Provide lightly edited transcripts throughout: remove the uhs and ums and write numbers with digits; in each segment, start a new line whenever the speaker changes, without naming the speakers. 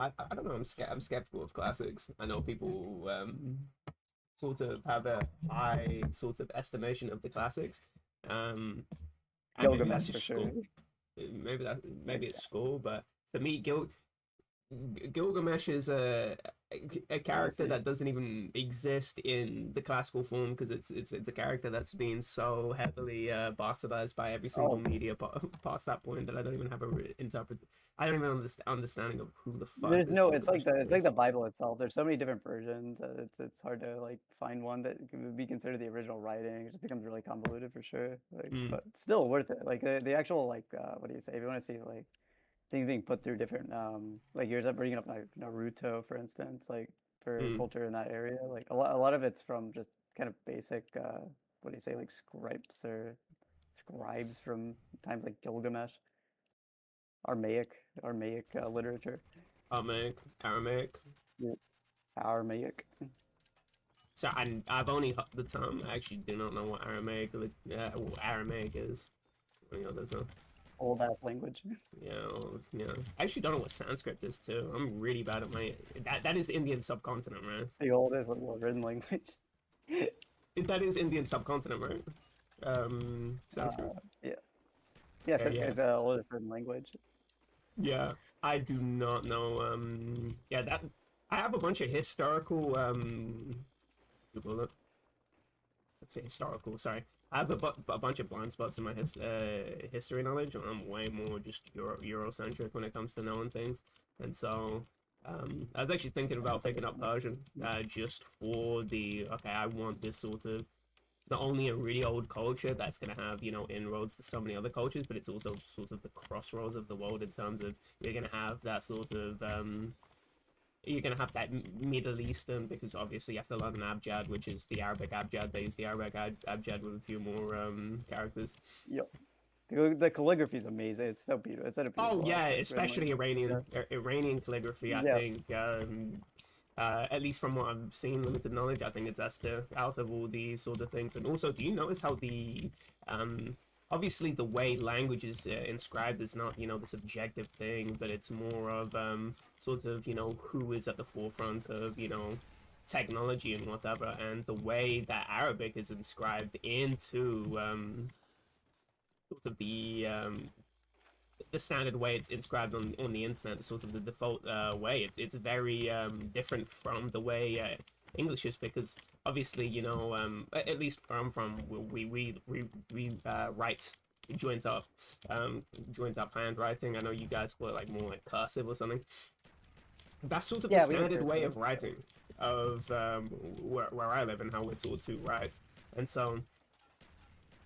I don't know. I'm skeptical of classics. I know people sort of have a high sort of estimation of the classics. Um, and maybe that's
Gilgamesh for
just
sure.
school. Maybe
Like,
it's school, but for me, Gilgamesh is a character
honestly,
that doesn't even exist in the classical form because it's a character that's been so heavily bastardized by every single
oh,
media past that point that I don't even have a I don't even understanding of who the fuck
there's
this
no. It's like
Gilgamesh
the
character is.
Bible itself. There's so many different versions. It's hard to like find one that would be considered the original writing. It just becomes really convoluted for sure. Like,
Mm,
but still worth it. Like the actual like what do you say? If you want to see like things being put through different like you're bringing up like Naruto for instance, like for
mm.
culture in that area. Like a lot of it's from just kind of basic what do you say like scribes from times like Gilgamesh. Aramaic literature.
Aramaic.
Yeah. Aramaic.
So I've only heard the term. I actually do not know what Aramaic is. You know, there's no.
Old ass language.
Yeah. I actually don't know what Sanskrit is too. I'm really bad at my that is Indian subcontinent, right?
The oldest like, written language.
That is Indian subcontinent, right? Sanskrit.
Yeah. Yeah,
Yeah,
Sanskrit
yeah,
is the oldest written language.
yeah. I do not know. Yeah, that I have a bunch of historical. What do you call it? Let's say historical. Sorry, I have a bunch of blind spots in my history knowledge. I'm way more just Eurocentric when it comes to knowing things, and so I was actually thinking
Yeah,
about
it's like
picking up Persian just for the okay. I want this sort of not only a really old culture that's going to have inroads to so many other cultures, but it's also sort of the crossroads of the world in terms of you're going to have that sort of you're going to have that Middle Eastern, because obviously you have to learn an abjad, which is the Arabic abjad. They use the Arabic abjad with a few more characters.
yep. The calligraphy is amazing. It's so beautiful. It's such a
Oh
beautiful
yeah,
ass like written
especially
language. Yeah.
Iranian calligraphy. I
Yeah.
think at least from what I've seen, limited knowledge, I think it's as to out of all these sort of things. And also, do you notice how the obviously the way language is inscribed is not this objective thing, but it's more of sort of who is at the forefront of technology and whatever, and the way that Arabic is inscribed into sort of the standard way it's inscribed on the internet, sort of the default way. It's very different from the way English is, because obviously at least where I'm from, we write joint up handwriting. I know you guys call it like more like cursive or something. That's sort of the
Yeah, we have
standard way
cursive.
of writing of where I live and how we're taught to write, and so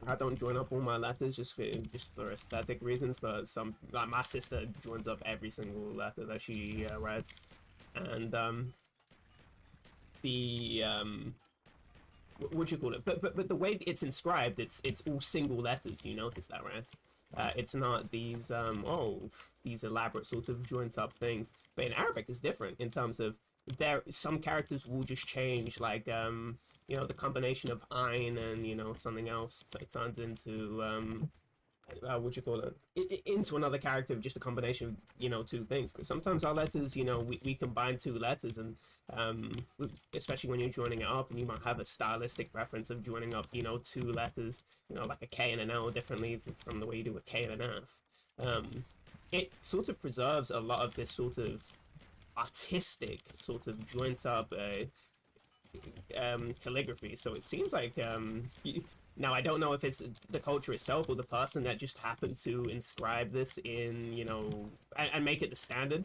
I don't join up all my letters just for aesthetic reasons, but some like my sister joins up every single letter that she writes, and the what you call it? But the way it's inscribed, it's all single letters. You notice that, right? It's not these elaborate sort of joint up things. But in Arabic, it's different in terms of there some characters will just change, like the combination of ein and something else turns into what you call it, into another character, just a combination of two things. Because sometimes our letters, we combine two letters, and especially when you're joining it up, and you might have a stylistic preference of joining up two letters, like a K and an L differently from the way you do a K and an F. It sort of preserves a lot of this sort of artistic sort of joint up calligraphy. So it seems like now I don't know if it's the culture itself or the person that just happened to inscribe this in and make it the standard.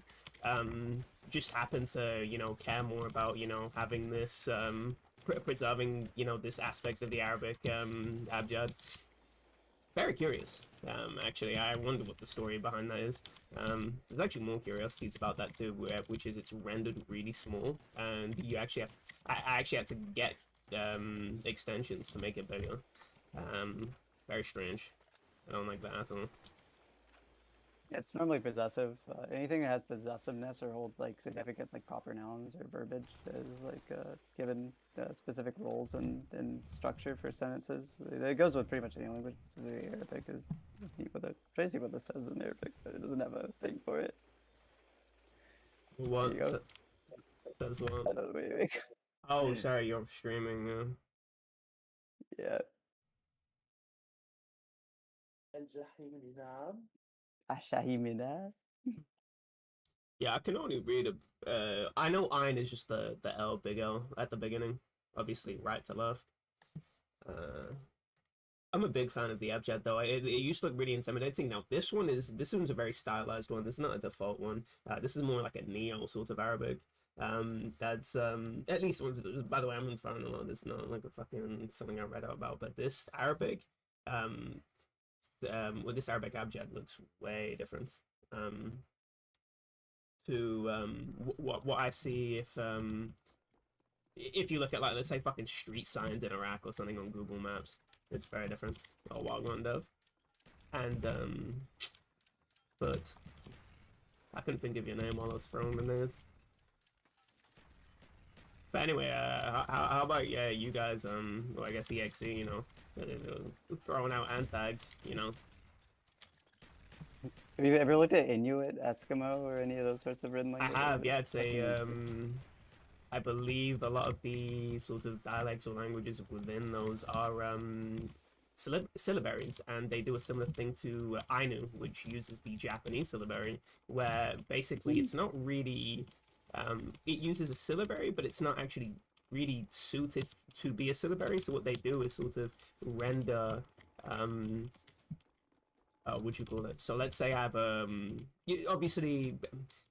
Just happen to care more about having this preserving this aspect of the Arabic abjad. Very curious. Actually, I wonder what the story behind that is. There's actually more curiosities about that too, which is it's rendered really small, and you actually have. I actually had to get extensions to make it bigger. Very strange. I don't like that at all.
It's normally possessive. Anything that has possessiveness or holds like significant like proper nouns or verbiage is like given specific roles and structure for sentences. It goes with pretty much any language. Specifically Arabic is neat with it. Try to see what this says in Arabic, but it doesn't have a thing for it. There you
What?
go.
That's what?
I don't know, wait.
Oh, sorry, you're streaming.
Yeah.
الجحيم نعم.
Ashahimina.
Yeah, I can only read a. I know Ein is just the L, big L at the beginning. Obviously, right to left. I'm a big fan of the abjad though. It used to look really intimidating. Now this one's a very stylized one. This is not a default one. This is more like a neo sort of Arabic. That's at least by the way, I'm in front a lot. It's not like a fucking something I read out about, but this Arabic, well, this Arabic abjad looks way different. To what I see if you look at like let's say fucking street signs in Iraq or something on Google Maps, it's very different. Oh, Wagwan Dev. And but I couldn't think of your name while I was throwing the names. But anyway, how about you guys well, I guess EXE, you know, throwing out antags, you know.
Have you ever looked at Inuit, Eskimo, or any of those sorts of written
I
language?
have, yeah, it's a I believe a lot of the sort of dialects or languages within those are syllabaries, and they do a similar thing to Ainu, which uses the Japanese syllabary, where basically it's not really it uses a syllabary, but it's not actually really suited to be a syllabary. So what they do is sort of render what you call it? So let's say I have obviously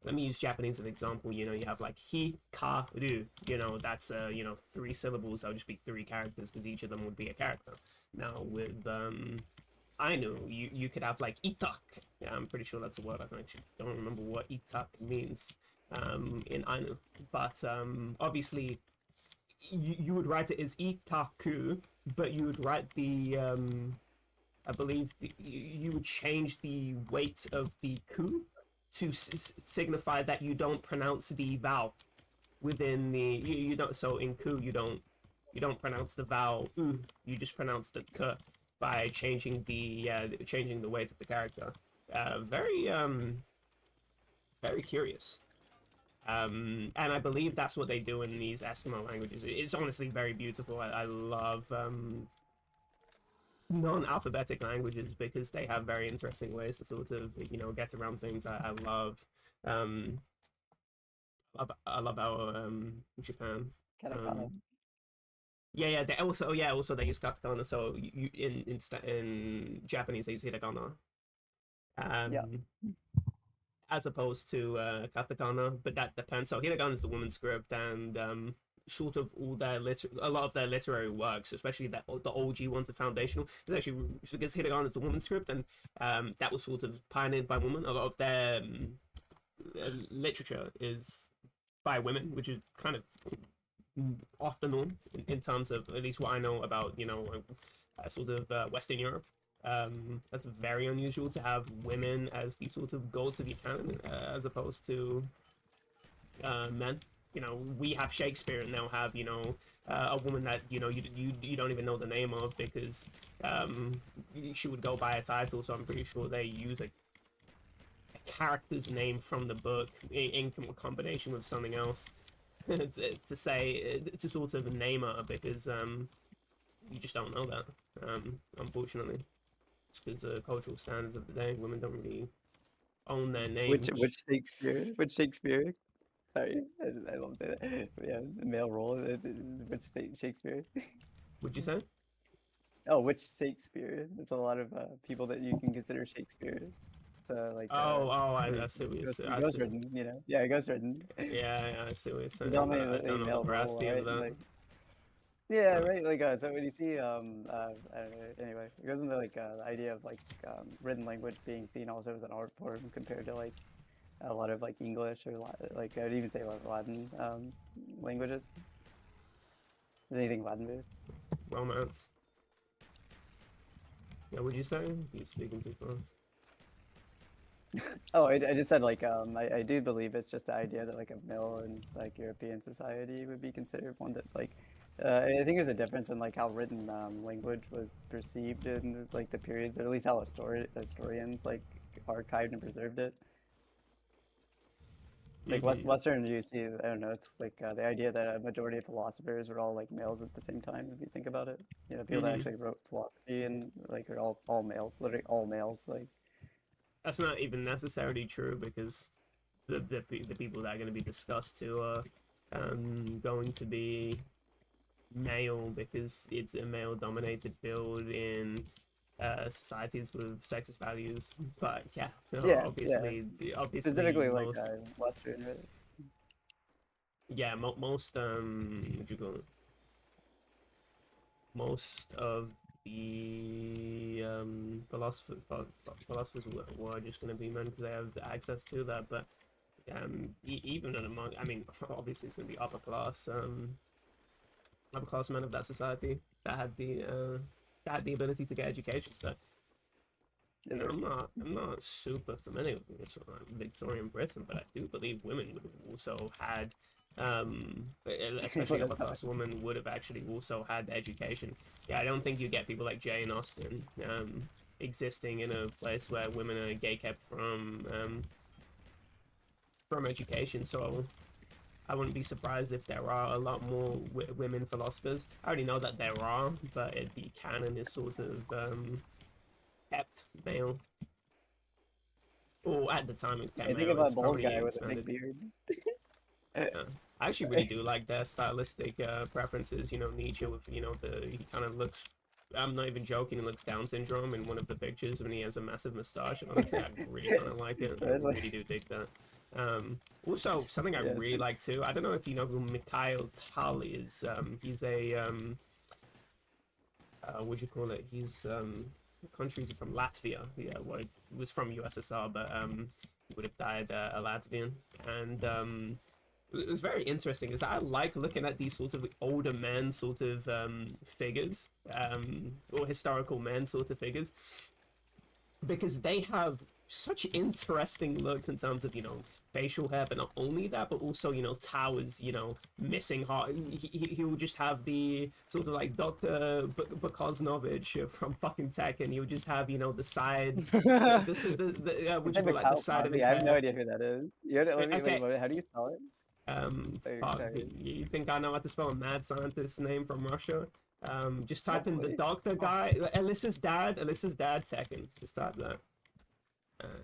let me use Japanese as an example. You know, you have like hikaru. You know, that's you know 3 syllables. That'll just be 3 characters because each of them would be a character. Now with Ainu, you could have like itak. Yeah, I'm pretty sure that's a word. I actually don't remember what itak means in Ainu, but obviously you would write it as itaku, but you would write the I believe you would change the weight of the ku to signify that you don't pronounce the vowel within the you don't. So in ku you don't pronounce the vowel u. You just pronounce the k by changing the weight of the character. Very curious. And I believe that's what they do in these Eskimo languages. It's honestly very beautiful. I love non-alphabetic languages because they have very interesting ways to sort of you know get around things. I love our Japan.
Katakana.
Yeah, they also they use katakana. So you in Japanese they use hiragana.
Yeah.
As opposed to katakana, but that depends. So hiragana is the woman's script, and sort of all their a lot of their literary works, especially the OG ones, the foundational, is actually because hiragana is the woman's script, and that was sort of pioneered by women. A lot of their literature is by women, which is kind of off the norm in terms of at least what I know about you know sort of Western Europe. That's very unusual to have women as the sort of goats of your canon as opposed to men. You know, we have Shakespeare and they'll have, you know, a woman that, you know, you don't even know the name of because she would go by a title. So I'm pretty sure they use a character's name from the book in combination with something else to say, to sort of name her because you just don't know that, unfortunately. It's because cultural standards of the day, women don't really own their names.
Which Shakespeare? Which Shakespeare? Sorry, I love that. Yeah, the male role. Which Shakespeare?
Would you say?
Oh, which Shakespeare? There's a lot of people that you can consider Shakespeare. Like
I see what you're saying. I
ghost
see.
written, you know? Yeah, ghost written.
Yeah, I see what you're saying, but I
Predominantly
don't know the
male role,
veracity of
right?
that.
Like, yeah,
Uh,
right. Like, so when you see, I don't know, anyway, it goes into like the idea of like written language being seen also as an art form compared to like a lot of like English or like I would even say like Latin languages. Is anything Latin based?
Romance. Yeah, would you say? You're speaking too fast.
Oh, I just said like I do believe it's just the idea that like a male in like European society would be considered one that like I think there's a difference in like how written language was perceived in like the periods, or at least how historians like archived and preserved it. Like
Mhm.
Western, you see, I don't know, it's like the idea that a majority of philosophers were all like males at the same time, if you think about it. You know, people that
Mhm.
actually wrote philosophy and like are all males, literally all males. Like,
That's not even necessarily true because the people that are going to be discussed too are going to be male because it's a male dominated field in societies with sexist values. But yeah, no,
yeah, yeah,
obviously
specifically like
most
Western, right?
yeah most what you call it? Most of the philosophers were just going to be men because they have access to that. But even among, I mean, obviously it's going to be upper class men of that society that had the ability to get education. So
Is there?
I'm not super familiar with sort of like Victorian Britain, but I do believe women would have also had, especially
What a
upper
thought.
class women would have actually also had education. Yeah, I don't think you get people like Jane Austen existing in a place where women are gay kept from education. So I wouldn't be surprised if there are a lot more women philosophers. I already know that there are, but the canon is sort of kept male. Or at the time it
I
became
think
male,
about
it's
a bald
probably
guy with a big
expanded.
beard.
Yeah. I actually really do like their stylistic preferences. You know, Nietzsche with he kind of looks. I'm not even joking. He looks Down syndrome in one of the pictures when he has a massive mustache. And honestly, I really kind of like it. I
It's like,
really do dig that. Also, something I
yeah,
really like too. I don't know if you know who Mikhail Tal is. He's a what do you call it? He's what country is he from? Latvia. Yeah, well, he was from USSR, but he would have died a Latvian. And it was very interesting is that I like looking at these sort of older men sort of figures or historical men sort of figures because they have such interesting looks in terms of facial hair, but not only that, but also Towers, missing heart. He will just have the sort of like Dr. Bukosnovich from fucking Tech, and he would just have the side,
you
what you
said
call like the
Mikhail
side of
Fozzy.
his
I have no
hair.
idea who that is. You know, let me,
Okay,
wait, how do you spell it? Like,
fuck,
sorry,
you think I know how to spell a mad scientist's name from Russia? Just type in the
hopefully.
doctor guy, Alyssa's dad, Tekken. Just type that.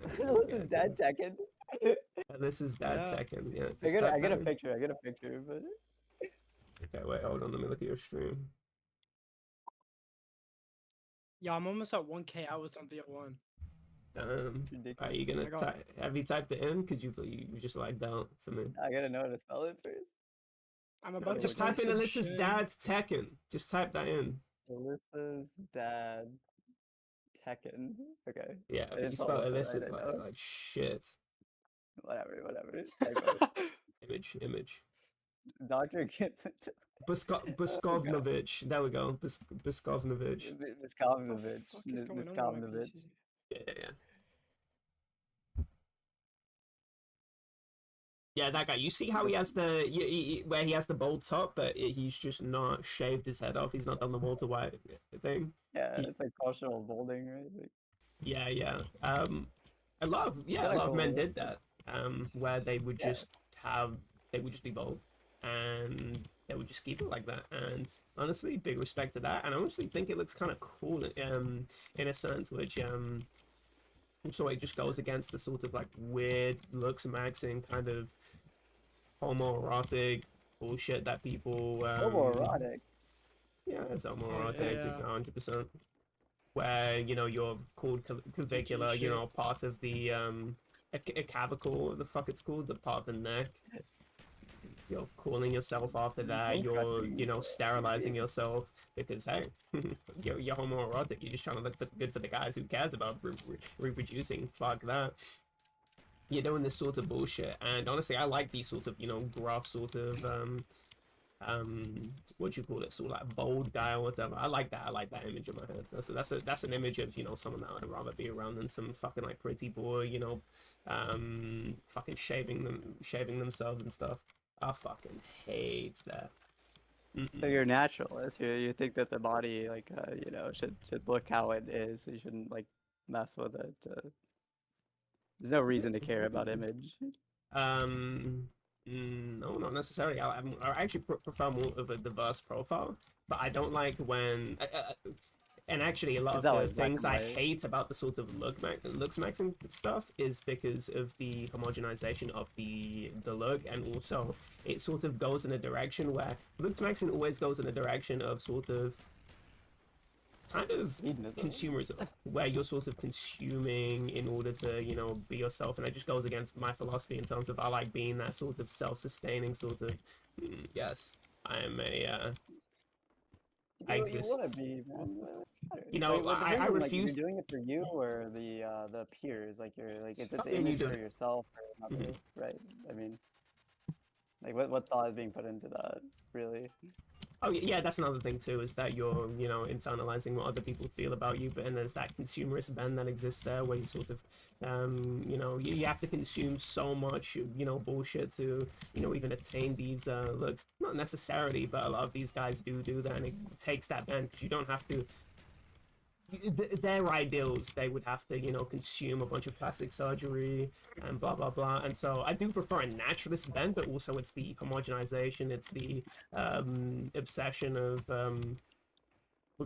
This
Yeah,
is dead Tekken.
Alyssa's dad
Yeah.
Tekken. Yeah, just
I
type
get
that
a
in.
picture. I get a picture, but
Okay, wait, hold on. Let me look at your stream.
Yeah, I'm almost at 1K hours on VO1.
it's
Are
ridiculous.
you gonna
I got
type? Have you typed it in? Cause you just lagged out for me.
I gotta know how to spell it first.
I'm
Oh
about to
my
Just type
post
in
a
god.
Alyssa's
gym.
dad Tekken. Just type that in.
Alyssa's dad Tekken. Okay.
Yeah,
I
but
didn't
you
spell
spell
Alyssa right,
Alyssa's
I know.
like shit.
Whatever. Typo.
Image.
Doctor God.
Buskovnovich. There we go. Buskovnovich.
What the fuck is going
Miss
on with my
Kalmanovich.
PC?
Yeah. Yeah, that guy. You see how he has where he has the bold top, but he's just not shaved his head off. He's not done the Walter White thing.
Yeah,
He,
it's like partial balding, right? Like,
yeah.
it's
A
kind of
lot of men
cool.
did that. Where they would
Yeah.
just be bold, and they would just keep it like that. And honestly, big respect to that. And I honestly think it looks kind of cool, in a sense, which so it just goes against the sort of like weird looks maxing kind of homoerotic bullshit that people
Homoerotic.
yeah, it's
Oh
homoerotic
yeah,
100%, where you're called
freaky
clavicular,
shit.
part of the a clavicle, what the fuck it's called, the part of the neck. You're calling yourself after that.
Bone
You're
crushing.
sterilizing yourself because hey, you're homoerotic. You're just trying to look good for the guys. Who cares about reproducing? Fuck that. You're doing this sort of bullshit, and honestly, I like these sort of gruff sort of what you call it, sort of like bold guy or whatever. I like that image in my head. That's an image of someone that I'd rather be around than some fucking like pretty boy, fucking shaving themselves and stuff. I fucking hate that.
So you're a naturalist. You think that the body, like, should look how it is. So you shouldn't like mess with it. There's no reason to care about image.
No, not necessarily. I actually prefer more of a diverse profile, but I don't like when. And actually, a lot
Is
of
that
the
like black
things
and
I
white?
hate about the sort of looks maxing stuff is because of the homogenization of the look, and also it sort of goes in a direction where looks maxing always goes in a direction of sort of kind of
Hedonism.
consumerism, where you're sort of consuming in order to, you know, be yourself, and it just goes against my philosophy in terms of I like being that sort of self-sustaining sort of. Yes, I am a. I
You want to
exist.
be, man.
You
So
know,
what depends
I
on like if you're
refuse.
doing it for you or the peers, like you're like is it the
And you
image
do
for
it.
yourself or another, right? I mean, like what thought is being put into that, really?
Oh yeah, that's another thing too, is that you're, you know, internalizing what other people feel about you, but and there's that consumerist bend that exists there where you sort of, you know, you have to consume so much, you know, bullshit to, you know, even attain these looks. Not necessarily, but a lot of these guys do that, and it takes that bend because you don't have to their ideals, they would have to, you know, consume a bunch of plastic surgery and blah blah blah. And so I do prefer a naturalist bend, but also it's the homogenization, it's the obsession of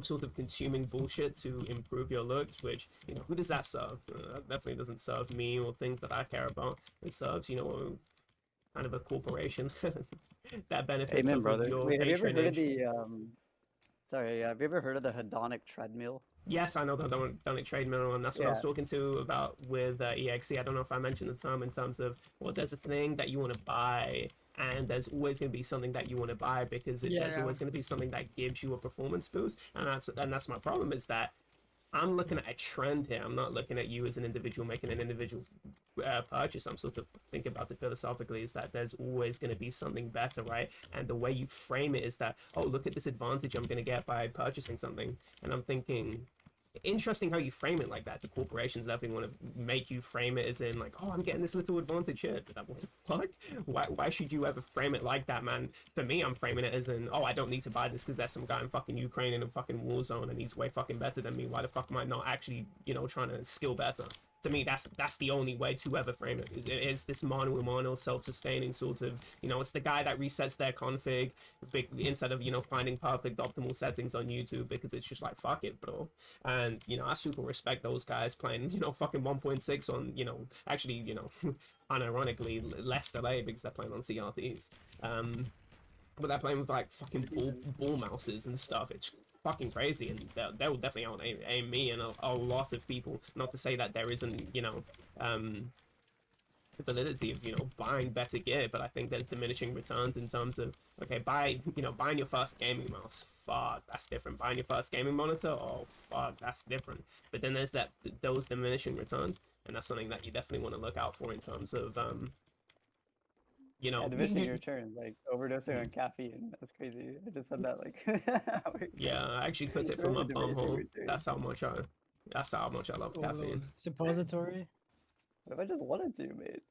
sort of consuming bullshit to improve your looks, which, you know, who does that serve? That definitely doesn't serve me or things that I care about. It serves, you know, kind of a corporation that benefits
Amen,
off of
brother.
your
Wait, have you ever heard of
patronage.
the sorry, have you ever heard of the hedonic treadmill?
Yes, I know that done it trade mineral, and that's what I was
Yeah.
talking to about with EXE. I don't know if I mentioned the term in terms of, well, there's a thing that you want to buy, and there's always going to be something that you want to buy because there's
Yeah.
always going to be something that gives you a performance boost, and that's my problem is that I'm looking at a trend here. I'm not looking at you as an individual making an individual purchase. I'm sort of thinking about it philosophically is that there's always going to be something better, right? And the way you frame it is that, oh, look at this advantage I'm going to get by purchasing something. And I'm thinking, interesting how you frame it like that. The corporations definitely want to make you frame it as in like, oh, I'm getting this little advantage here. What the fuck? Why should you ever frame it like that, man? For me, I'm framing it as in, oh, I don't need to buy this because there's some guy in fucking Ukraine in a fucking war zone and he's way fucking better than me. Why the fuck am I not actually, you know, trying to skill better? To me, that's the only way to ever frame it. Is this mano a mano self-sustaining sort of, you know, it's the guy that resets their config instead of, you know, finding perfect optimal settings on YouTube because it's just like, fuck it, bro. And, you know, I super respect those guys playing, you know, fucking 1.6 on, you know, actually, you know, unironically less delay because they're playing on CRTs. But they're playing with like fucking ball mouses and stuff. It's fucking crazy, and they will definitely out aim me and a lot of people. Not to say that there isn't, you know, the validity of, you know, buying better gear, but I think there's diminishing returns in terms of, okay, buying your first gaming mouse, fuck, that's different. Buying your first gaming monitor, oh fuck, that's different. But then there's those diminishing returns, and that's something that you definitely want to look out for in terms of you
Yeah,
know,
diminishing returns, like overdosing on caffeine. That's crazy. I just said that like
yeah, I actually put it from
really
a
diminishing
bumhole.
returns.
That's how much I love
Oh,
caffeine.
suppository.
What if I just wanted to, mate?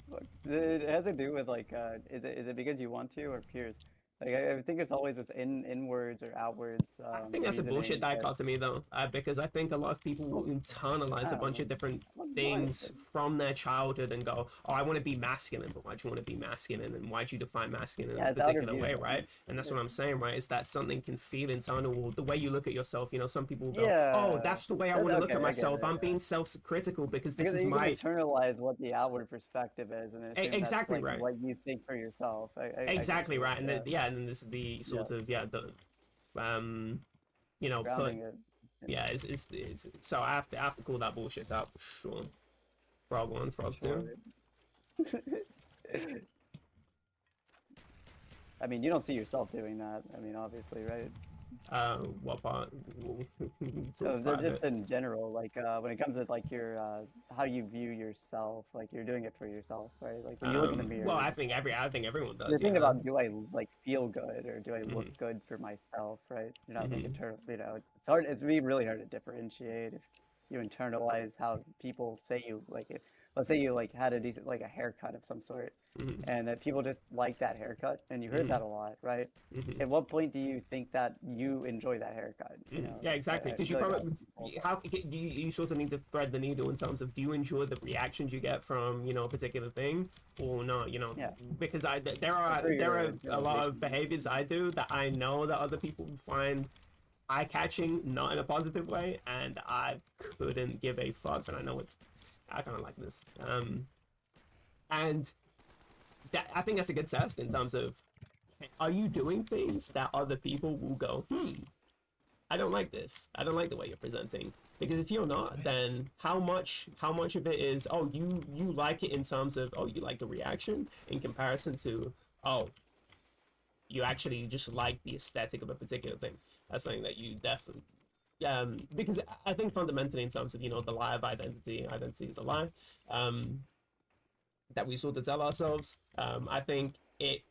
Fuck. It has to do with like, is it because you want to or peers? Like I think it's always this inwards or outwards
I think that's a bullshit
reasoning that
dichotomy though, because I think a lot of people will
well,
internalize
I
a
don't
bunch
know.
of different
Well,
things
but
from their childhood and go, oh, I want to be masculine, but why'd you want to be masculine, and why'd you define masculine in
yeah,
a
it's outer
particular
view,
way,
man.
right? And that's what I'm saying, right? Is that something can feel internal, or the way you look at yourself. You know, some people will go, oh,
Yeah,
that's the way I
that's
want to look at
okay. I get
myself.
it.
I'm being self-critical because this
Because
is
you can
my
internalize what the outward perspective is and assume that's
exactly
like
right.
what you think for yourself. I get
Exactly
you.
right, and
Yeah,
yeah, and then this is the
yeah,
sort of the um you know put
grounding it.
yeah it's so I have to call that bullshit out for sure. Frog one, frog two.
Sure. I mean, you don't see yourself doing that. I mean, obviously, right?
What part? So
No,
describe
just
it.
in general, like when it comes to like your how you view yourself, like you're doing it for yourself, right? Like when you look in the
Well,
mirror,
I think everyone
you're
does,
thinking
yeah.
about do I like feel good or do I look
Hmm.
good for myself, right? You're not like
Hmm.
internal, it's hard. It's really really hard to differentiate if you internalize how people say you like it. let's say you like had a decent like a haircut of some sort,
Mhm.
and that people just like that haircut, and you heard
Mhm.
that a lot, right?
Mhm.
At what point do you think that you enjoy that haircut? You know,
Yeah, exactly.
I
Because you
feel like a lot
probably
of people
how you sort of need to thread the needle in terms of do you enjoy the reactions you get from a particular thing or not?
yeah,
Because there
or
are
for
there
your
are a lot of
internalization.
behaviors I do that I know that other people find eye catching, not in a positive way, and I couldn't give a fuck. But I know I kind of like this. And I think that's a good test in terms of are you doing things that other people will go, I don't like this. I don't like the way you're presenting. Because if you're not, then how much of it is, oh, you like it in terms of, oh, you like the reaction in comparison to, oh, you actually just like the aesthetic of a particular thing. That's something that you definitely because I think fundamentally in terms of the lie of identity is a lie that we sort of tell ourselves. I think a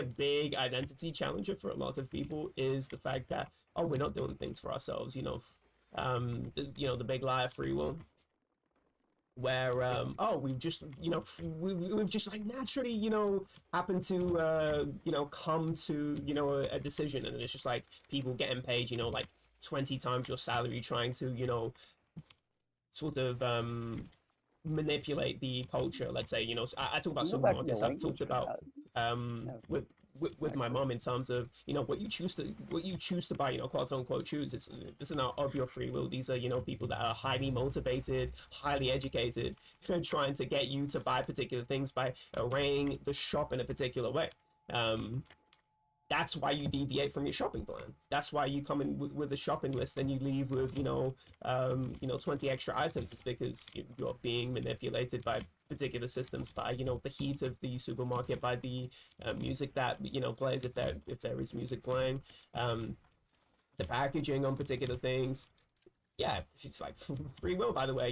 big identity challenger for a lot of people is the fact that, oh, we're not doing things for ourselves. The big lie of free will, where oh, we've just we've just like naturally happen to come to a decision, and it's just like people getting paid like 20 times your salary trying to sort of manipulate the culture. Let's say I talk about
Can you go back to the
supermarkets. I've
language
talked
for
about
that?
um
Yeah,
with with my
actually.
mom in terms of what you choose to buy, quote unquote choose. This is not of your free will. These are people that are highly motivated, highly educated, trying to get you to buy particular things by arraying the shop in a particular way. um that's why you deviate from your shopping plan. That's why you come in with a shopping list and you leave with 20 extra items. It's because you're being manipulated by particular systems, by the heat of the supermarket, by the music that plays, if there is music playing, the packaging on particular things. Yeah, it's like free will, by the way,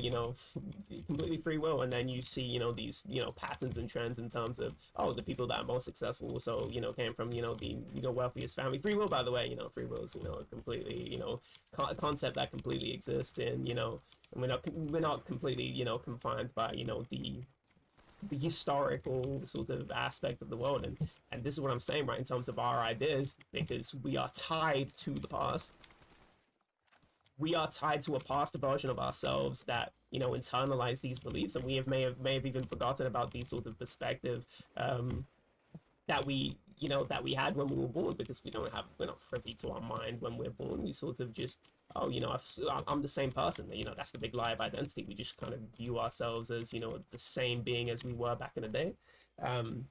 completely free will. And then you see, these, patterns and trends in terms of, oh, the people that are most successful also, came from, the, wealthiest family. Free will, by the way, free will is, a completely, concept that completely exists. And, and we're not completely, confined by, the historical sort of aspect of the world. And this is what I'm saying, right, in terms of our ideas, because we are tied to the past. We are tied to a past version of ourselves that internalize these beliefs, and we may have even forgotten about these sort of perspective that we had when we were born, because we're not privy to our mind when we're born. We sort of just, oh, I'm the same person. That's the big lie of identity. We just kind of view ourselves as the same being as we were back in the day. um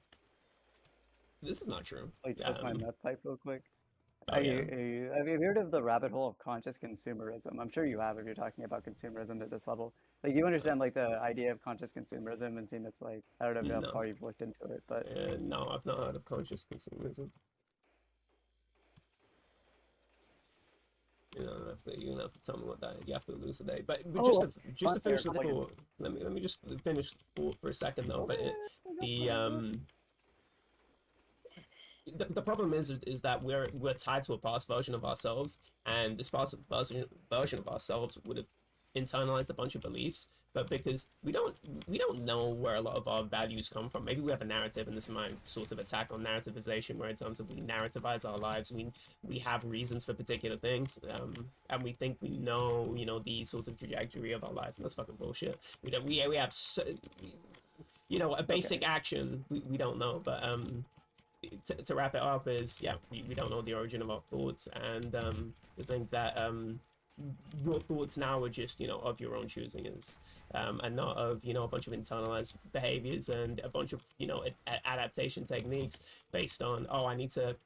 this is not true.
Like, twist my meth pipe real quick.
Oh yeah.
Have you heard of the rabbit hole of conscious consumerism? I'm sure you have if you're talking about consumerism at this level. Like, you understand like the idea of conscious consumerism and seeing it's like, I don't know how
No.
far you've looked into it, but
No, I've not heard of conscious consumerism. You're gonna have to tell me what that. You have to elucidate. But just
oh,
to
there,
finish the
like,
thought, let me just finish the thought for a second though. But the problem is that we're tied to a past version of ourselves, and this past version of ourselves would have internalized a bunch of beliefs. But because we don't know where a lot of our values come from. Maybe we have a narrative, and this is my sort of attack on narrativization, where in terms of we narrativize our lives, we have reasons for particular things, and we think we know the sort of trajectory of our life, and that's fucking bullshit. We have a basic
okay.
action we don't know. But to wrap it up is, yeah, we don't know the origin of our thoughts, and I think that your thoughts now are just of your own choosing, and not of a bunch of internalized behaviors and a bunch of adaptation techniques based on, oh, I need to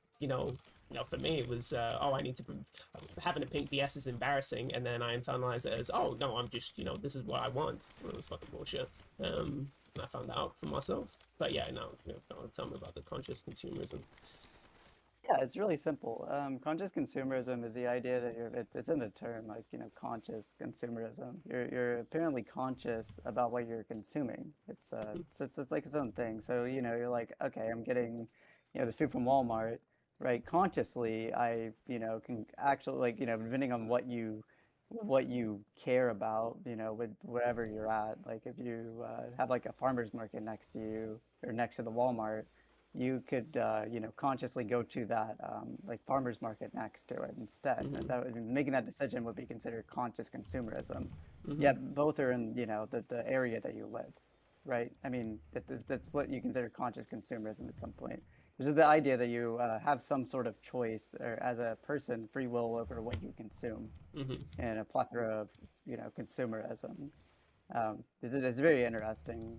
for me it was oh, I need to having a pink DS is embarrassing, and then I internalize it as, oh no, I'm just this is what I want. Well, it was fucking bullshit. And I found that out for myself. But yeah, no, tell me about the conscious consumerism.
Yeah, it's really simple. Conscious consumerism is the idea that it's in the term, like, conscious consumerism. You're apparently conscious about what you're consuming. It's like its own thing. So, you're like, okay, I'm getting, this food from Walmart, right? Consciously, I, can actually, like, depending on what you what you care about, you know, with wherever you're at. Like if you have like a farmer's market next to you or next to the Walmart, you could, you know, consciously go to that like farmer's market next to it instead. That would, making that decision would be considered conscious consumerism. Yet both are in, you know, the area that you live, right? I mean, that's what you consider conscious consumerism at some point. Is the idea that you have some sort of choice, or as a person, free will over what you consume, and a plethora of, you know, consumerism. It's a very interesting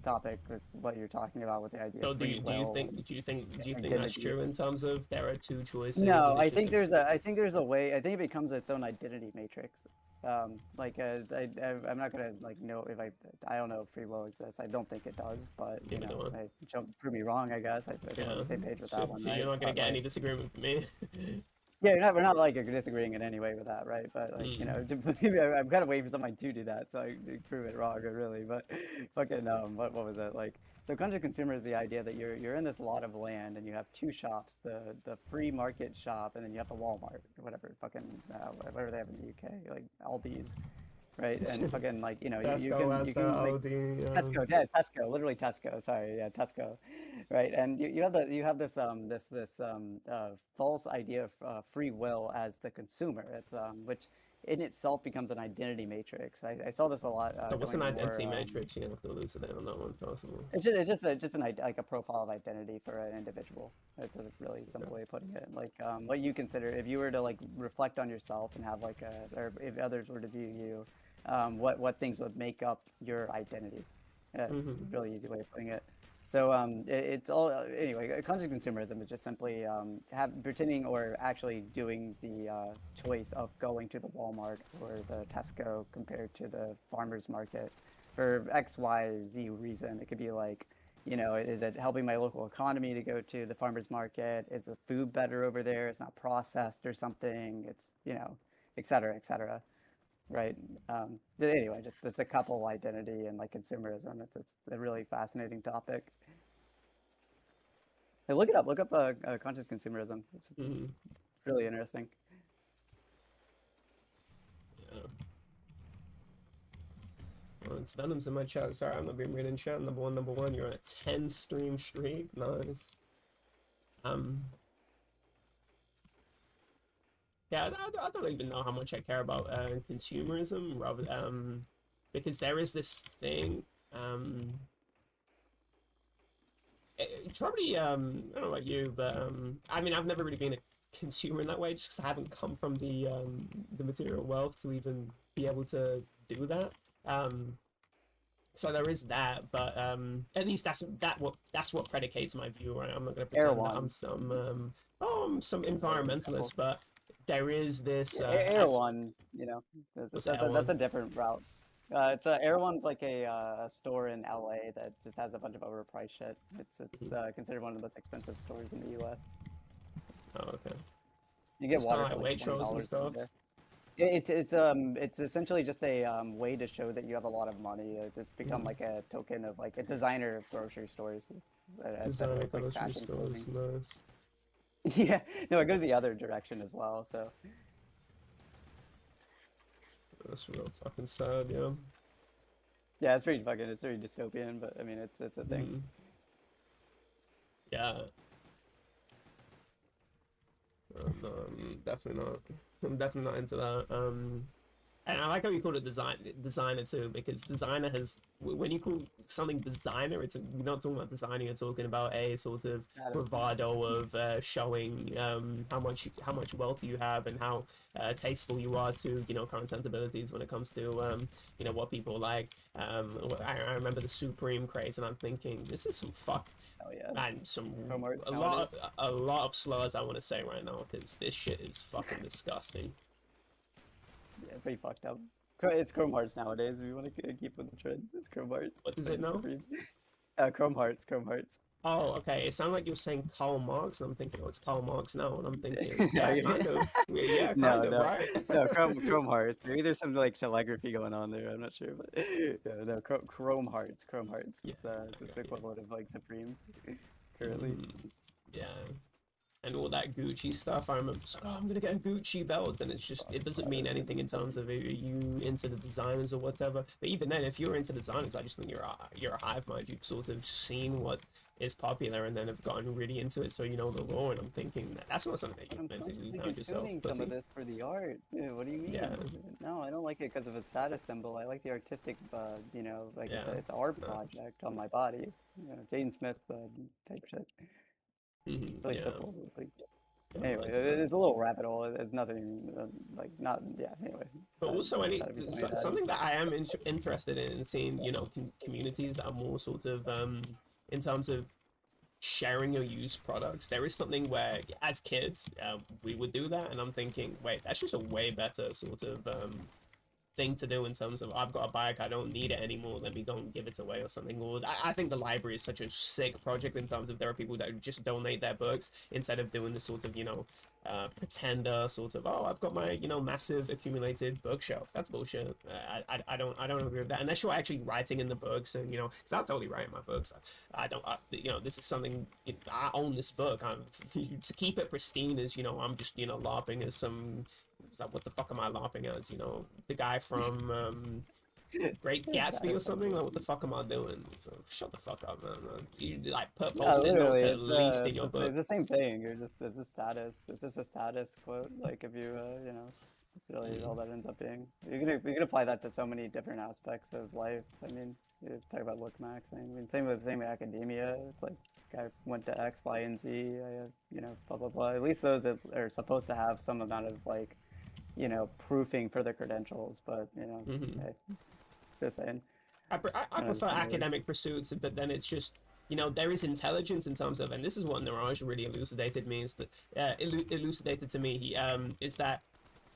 topic with what you're talking about with the idea
So
of
do
free
you
will.
think that's
Identity.
true in terms of there are two choices?
No,
and
I
it's just
think there's a way. I think it becomes its own identity matrix. I'm not gonna like know if I don't know if free will exists. I don't think it does, but you
Neither
know,
do I.
don't prove me wrong. I guess I think we're on the same page with that one,
So
right?
you're not gonna
But
get any
like,
disagreement with me.
yeah, we're not like disagreeing in any way with that, right? But like, you know, I'm kind of waiting for somebody to do that, so I can prove it wrong, really. But fucking, what was it like? So, conscious consumer is the idea that you're in this lot of land and you have two shops, the free market shop, and then you have the Walmart or whatever, fucking whatever they have in the UK, like Aldi's, right? And fucking like, you know, you
Tesco,
can
Asda,
like
Aldi.
Tesco, yeah, Tesco, literally Tesco. Sorry, yeah, Tesco, right? And you have this false idea of free will as the consumer. It's which in itself becomes an identity matrix. I saw this a lot
So what's
going
an
to more.
identity matrix? You have to elucidate on that one, possibly.
It's just like a profile of identity for an individual. It's a really simple way of putting it. Like what you consider, if you were to like reflect on yourself and have like or if others were to view you, what things would make up your identity. Really easy way of putting it. So it's all anyway. Conscious consumerism is just simply pretending or actually doing the choice of going to the Walmart or the Tesco compared to the farmer's market for X, Y, Z reason. It could be like, you know, is it helping my local economy to go to the farmer's market? Is the food better over there? It's not processed or something. It's, you know, et cetera, right? Anyway, just a couple identity and like consumerism. It's a really fascinating topic. Hey, look it up. Look up conscious consumerism. It's really interesting.
Yeah. Oh, it's Venom's in my chat. Sorry, I'm not being read in chat. Number one. You're on a 10 stream streak. Nice. Yeah, I don't even know how much I care about consumerism, rather because there is this thing. It's probably I don't know about you, but I mean, I've never really been a consumer in that way, just because I haven't come from the material wealth to even be able to do that. So there is that, but at least that's what predicates my view, right? I'm not gonna pretend that I'm some some environmentalist, but there is this
Erewhon, you know,
what's
that's a different route. It's Erewhon's like a store in LA that just has a bunch of overpriced shit. It's considered one of the most expensive stores in the U.S.
Oh, okay.
You get
Just
water
kind of
for
like
like
Waitrose and
$20
stuff.
there. It's essentially just a way to show that you have a lot of money. It's become like a token of like a designer of grocery stores.
Designer grocery stores, nice.
Yeah, no, it goes the other direction as well. So
That's real fucking sad, yeah.
yeah, it's very dystopian, but I mean, it's a thing.
Yeah. No, I'm definitely not. I'm definitely not into that. And I like how you call it designer too, because designer has, when you call something designer, you're not talking about designing, you're talking about a sort of bravado of showing how much wealth you have and how tasteful you are to, you know, current sensibilities when it comes to you know, what people like. I remember the Supreme craze, and I'm thinking, this is some fuck.
Oh yeah.
Man, a lot of slurs I want to say right now, because this shit is fucking disgusting.
Yeah, pretty fucked up. It's Chrome Hearts nowadays. If you want to keep with the trends, it's Chrome Hearts.
What is it now?
Chrome Hearts.
Oh, okay. It sounded like you were saying Karl Marx, and I'm thinking, oh, it's Karl Marx now, and I'm thinking, yeah, kind of. Yeah, kind of, right?
No, Chrome Hearts. Maybe there's some like telegraphy going on there. I'm not sure, but yeah, no, Chrome Hearts. It's the equivalent of like Supreme currently.
Yeah. and all that Gucci stuff, I remember, just, oh, I'm gonna get a Gucci belt, and it's just, it doesn't mean anything in terms of are you into the designers or whatever. But even then, if you're into designers, I just think you're a hive mind. You've sort of seen what is popular and then have gotten really into it, so you know the lore. And I'm thinking that's not something that you meant to
consciously
design yourself.
consuming some
Pussy.
of this for the art. Dude, what do you mean?
Yeah.
No, I don't like it because of a status symbol. I like the artistic, you know, like
Yeah.
it's an art
No.
project on my body. You know, Jaden Smith type shit. Really
Yeah.
simple. Like,
Yeah,
anyway,
like,
it's a little rabbit hole. It's nothing like not yeah. Anyway, it's
but
not-
also,
it's gotta be something like that.
something that I am interested in seeing, you know, communities that are more sort of in terms of sharing your used products. There is something where, as kids, we would do that, and I'm thinking, wait, that's just a way better sort of thing to do in terms of I've got a bike, I don't need it anymore, let me go and give it away or something. Or I think the library is such a sick project in terms of there are people that just donate their books instead of doing the sort of, you know, pretender sort of, oh, I've got my, you know, massive accumulated bookshelf. That's bullshit. I don't agree with that unless you're actually writing in the books, and you know, because I'll totally write in my books. You know, this is something, you know, I own this book. To keep it pristine is, you know, I'm just, you know, LARPing as some. It's like, what the fuck am I LARPing as? You know, the guy from Great Gatsby or something. Like, what the fuck am I doing? So shut the fuck up, man. You like put
Yeah,
post-it notes
literally,
at least in your book.
it's the same thing. You're just it's a status. It's just a status quote. Like if you you know, it's really all that ends up being. You can apply that to so many different aspects of life. I mean, you talk about look maxing. I mean, same with academia. It's like I went to X, Y, and Z. You know, blah blah blah. At least those that are supposed to have some amount of like, you know, proofing for their credentials. But you know, hey, just saying.
I prefer
similar.
academic pursuits, but then it's just, you know, there is intelligence in terms of, and this is what Niraj really elucidated me, is that elucidated to me. He is that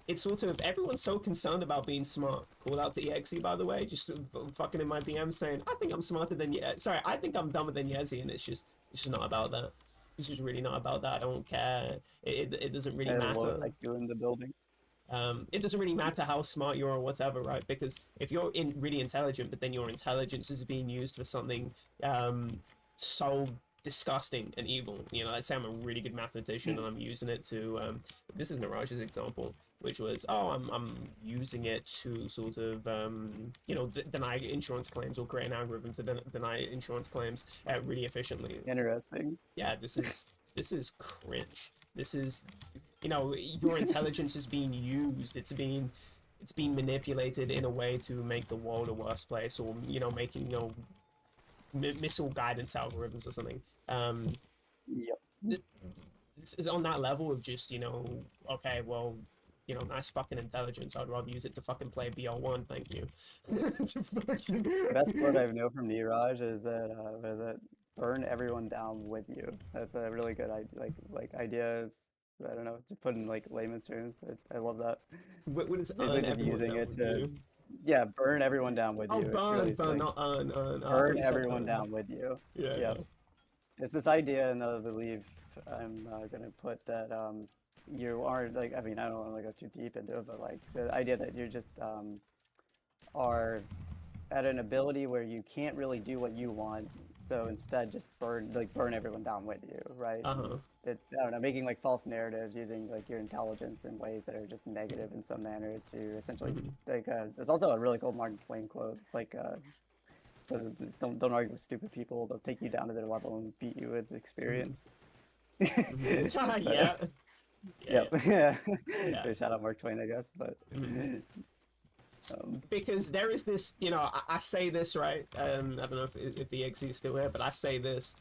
it's sort of everyone's so concerned about being smart. Called out to EXE, by the way, just fucking in my DM saying, I think I'm smarter than you. Sorry, I think I'm dumber than Yezi, and it's just not about that. It's just really not about that. I don't care. It doesn't really matter.
Like you in the building.
It doesn't really matter how smart you are or whatever, right? Because if you're really intelligent, but then your intelligence is being used for something so disgusting and evil, you know, let's say I'm a really good mathematician and I'm using it to, this is Niraj's example, which was, oh, I'm using it to sort of, you know, deny insurance claims or create an algorithm to deny insurance claims really efficiently.
Interesting.
Yeah, this is cringe. This is, you know, your intelligence is being used. It's being manipulated in a way to make the world a worse place, or, you know, making, you know, missile guidance algorithms or something.
Yep.
This is on that level of just, you know, okay, well, you know, nice fucking intelligence. I'd rather use it to fucking play BL1. Thank you.
The best quote I know from Niraj is that burn everyone down with you. That's a really good idea. It's, I don't know, to put in like layman's terms. I love that.
What is
Basically just using it to, yeah, burn everyone down with
oh,
you.
burn,
It's
burn,
really
not earn.
burn everyone down with you.
Yeah.
Yeah. It's this idea, and I believe I'm gonna put that you aren't like, I mean, I don't want to go too deep into it, but like the idea that you just are at an ability where you can't really do what you want, so instead just burn everyone down with you, right? I don't know, making like false narratives using like your intelligence in ways that are just negative in some manner to essentially like there's also a really cool Mark Twain quote. It's like so don't argue with stupid people, they'll take you down to their level and beat you with experience.
Yeah.
Yeah. Shout out Mark Twain, I guess, but
because there is this, you know, I say this, right? I don't know if the EXE is still here, but I say this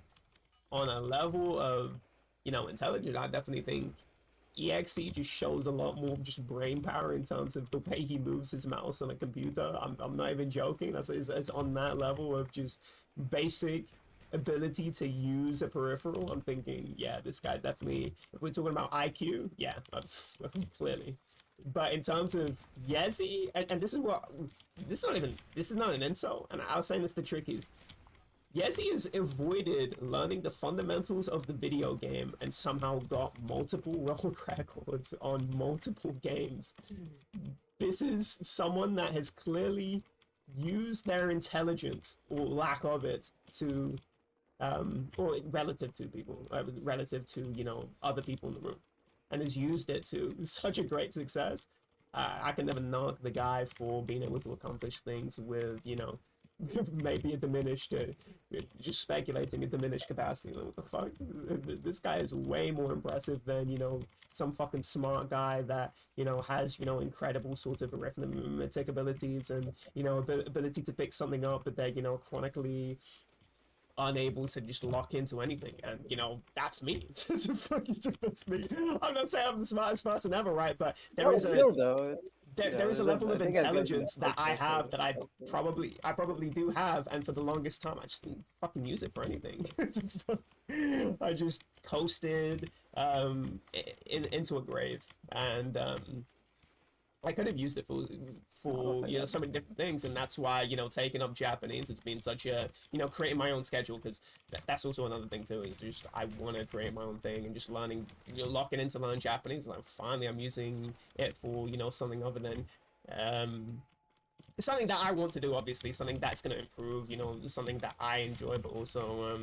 on a level of, you know, intelligence. I definitely think EXE just shows a lot more just brain power in terms of the way he moves his mouse on a computer. I'm not even joking. That's on that level of just basic ability to use a peripheral. I'm thinking, yeah, this guy definitely, if we're talking about IQ, yeah, clearly. But in terms of Yezi, and this is not an insult, and I was saying this to Trickies, Yezi has avoided learning the fundamentals of the video game and somehow got multiple world records on multiple games. This is someone that has clearly used their intelligence, or lack of it, to or relative to people, relative to, you know, other people in the room, and has used it to such a great success. I can never knock the guy for being able to accomplish things with, you know, maybe a diminished, just speculating a diminished capacity. Like, what the fuck? This guy is way more impressive than, you know, some fucking smart guy that, you know, has, you know, incredible sort of arithmetic abilities and, you know, ability to pick something up, but they're, you know, chronically unable to just lock into anything. And, you know, that's me. That's me. I'm not saying I'm the smartest person ever, right? But there is a
still though, it's,
there is a level of intelligence that I have that I
probably
probably do have, and for the longest time I just didn't fucking use it for anything. I just coasted into a grave, and I could have used it for you know, so many different things, and that's why, you know, taking up Japanese has been such a, you know, creating my own schedule, because that's also another thing too, is just I want to create my own thing, and just learning, you know, locking into learn Japanese, like finally I'm using it for, you know, something other than something that I want to do, obviously something that's going to improve, you know, something that I enjoy, but also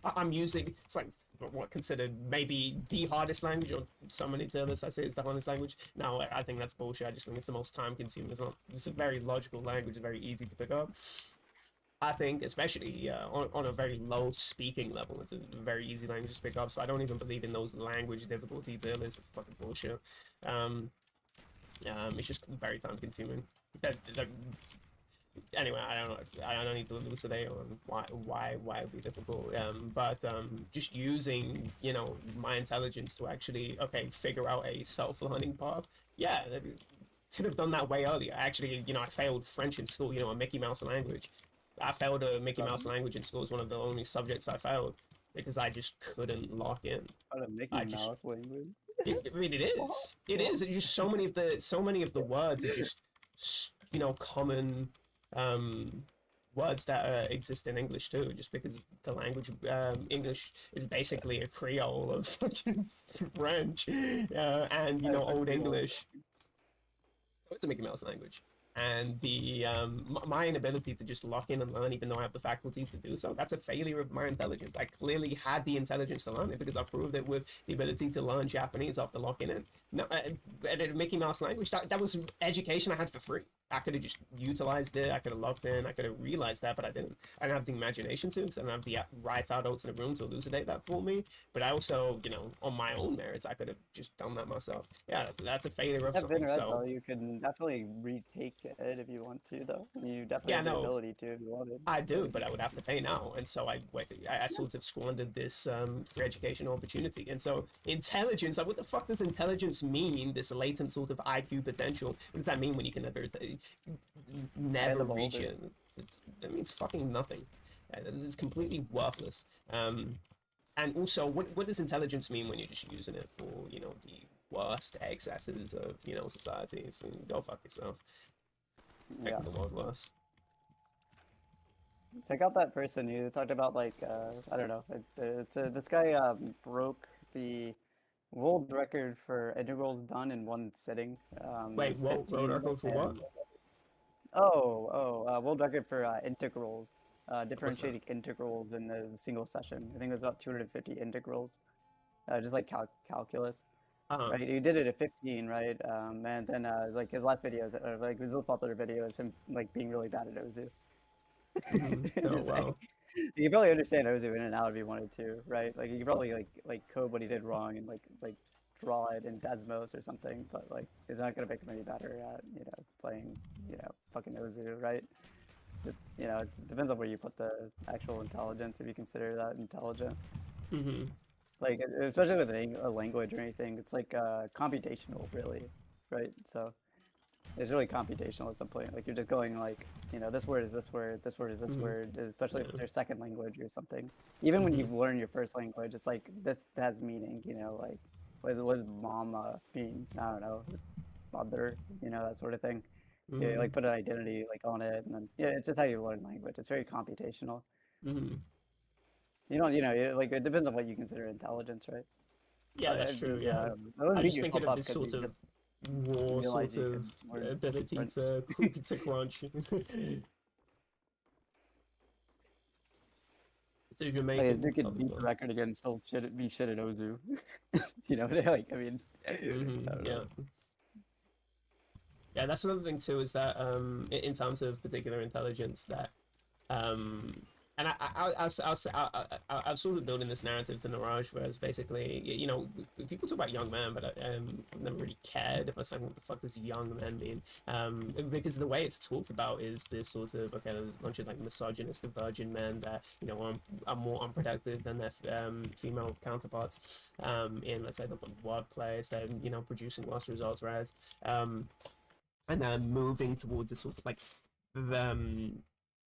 I'm using, it's like what considered maybe the hardest language, or so many tourists I say it's the hardest language. No, I think that's bullshit. I just think it's the most time consuming. It's a very logical language, very easy to pick up. I think, especially on a very low speaking level, it's a very easy language to pick up. So I don't even believe in those language difficulty tier lists. It's fucking bullshit. It's just very time consuming. Anyway, I don't need to elucidate on why it would be difficult. But just using, you know, my intelligence to actually, okay, figure out a self-learning path. Yeah, could have done that way earlier. Actually, you know, I failed French in school. You know, a Mickey Mouse language. I failed a Mickey Mouse language in school. It's one of the only subjects I failed because I just couldn't lock in.
a Mickey Mouse language.
I mean, it is. It is. It's just so many of the words are just, you know, common words that exist in English too, just because the language English is basically a Creole of fucking French and, you know, Old English. So it's a Mickey Mouse language. And the my inability to just lock in and learn, even though I have the faculties to do so, that's a failure of my intelligence. I clearly had the intelligence to learn it because I proved it with the ability to learn Japanese after locking in. No, Mickey Mouse language, that was education I had for free. I could have just utilized it. I could have logged in. I could have realized that, but I didn't. I didn't have the imagination to, because I didn't have the right adults in the room to elucidate that for me. But I also, you know, on my own merits, I could have just done that myself. Yeah, that's a failure of something. So
you can definitely retake it if you want to, though. You definitely have the ability to if you wanted.
I do, but I would have to pay now, and so I sort of squandered this free educational opportunity. And so intelligence, like, what the fuck does intelligence mean? This latent sort of IQ potential. What does that mean when you can never reach it? That means fucking nothing. It's completely worthless. And also, what does intelligence mean when you're just using it for, you know, the worst excesses of, you know, societies? And go fuck yourself.
Yeah.
The world worse.
Check out that person you talked about, like, I don't know. This guy broke the world record for integrals done in one sitting.
Wait, what? World record for what?
World record for integrals. Differentiating integrals in a single session. I think it was about 250 integrals. Just like calculus. Right, he did it at 15, right? And then like his last videos, like his most popular video is him like being really bad at Ozu.
Oh, wow.
You can probably understand Ozu in and out if you wanted to, right? Like you could probably like code what he did wrong and like draw it in Desmos or something, but like it's not gonna make him any better at, you know, playing, you know, fucking Ozu, right? You know, it depends on where you put the actual intelligence, if you consider that intelligent. Like, especially with a language or anything, it's like computational, really, right? So it's really computational at some point. Like, you're just going like, you know, this word is this word, this word is this word, especially if it's your second language or something. Even when you've learned your first language, it's like, this has meaning, you know, like, what does mama mean? I don't know, mother, you know, that sort of thing. You like put an identity like on it, and then yeah, it's just how you learn language. It's very computational. You know, like it depends on what you consider intelligence, right?
Yeah, that's true. Yeah, I just thinking of this sort of raw sort of ability to crunch. decision
Like, this
making.
dude could beat the record again and still be shit at Ozu. You know, like, I mean, I don't
Yeah.
know.
Yeah, that's another thing too, is that in terms of particular intelligence, that and I've sort of building this narrative to Naraj, whereas basically, you know, people talk about young man, but I've never really cared if I say what the fuck does young men mean, because the way it's talked about is this sort of, okay, there's a bunch of like misogynist virgin men that, you know, are more unproductive than their female counterparts in, let's say, the workplace. They're, you know, producing worse results, right? And then moving towards a sort of like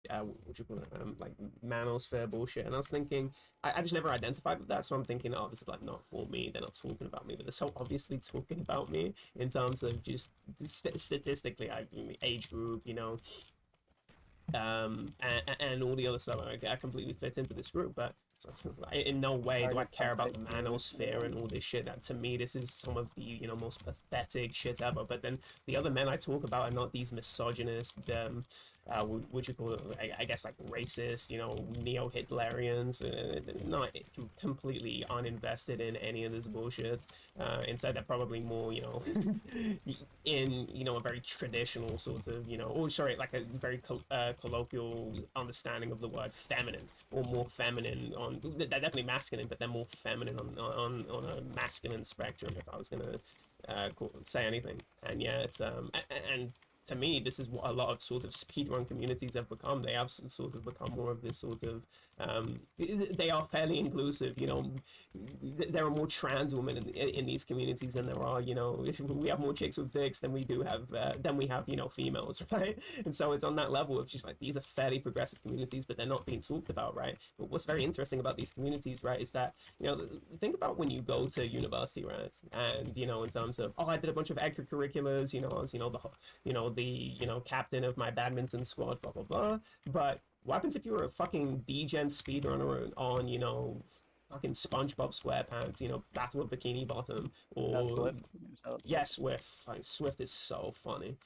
what do you call it, like manosphere bullshit. And I was thinking, I just never identified with that, so I'm thinking, oh, this is like not for me. They're not talking about me, but they're so obviously talking about me in terms of just statistically, like age group, you know, and all the other stuff. I completely fit into this group, but in no way do I care about the manosphere and all this shit. That to me, this is some of the, you know, most pathetic shit ever. But then the other men I talk about are not these misogynist, what you call it, I guess like racist, you know, neo-Hitlerians, not completely uninvested in any of this bullshit. Instead, they're probably more, you know, in, you know, a very traditional sort of, you know, or sorry, like a very colloquial understanding of the word feminine, or more feminine on, they're definitely masculine, but they're more feminine on a masculine spectrum, if I was gonna say anything. And yeah, it's and to me, this is what a lot of sort of speedrun communities have become. They have sort of become more of this sort of, they are fairly inclusive, you know. There are more trans women in these communities than there are, you know, we have more chicks with dicks than we have, you know, females, right? And so it's on that level of just like, these are fairly progressive communities, but they're not being talked about, right? But what's very interesting about these communities, right, is that, you know, think about when you go to university, right? And, you know, in terms of, oh, I did a bunch of extracurriculars, you know, I was, you know, the captain of my badminton squad, blah blah blah. But what happens if you were a fucking degen speedrunner on, you know, fucking SpongeBob SquarePants, you know, Battle of Bikini Bottom, or
Swift.
yes, Swift. Swift is so funny.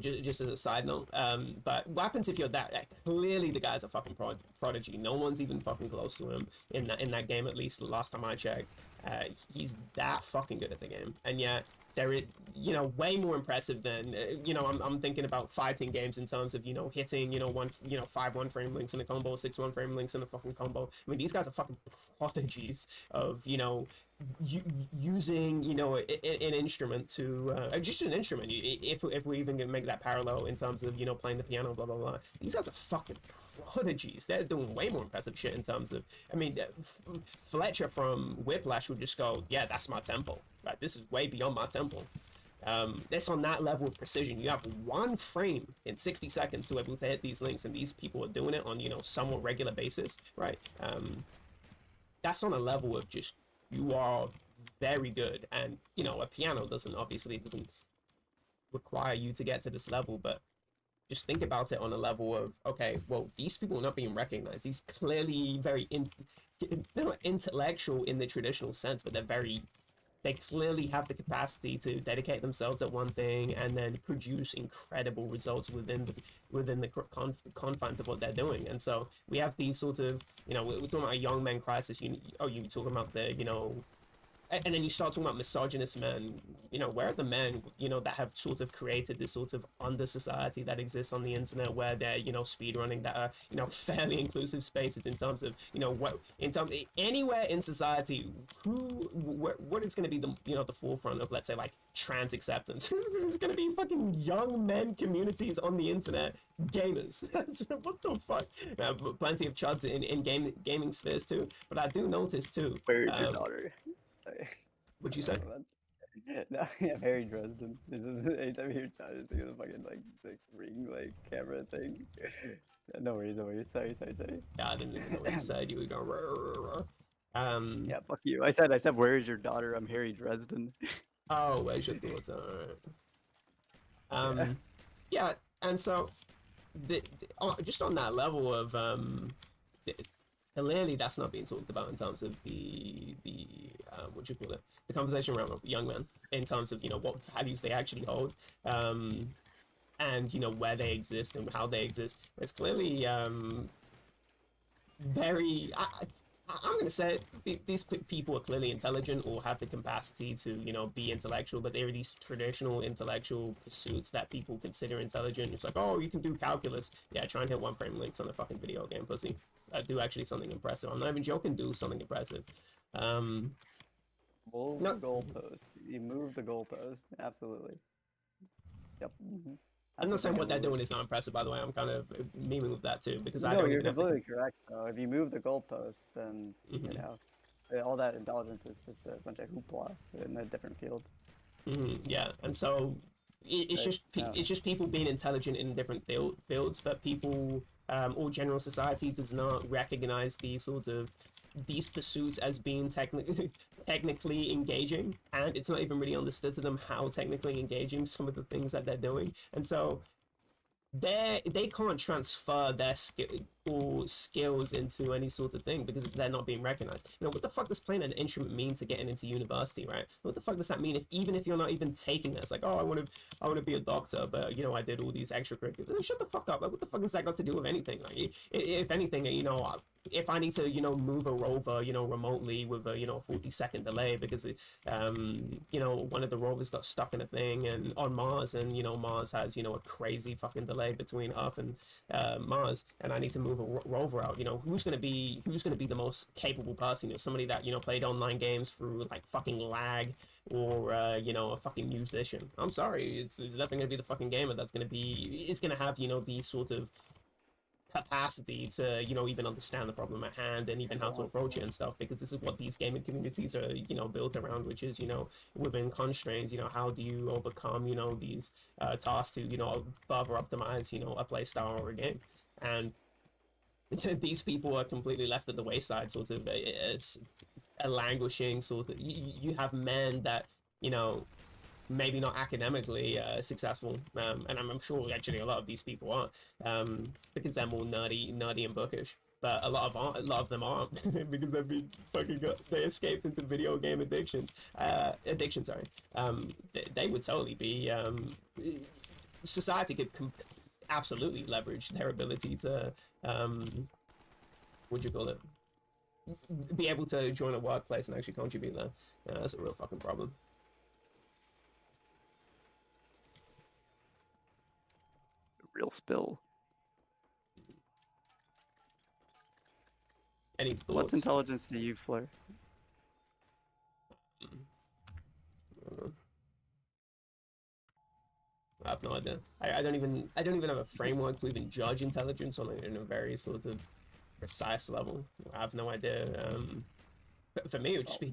Just as a side note, but what happens if you're that? Clearly, the guy's a fucking prodigy. No one's even fucking close to him in that game. At least the last time I checked, he's that fucking good at the game, and yet there is, you know, way more impressive than, you know, I'm thinking about fighting games in terms of, you know, hitting, you know, 5 1-frame links in a combo, 6 1-frame links in a fucking combo. I mean, these guys are fucking prodigies of, you know, using, you know, an instrument to just an instrument, if we're even gonna make that parallel in terms of, you know, playing the piano, blah blah blah. These guys are fucking prodigies. They're doing way more impressive shit in terms of, I mean, Fletcher from Whiplash would just go, yeah, that's my tempo, right? This is way beyond my tempo. That's on that level of precision. You have 1 frame in 60 seconds to be able to hit these links, and these people are doing it on, you know, somewhat regular basis, right? That's on a level of just, you are very good. And, you know, a piano doesn't require you to get to this level, but just think about it on a level of, okay, well, these people are not being recognized. These clearly they're not intellectual in the traditional sense, but they clearly have the capacity to dedicate themselves at one thing and then produce incredible results within the confines of what they're doing. And so we have these sort of, you know, we're talking about a young men crisis. You talking about the, you know, and then you start talking about misogynist men. You know, where are the men, you know, that have sort of created this sort of under society that exists on the internet, where they're, you know, speedrunning, that are, you know, fairly inclusive spaces in terms of, you know, what in terms of anywhere in society, what is going to be the, you know, the forefront of, let's say, like trans acceptance? It's going to be fucking young men communities on the internet, gamers. What the fuck? Plenty of chuds in gaming spheres too, but I do notice too.
Where's your daughter?
What'd you say?
No, yeah, Harry Dresden. It's just, anytime you hear China, just think of the fucking like ring like camera thing. No worries, no worries. Sorry.
Yeah, I didn't even know what you said. You were going rah, rah, rah.
Yeah, fuck you. I said, where is your daughter? I'm Harry Dresden.
Oh, where's your daughter? Alright. Yeah, and so just on that level of clearly that's not being talked about in terms of the what do you call it, the conversation around young men, in terms of, you know, what values they actually hold, and, you know, where they exist and how they exist. It's clearly very. I'm gonna say these people are clearly intelligent or have the capacity to, you know, be intellectual, but there are these traditional intellectual pursuits that people consider intelligent. It's like, oh, you can do calculus. Yeah, try and hit 1 frame links on a fucking video game, pussy. Do actually something impressive. I'm not even joking. Do something impressive.
Move
No.
the goalpost. You move the goalpost. Absolutely. Yep.
I'm not saying what they're doing is not impressive, by the way. I'm kind of memeing with that too, because I
No,
don't
you're
even have to.
completely correct. Though, if you move the goalpost, then you know all that intelligence is just a bunch of hoopla in a different field.
Yeah, and so it's just people being intelligent in different fields, but people or general society does not recognize these pursuits as being technically engaging, and it's not even really understood to them how technically engaging some of the things that they're doing, and so they can't transfer their skills into any sort of thing because they're not being recognized. You know, what the fuck does playing an instrument mean to getting into university, right? What the fuck does that mean even if you're not even taking this? Like, oh, I want to be a doctor, but you know, I did all these extracurriculars. Shut the fuck up! Like, what the fuck has that got to do with anything? Like, if anything, you know, if I need to, you know, move a rover, you know, remotely with a, you know, 40-second delay because you know, one of the rovers got stuck in a thing and on Mars, and you know, Mars has, you know, a crazy fucking delay between Earth and Mars, and I need to move a rover out. You know, who's gonna be the most capable person? You know, somebody that, you know, played online games through like fucking lag, or you know, a fucking musician. I'm sorry, it's definitely gonna be the fucking gamer that's gonna be. It's gonna have, you know, the sort of capacity to, you know, even understand the problem at hand and even how to approach it and stuff, because this is what these gaming communities are, you know, built around, which is, you know, within constraints, you know, how do you overcome, you know, these tasks to, you know, further optimize, you know, a play style or a game. And these people are completely left at the wayside, sort of. It's a languishing sort of. You have men that, you know, maybe not academically successful, and I'm sure actually a lot of these people are, because they're more nerdy and bookish. But a lot of them aren't because they've been they escaped into video game addiction. Sorry. They would totally be. Society could absolutely leverage their ability to what do you call it? Be able to join a workplace and actually contribute there. That's a real fucking problem.
Real spill.
Any thoughts?
What intelligence do you flare?
I have no idea. I don't even have a framework to even judge intelligence on a very sort of precise level. I have no idea. But for me, it would just be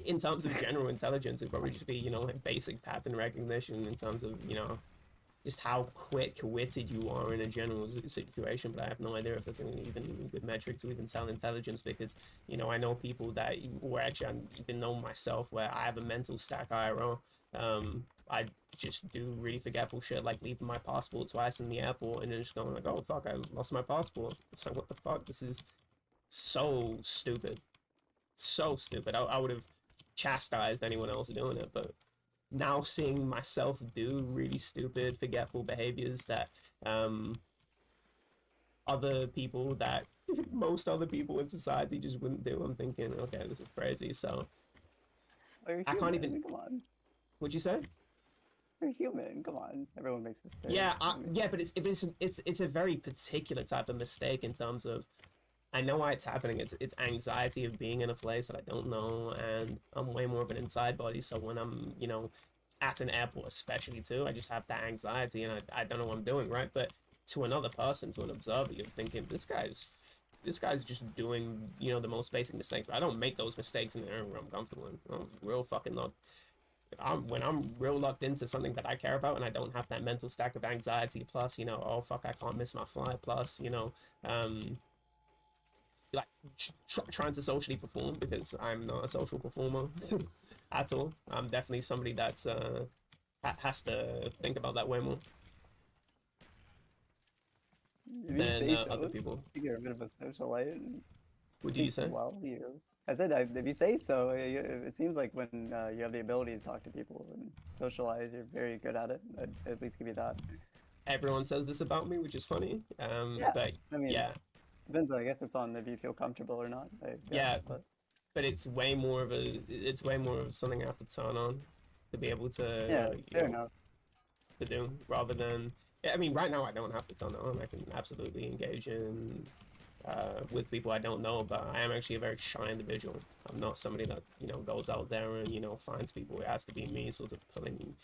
in terms of general intelligence, it'd probably just be, you know, like basic pattern recognition in terms of, you know, just how quick-witted you are in a general situation. But I have no idea if there's an even good metric to even tell intelligence, because, you know, I know people that, or actually I even know myself, where I have a mental stack IRL. I just do really forgetful shit, like leaving my passport twice in the airport and then just going like, oh fuck, I lost my passport. It's like, what the fuck? This is so stupid. So stupid. I would have chastised anyone else doing it, but now seeing myself do really stupid, forgetful behaviors that other people, that most other people in society just wouldn't do, I'm thinking, okay, this is crazy. So I can't even.
Come on.
What'd you say?
You're human. Come on. Everyone makes mistakes.
Yeah, yeah, but it's a very particular type of mistake in terms of, I know why it's happening. It's anxiety of being in a place that I don't know, and I'm way more of an inside body. So when I'm, you know, at an airport, especially too, I just have that anxiety, and I don't know what I'm doing, right? But to another person, to an observer, you're thinking, this guy's just doing, you know, the most basic mistakes. But I don't make those mistakes in the area where I'm comfortable in. I'm real fucking not. When I'm real locked into something that I care about and I don't have that mental stack of anxiety, plus, you know, oh fuck, I can't miss my flight, plus, you know, like trying to socially perform, because I'm not a social performer at all. I'm definitely somebody that's has to think about that way more than other people.
You're a bit of a socialite.
What do you say?
Well, you. I said, if you say so, it seems like when you have the ability to talk to people and socialize, you're very good at it. I'd at least give you that.
everyone says this about me, which is funny.
Yeah,
But
I mean,
yeah,
depends. I guess it's on if you feel comfortable or not. I guess,
Yeah.
but
it's way more of something I have to turn on to be able to
yeah,
you
fair
know,
enough.
to do rather than. I mean, right now I don't have to turn it on. I can absolutely engage in with people I don't know, but I am actually a very shy individual. I'm not somebody that goes out there and finds people. It has to be me, sort of pulling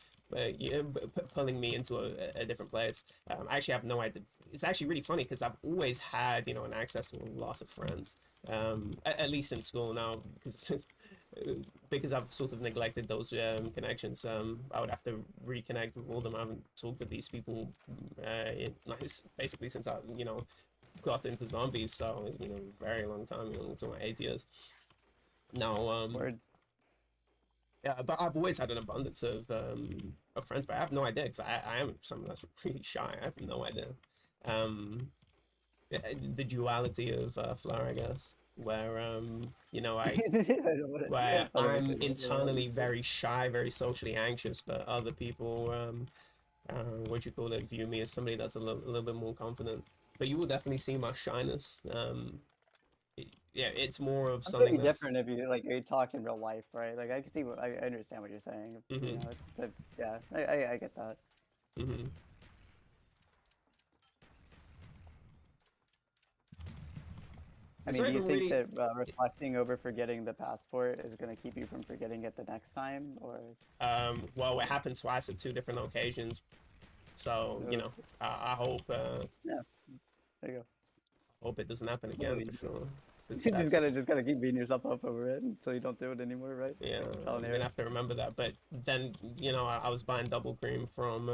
me into a different place. I actually have no idea. It's actually really funny because I've always had an access to a lot of friends, at least in school now, because I've sort of neglected those connections. I would have to reconnect with all of them. I haven't talked to these people basically since I got into zombies, so it's been a very long time. It's like 8 years now.
Word.
Yeah, but I've always had an abundance of friends, but I have no idea because I am someone that's really shy. I have no idea. The duality of Flower, I guess, where where
What are we
I'm
saying?
internally very shy, very socially anxious, but other people, what you call it, view me as somebody that's a little bit more confident. But you will definitely see my shyness. Yeah, it's more of
It's
something
pretty
that's.
different if you talk in real life, right? Like I can see I understand what you're saying.
Mhm.
It's yeah, I get that.
Mm-hmm.
I
It's
mean,
not
do you
even
think
really.
that reflecting over forgetting the passport is going to keep you from forgetting it the next time, or?
Well, it happened twice at two different occasions, so
Oof.
I
Yeah, there you
hope it doesn't happen
go.
again for sure. 'Cause
You
that's
just gotta keep beating yourself up over it until you don't do it anymore, right?
yeah,
Trial and
I'm
error.
gonna have to remember that. But then I was buying double cream from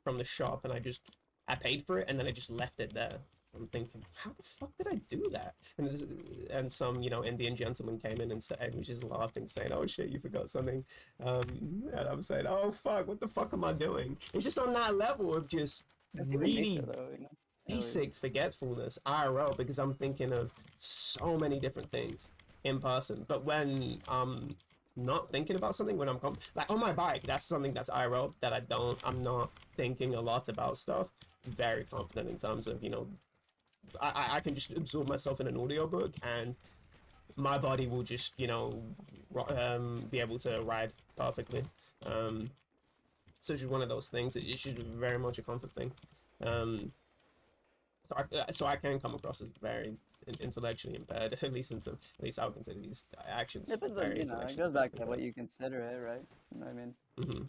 the shop, and I paid for it, and then I just left it there. I'm thinking, how the fuck did I do that? And some Indian gentleman came in and said, and was just laughing, saying, "Oh shit, you forgot something." And I'm saying, "Oh fuck, what the fuck am I doing?" It's just on that level of just
It's human nature,
really
though.
basic forgetfulness IRL because I'm thinking of so many different things in person. But when I'm not thinking about something, when like on my bike, that's something that's IRL that I'm not thinking a lot about stuff. Very confident in terms of I can just absorb myself in an audiobook and my body will just be able to ride perfectly. So it's just one of those things. It's just very much a comfort thing. So I can come across as very intellectually impaired, at least I would consider these actions
Depends on,
very
it
intellectually
goes back to what
impaired.
you consider it, right? I mean,
Mm-hmm.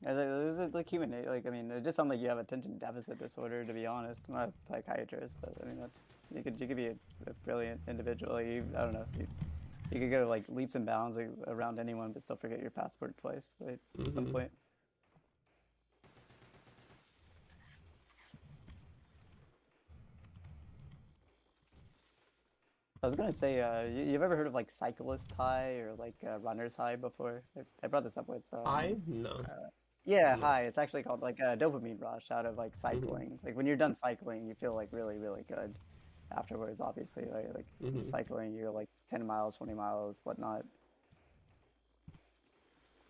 it's like human nature. Like, I mean, it just sounds like you have attention deficit disorder, to be honest. I'm not a psychiatrist, but I mean, you could be a brilliant individual. Like, I don't know. You could go like leaps and bounds like, around anyone, but still forget your passport twice, like, at some
Mm-hmm.
point. I was gonna say, you've ever heard of like cyclist high or like runner's high before? I brought this up with
I no.
yeah,
No.
high. It's actually called like a dopamine rush out of like
Mm-hmm.
cycling. Like when you're done cycling, you feel like really, really good afterwards. Obviously, like you're
Mm-hmm.
cycling, you're like 10 miles, 20 miles, whatnot.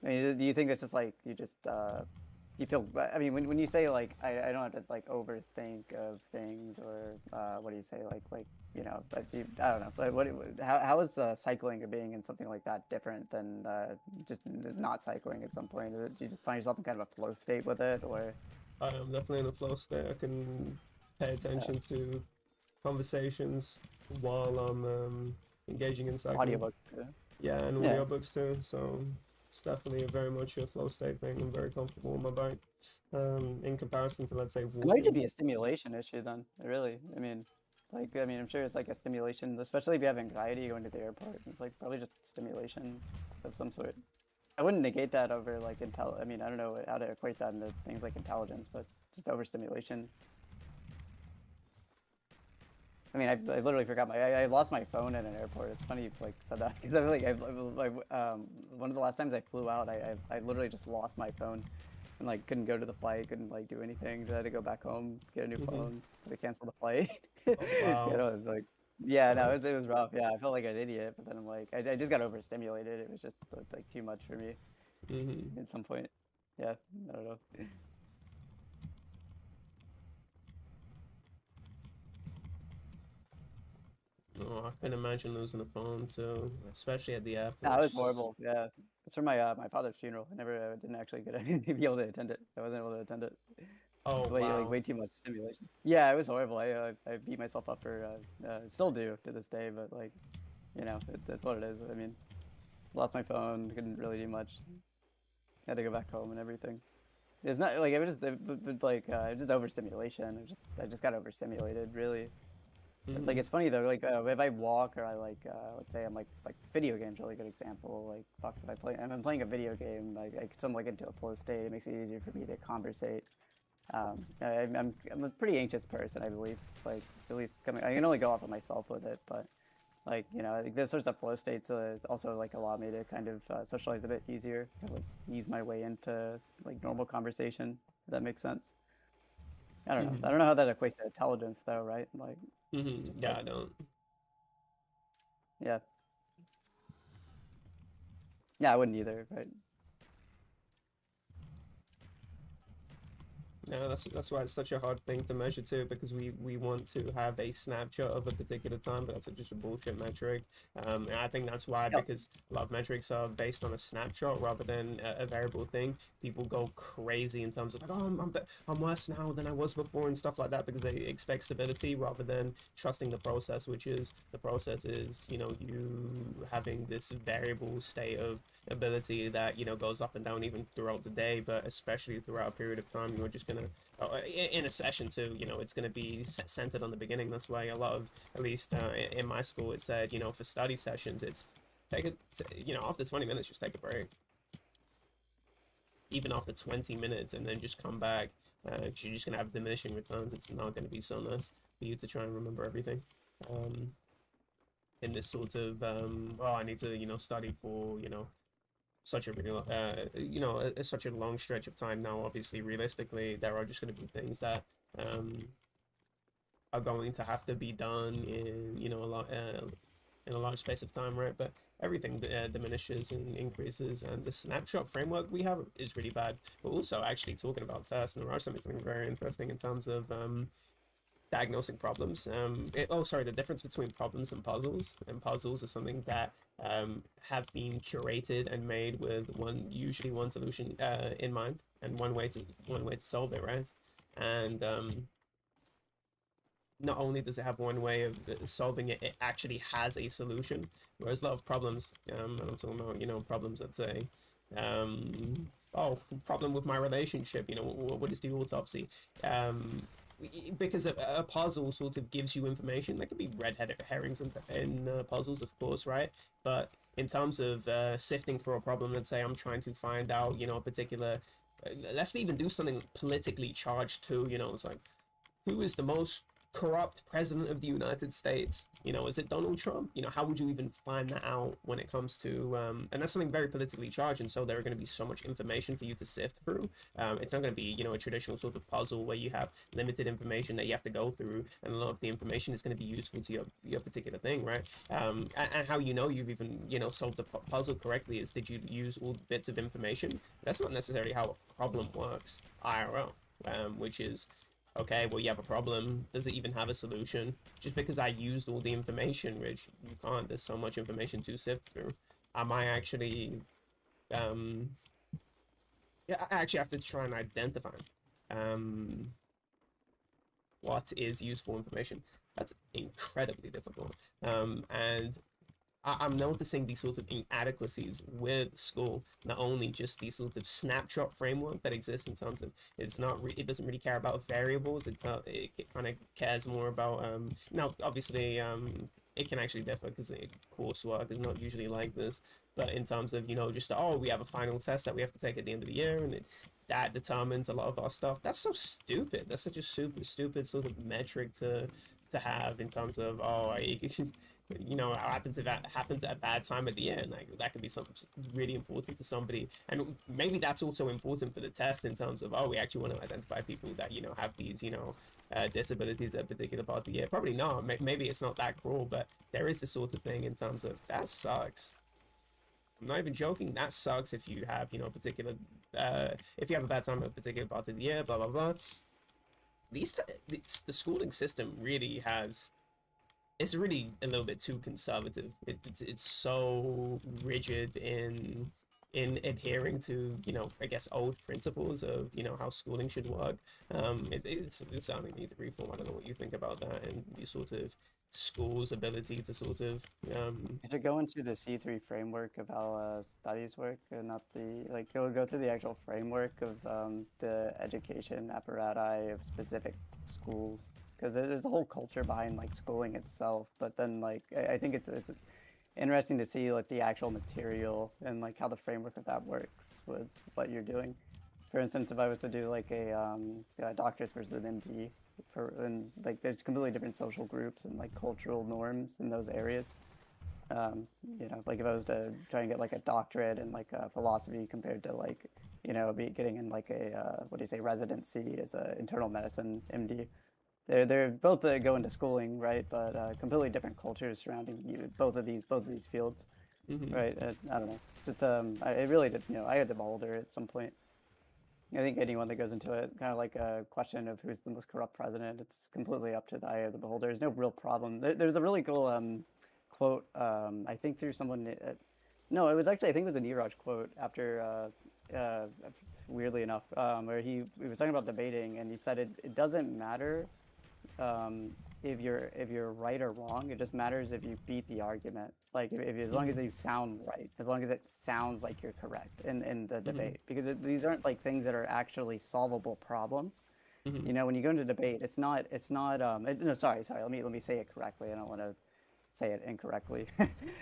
I mean, do you think it's just like you feel? I mean, when you say like I don't have to like overthink of things or what do you say like but I don't know. But how is cycling or being in something like that different than just not cycling at some point? Do you find yourself in kind of a flow state with it, or
I am definitely in a flow state. I can pay attention to conversations while I'm engaging in cycling.
audiobook?
Yeah, and
Yeah.
audiobooks too. So it's definitely a very much a flow state thing. I'm very comfortable on my bike. In comparison to let's say
It might
walking.
be a stimulation issue then. Really, I mean, I'm sure it's like a stimulation, especially if you have anxiety going to the airport. It's like probably just stimulation of some sort. I wouldn't negate that over like I mean, I don't know how to equate that into things like intelligence, but just overstimulation. I mean, I literally forgot I lost my phone at an airport. It's funny you like said that because one of the last times I flew out, I literally just lost my phone and like couldn't go to the flight, couldn't like do anything. So I had to go back home, get a new
Mhm.
phone, to cancel the flight.
Wow.
It was like yeah, no,
Sucks.
it was rough. Yeah, I felt like an idiot, but then I'm like I just got overstimulated. It was just like too much for me
Hmm.
at some point. Yeah, I don't know.
Oh, I can imagine losing a phone too, especially at the airport.
Nah, it was horrible. Yeah, it's for my father's funeral. I never didn't actually get to be able to attend it. I wasn't able to attend it.
Oh,
It's way
wow.
like way too much stimulation. Yeah, it was horrible. I beat myself up for still do to this day, but like, you know, it's what it is. I mean, lost my phone, couldn't really do much. Had to go back home and everything. It's not like it was just like just overstimulation. I just got overstimulated really. It's like
Mhm.
it's funny though. Like if I walk or I like let's say I'm like video games, really good example. Like fuck, if I'm playing a video game, like I can like into a flow state. It makes it easier for me to conversate. I'm a pretty anxious person, I believe. Like at least coming, I can only go off of myself with it, but like you know, like, those sorts of flow states also like allow me to kind of socialize a bit easier, like ease my way into like normal conversation. If that makes sense. I don't know. I don't know how that equates to intelligence though, right? Like just
Yeah,
like
I don't.
yeah, yeah, I wouldn't either, right?
No, that's why it's such a hard thing to measure too, because we want to have a snapshot of a particular time, but that's just a bullshit metric. And I think that's why,
Yep.
because a lot of metrics are based on a snapshot rather than a variable thing. People go crazy in terms of like, oh, I'm worse now than I was before and stuff like that, because they expect stability rather than trusting the process, which is the process is, you know, you having this variable state of ability that, you know, goes up and down even throughout the day, but especially throughout a period of time. You're just gonna in a session too, you know, it's gonna be centered on the beginning. That's why a lot of, at least in my school, it said, you know, for study sessions, it's take it, you know, after 20 minutes just take a break, even after 20 minutes, and then just come back, because you're just gonna have diminishing returns. It's not gonna be so nice for you to try and remember everything in this sort of oh, I need to, you know, study for, you know, such a really you know, such a long stretch of time. Now obviously realistically there are just going to be things that are going to have to be done in, you know, a lot in a large space of time, right? But everything diminishes and increases, and the snapshot framework we have is really bad. But also actually talking about tests, and there are something very interesting in terms of diagnosing problems. Oh, sorry, the difference between problems and puzzles. And puzzles are something that have been curated and made with usually one solution in mind, and one way to solve it, right? And not only does it have one way of solving it, it actually has a solution. Whereas a lot of problems, and I'm talking about, you know, problems that say, oh, problem with my relationship, you know, what is the autopsy? Because a puzzle sort of gives you information. There could be red herrings in puzzles, of course, right? But in terms of sifting for a problem, let's say I'm trying to find out, you know, a particular, let's even do something politically charged too, you know, it's like, who is the most corrupt president of the United States? You know, is it Donald Trump? You know, how would you even find that out when it comes to, and that's something very politically charged, and so there are going to be so much information for you to sift through. It's not going to be, you know, a traditional sort of puzzle where you have limited information that you have to go through, and a lot of the information is going to be useful to your particular thing, right? And how you know you've even, you know, solved the puzzle correctly is, did you use all the bits of information? That's not necessarily how a problem works IRL, which is, okay, well, you have a problem. Does it even have a solution? Just because I used all the information, Rich, you can't. There's so much information to sift through. Am I actually, yeah, I actually have to try and identify, what is useful information. That's incredibly difficult. And I'm noticing these sorts of inadequacies with school, not only just the sort of snapshot framework that exists in terms of, it's not it doesn't really care about variables. It kind of cares more about now obviously it can actually differ because coursework is not usually like this, but in terms of, you know, just, oh, we have a final test that we have to take at the end of the year, and that determines a lot of our stuff. That's so stupid. That's such a super stupid sort of metric to have in terms of, oh, you know, happens if that happens at a bad time of the year, and like that could be something really important to somebody, and maybe that's also important for the test in terms of, oh, we actually want to identify people that, you know, have these, you know, disabilities at a particular part of the year. Probably not. Maybe it's not that cruel, but there is this sort of thing in terms of, that sucks. I'm not even joking. That sucks if you have, you know, a particular if you have a bad time at a particular part of the year, blah blah blah. The schooling system really has it's really a little bit too conservative. It's so rigid in adhering to, you know, I guess old principles of, you know, how schooling should work. It's something needs reform. I don't know what you think about that and the sort of school's ability to sort of
You should go into the C3 framework of how studies work, and not the like. Go through the actual framework of the education apparatus of specific schools, because there's a whole culture behind like schooling itself. But then like I think it's interesting to see like the actual material and like how the framework of that works with what you're doing. For instance, if I was to do like a doctorate versus an MD, and like there's completely different social groups and like cultural norms in those areas. You know, like if I was to try and get like a doctorate in like philosophy compared to like, you know, getting in like a what do you say, residency as a internal medicine MD. They're both go into schooling, right? But completely different cultures surrounding you, both of these fields,
mhm.
right? I don't know. It really did. You know, I had the beholder at some point. I think anyone that goes into it, kind of like a question of who's the most corrupt president, it's completely up to the eye of the beholder. There's no real problem. There's a really cool quote, I think through someone, no, it was actually, I think it was a Niraj quote after, weirdly enough, where he was talking about debating, and he said it doesn't matter um, if you're right or wrong. It just matters if you beat the argument. Like if as long as you sound right, as long as it sounds like you're correct in the debate, because these aren't like things that are actually solvable problems.
Mhm.
You know, when you go into debate, no, sorry, let me say it correctly. I don't want to say it incorrectly.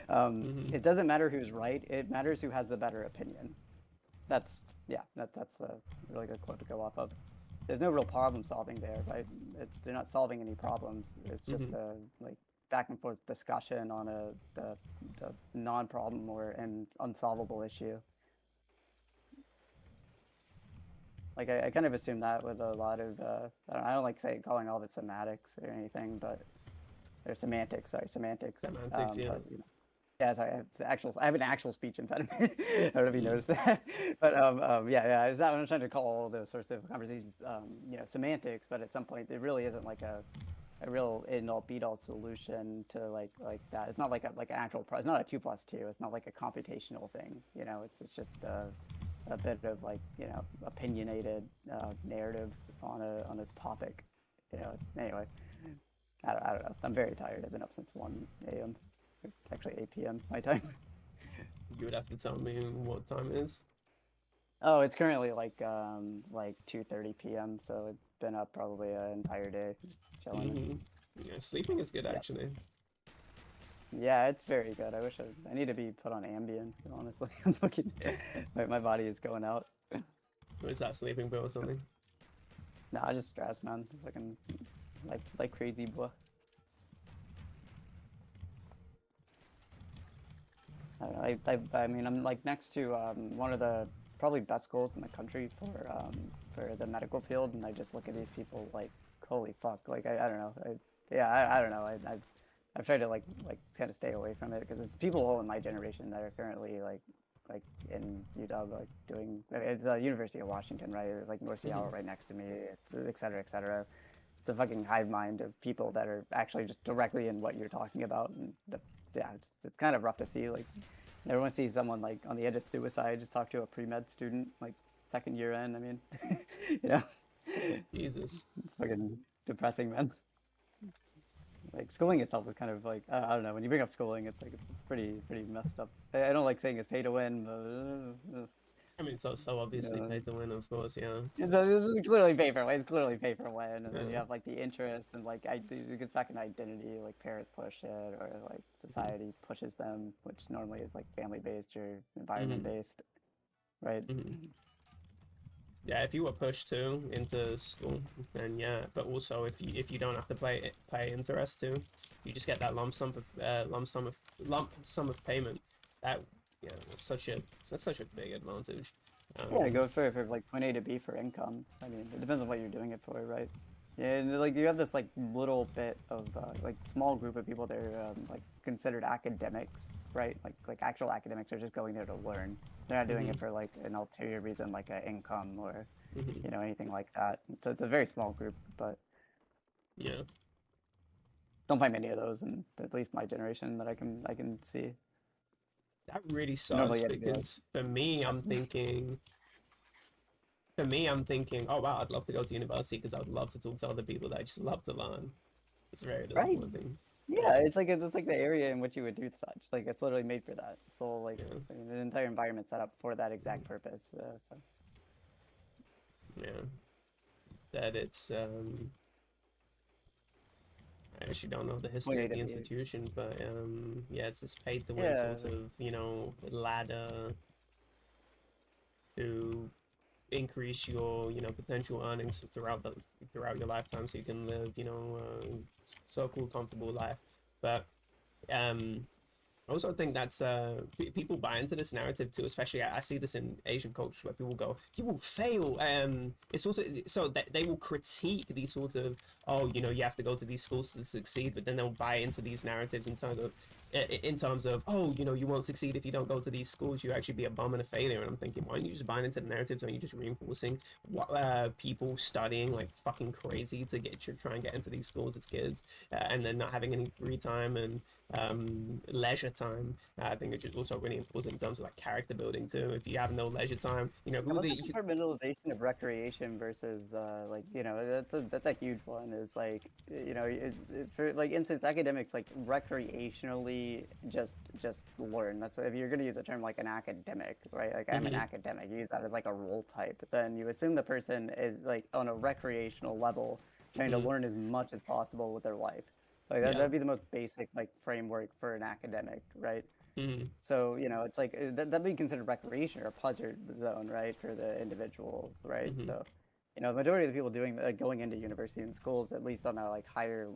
Mhm.
It doesn't matter who's right. It matters who has the better opinion. That's yeah, that's a really good quote to go off of. There's no real problem solving there, right? They're not solving any problems. It's just
Mhm.
a like back and forth discussion on a non-problem or an unsolvable issue. Like I kind of assume that with a lot of I don't like calling all of it semantics or anything, but or semantics. Sorry, semantics.
Semantics, yeah.
But you know, yeah, sorry, I have an actual speech impediment. I don't know if you noticed that, but yeah, it's not. I'm trying to call all those sorts of conversations, you know, semantics. But at some point, there really isn't like a real end-all be-all solution to like that. It's not like an actual. It's not a 2+2. It's not like a computational thing. You know, it's just a bit of like, you know, opinionated narrative on a topic. You know. Anyway, I don't know. I'm very tired. I've been up since 1 a.m. Actually 8 p.m. my time.
You would have to tell me what time it is.
Oh, it's currently like 2:30 p.m. So it's been up probably an entire day, just chilling.
Yeah, sleeping is good
Yeah,
actually.
yeah, it's very good. I need to be put on Ambien. Honestly, I'm looking. My body is going out.
Or is that sleeping pill or something?
Nah, just stress, man. Fucking like crazy, boy. I don't know. I mean, I'm like next to one of the probably best schools in the country for the medical field, and I just look at these people like, holy fuck! Like I don't know. I don't know. I've tried to like kind of stay away from it because it's people all in my generation that are currently like in UW like doing. It's University of Washington, right? It's like North Seattle
Mhm.
right next to me, it's, et cetera, et cetera. It's a fucking hive mind of people that are actually just directly in what you're talking about, and yeah, it's kind of rough to see. Like, never want to see someone like on the edge of suicide. Just talk to a pre-med student, like second year in. I mean, you know,
Jesus.
it's fucking depressing, man. Like schooling itself is kind of like I don't know. When you bring up schooling, it's like it's pretty messed up. I don't like saying it's pay to win, but
I mean, so
you
obviously
know,
pay to win, of course, yeah.
so this is clearly pay for win. It's clearly pay for win, and then you
Yeah.
have like the interest and like it gets back in identity. Like parents push it, or like
Mhm.
society pushes them, which normally is like family based or environment
Mhm.
based, right?
Mhm. Yeah, if you were pushed to into school, then yeah. But also, if you don't have to pay interest to, you just get that lump sum of payment. That yeah, that's such a big advantage.
Yeah, it
Um,
goes for like point A to B for income. I mean, it depends on what you're doing it for, right? Yeah, and like you have this like little bit of like small group of people that are like considered academics, right? Like actual academics are just going there to learn. They're not doing it
mhm,
for like an ulterior reason, like an income or
mhm,
you know anything like that. So it's a very small group, but
yeah.
don't find many of those in at least my generation that I can see.
That really
Normally,
sucks
you have to be like,
because I'm thinking, oh wow, I'd love to go to university because I would love to talk to other people that I just love to learn. It's very
right?
disappointing.
Yeah, it's like the area in which you would do such. Like it's literally made for that. So like
Yeah,
the entire environment set up for that exact purpose. So
yeah. That it's I actually don't know the history of the
28
institution, but yeah, it's this pay to win
yeah,
sort of, ladder to increase your, potential earnings throughout your lifetime so you can live, so-called comfortable life. But I also think that's people buy into this narrative too, especially I see this in Asian cultures where people go, you will fail. It's also so that they will critique these sort of, oh, you have to go to these schools to succeed, but then they'll buy into these narratives in terms of, oh, you won't succeed if you don't go to these schools, you actually be a bum and a failure. And I'm thinking, why aren't you just buying into the narratives? Aren't you just reinforcing people studying like fucking crazy to try and get into these schools as kids, and then not having any free time and leisure time? I think it's also really important in terms of like character building too. If you have no leisure time, who
what's
the
the compartmentalization of recreation versus like that's a huge one. Is like for like instance academics like recreationally just learn. That's if you're gonna use a term like an academic, right? Like I'm an academic. You use that as like a role type. Then you assume the person is like on a recreational level trying to learn as much as possible with their life. Like
yeah.
that'd be the most basic like framework for an academic, right? So it's like that'd be considered recreation or a pleasure zone, right, for the individual, right? So the majority of the people doing going into university and schools, at least on a like higher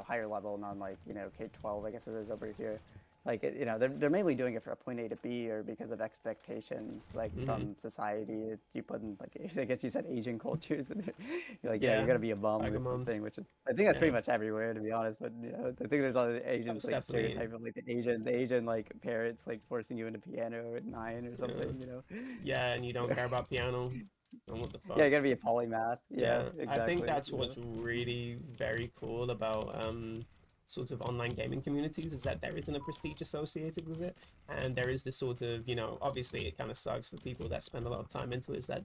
higher level, not like K-12, I guess it is over here. Like they're mainly doing it for a point A to B or because of expectations like from society. You put in like I guess you said Asian cultures, and you're like you're gonna be a bum or
Moms.
something, which is I think that's pretty much everywhere to be honest. But I think there's all the Asians like
Definitely.
stereotype of like the Asian like parents like forcing you into piano at 9 or something.
Yeah, and you don't care about piano. And what the fuck?
Yeah, you gotta be a polymath. Yeah,
Yeah, I
exactly.
think that's what's really very cool about sort of online gaming communities is that there isn't a prestige associated with it, and there is this sort of obviously it kind of sucks for people that spend a lot of time into it, is that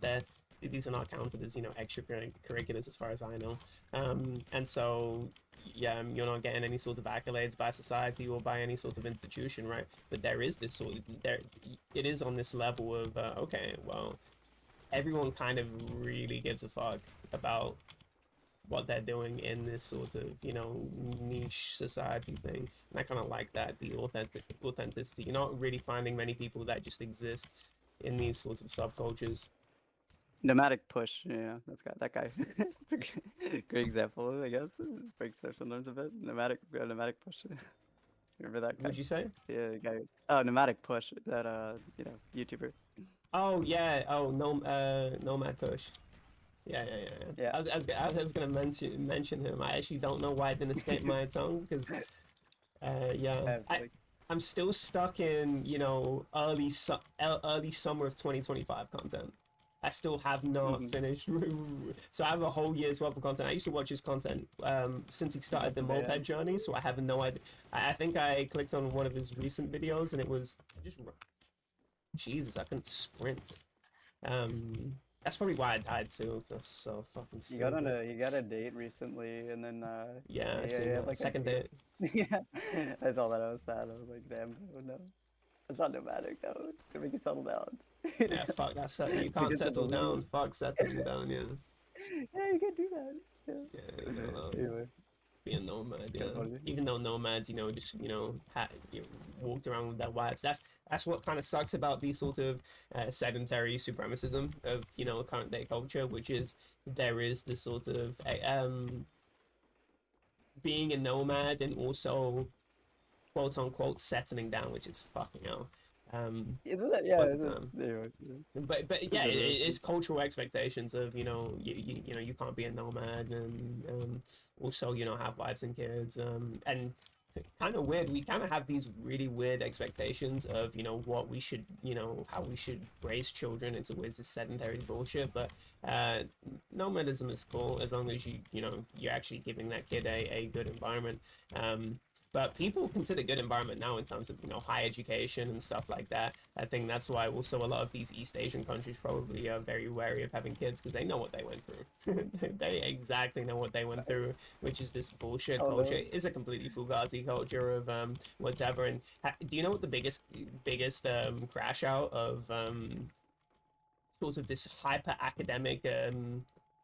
these are not counted as extracurriculars as far as I know, and so yeah, you're not getting any sort of accolades by society or by any sort of institution, right? But there is this sort of it is on this level of okay, well, everyone kind of really gives a fuck about what they're doing in this sort of niche society thing, and I kind of like that, the authenticity. You're not really finding many people that just exist in these sorts of subcultures.
Nomadic push. Yeah, that guy. It's a great example, I guess. Breaks social norms a bit. Nomadic push. Remember that guy?
Would you say?
Yeah, the guy. Oh, nomadic push. That YouTuber.
Oh yeah. Oh no. Nomad Push. Yeah.
Yeah.
I was gonna mention him. I actually don't know why it didn't escape my tongue because yeah. I'm still stuck in early summer of 2025 content. I still have not finished. So I have a whole year's worth of content. I used to watch his content since he started the moped journey, so I have no idea. I think I clicked on one of his recent videos and it was just Jesus, I couldn't sprint. That's probably why I died too. That's so fucking stupid.
He got a date recently, and then
Yeah, I seen that.
like
Second date.
Yeah, I saw that. I was sad. I was like, damn, oh no, it's not nomadic though. It's gonna make you settle down.
Yeah, fuck that. You can't settle down. Fuck settling down. Yeah.
Yeah, you can do that.
Yeah.
Anyway.
Be a nomad, yeah.
Funny.
Even though nomads, just walked around with their wives. That's what kind of sucks about these sort of sedentary supremacism of current day culture, which is there is this sort of being a nomad and also quote unquote settling down, which is fucking hell.
Isn't that, yeah,
but yeah, it's cultural expectations of you can't be a nomad and also have wives and kids, and kind of weird. We kind of have these really weird expectations of, you know, what we should, you know, how we should raise children. It's always this sedentary bullshit, but nomadism is cool as long as you know, you're actually giving that kid a good environment. But people consider good environment now in terms of, you know, high education and stuff like that. I think that's why also a lot of these East Asian countries probably are very wary of having kids because they know what they went through. They exactly know what they went through, which is this bullshit culture. It's a completely fugazi culture of whatever. And do you know what the biggest crash out of sort of this hyper academic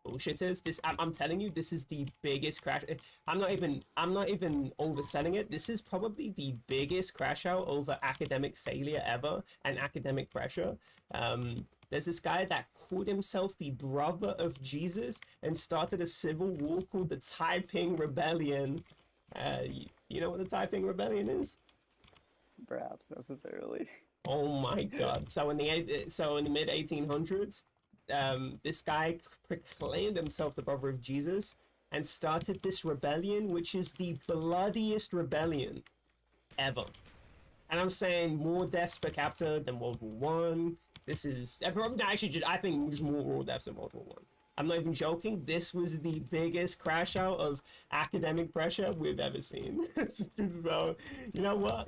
bullshit is? This, I'm telling you, this is the biggest crash. I'm not even overselling it. This is probably the biggest crash out over academic failure ever and academic pressure. There's this guy that called himself the brother of Jesus and started a civil war called the Taiping Rebellion. You know what the Taiping Rebellion is?
Perhaps necessarily.
Oh my God! So in the mid 1800s, this guy proclaimed himself the brother of Jesus and started this rebellion, which is the bloodiest rebellion ever. And I'm saying more deaths per capita than World War One. This is actually I think just more deaths than World War One. I'm not even joking. This was the biggest crash out of academic pressure we've ever seen. So you know what?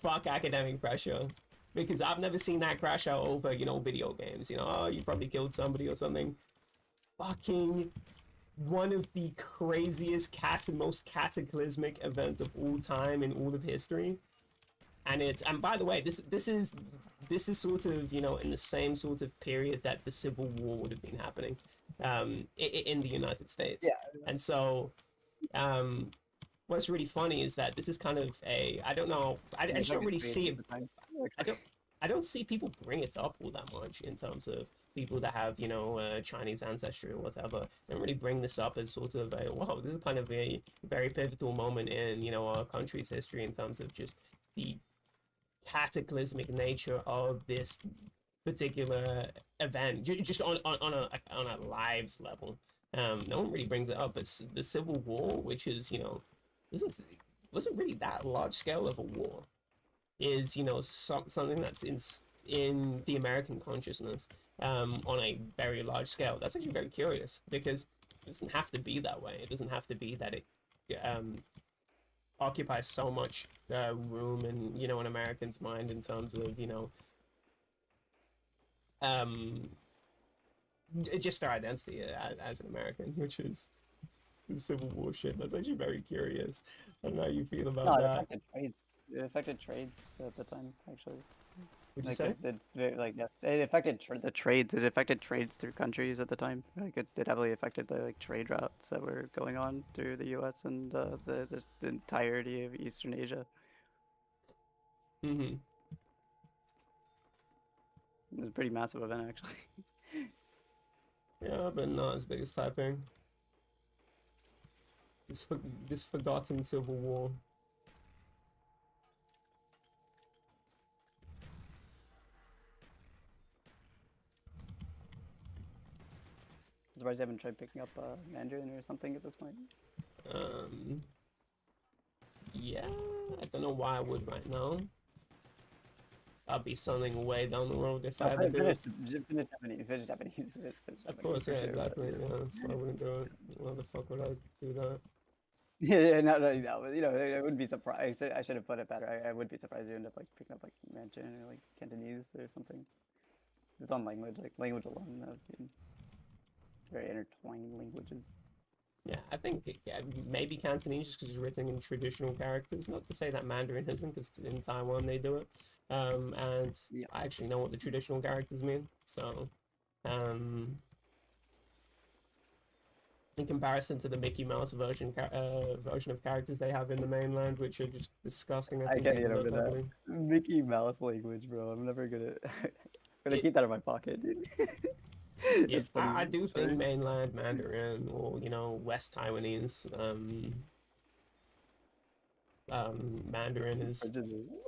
Fuck academic pressure. Because I've never seen that crash out over, you know, video games. You know, oh, you probably killed somebody or something. Fucking one of the craziest, most cataclysmic events of all time in all of history. And by the way, this is sort of, you know, in the same sort of period that the Civil War would have been happening, in the United States.
Yeah.
And so, what's really funny is that this is kind of I don't know, I just don't really see it. I don't see people bring it up all that much in terms of people that have, you know, Chinese ancestry or whatever. They don't really bring this up as sort of a, wow, this is kind of a very pivotal moment in, you know, our country's history in terms of just the cataclysmic nature of this particular event, just on a lives level. No one really brings it up, but the Civil War, which is, you know, wasn't really that large scale of a war, is, you know, something that's in the American consciousness on a very large scale. That's actually very curious because it doesn't have to be that way. It doesn't have to be that it occupies so much room in, you know, an American's mind in terms of, you know, just their identity as an American, which is the Civil War shit. That's actually very curious. I don't know how you feel about that.
It affected trades at the time, actually.
What'd you say?
It affected the trades. It affected trades through countries at the time. Like it heavily affected the trade routes that were going on through the U.S. and the entirety of Eastern Asia.
Mm-hmm.
It was a pretty massive event, actually.
Yeah, but not as big as Taiping. This forgotten Civil War.
I'm surprised you haven't tried picking up Mandarin or something at this point.
Yeah, I don't know why I would right now. I'll be something way down the road if I ever do it.
Finish Japanese.
Of course, yeah, exactly. Yeah, that's why I wouldn't do it. Why the fuck would I do that?
Yeah, no, but, you know, I wouldn't be surprised. I should have put it better. I would be surprised you end up like picking up like Mandarin or like Cantonese or something. It's on language, like language alone. That would be very intertwined languages.
Yeah, I think maybe Cantonese just because it's written in traditional characters. Not to say that Mandarin isn't, because in Taiwan they do it. And
Yeah.
I actually know what the traditional characters mean. So, in comparison to the Mickey Mouse version of characters they have in the mainland, which are just disgusting.
I can't get over that Mickey Mouse language, bro. I'm never gonna. I'm gonna keep that in my pocket, dude.
Yeah, I do think mainland Mandarin or, you know, West Taiwanese Mandarin is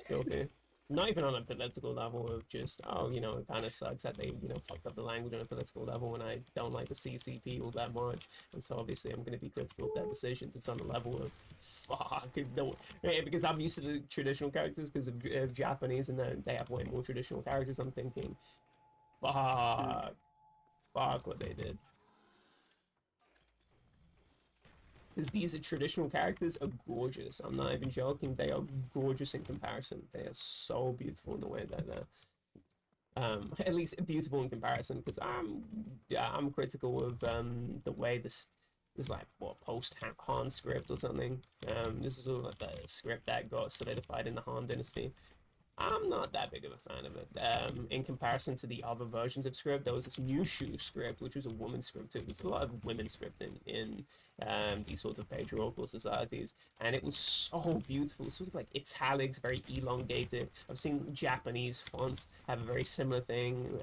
filthy. Not even on a political level of just, oh, you know, it kind of sucks that they, you know, fucked up the language on a political level, and I don't like the CCP all that much, and so obviously I'm going to be critical of their decisions. It's on the level of, fuck, no, because I'm used to the traditional characters because of Japanese, and then they have way more traditional characters. I'm thinking, fuck what they did. Because these are traditional characters are gorgeous. I'm not even joking. They are gorgeous in comparison. They are so beautiful in the way that they're, at least beautiful in comparison. Because I'm critical of the way this is like what post Han script or something. This is sort of like the script that got solidified in the Han Dynasty. I'm not that big of a fan of it. In comparison to the other versions of script, there was this new Shu script, which was a woman's script too. There's a lot of women's script in these sort of patriarchal societies, and it was so beautiful. Sort of like italics, very elongated. I've seen Japanese fonts have a very similar thing.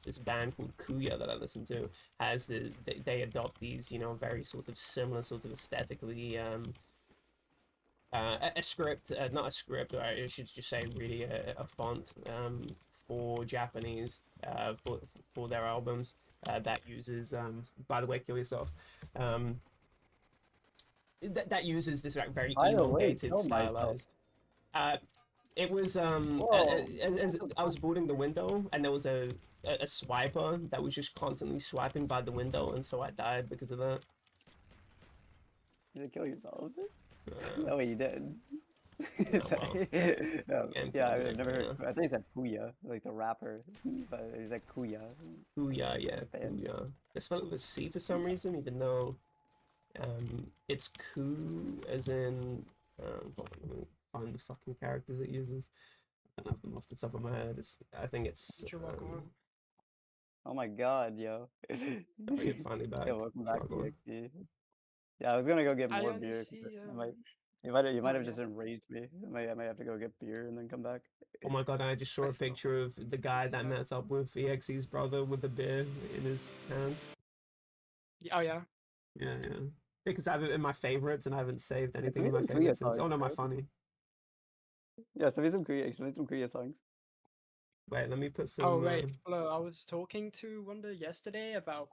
This band called Kuya that I listen to has they adopt these, you know, very sort of similar, sort of aesthetically. A script, not a script, or I should just say really a font for Japanese for their albums that uses, by the way, kill yourself, that uses this like very elongated, stylized. It was as I was boarding the window, and there was a swiper that was just constantly swiping by the window, and so I died because of that.
Did you kill yourself? No, you did.
Well.
No, yeah, I've never heard.
Yeah.
I think he said Puya, like the rapper, but he's like Kuya.
Kuya, yeah, Kuya. They spell it with a C for some reason, even though it's Ku as in. Hold on, let me find the fucking characters it uses. I don't have them off the top of my head. I think it's.
Oh my god, yo.
You're finally back.
Yeah, welcome back to
Struggle.
EXE. Yeah, I was gonna go get
I
more
only
beer.
see,
You might have
yeah.
just enraged me. I might have to go get beer and then come back.
Oh my god, I just saw a picture of the guy that met up with EXE's brother with the beer in his hand.
Oh yeah.
Yeah. Because I have it in my favorites and I haven't saved anything
we
in my
some Kuya
favorites since.
songs,
Oh no, my
right?
funny.
Yeah, send me some Kuya songs.
Wait, let me put some.
Oh wait, hello. I was talking to Wonder yesterday about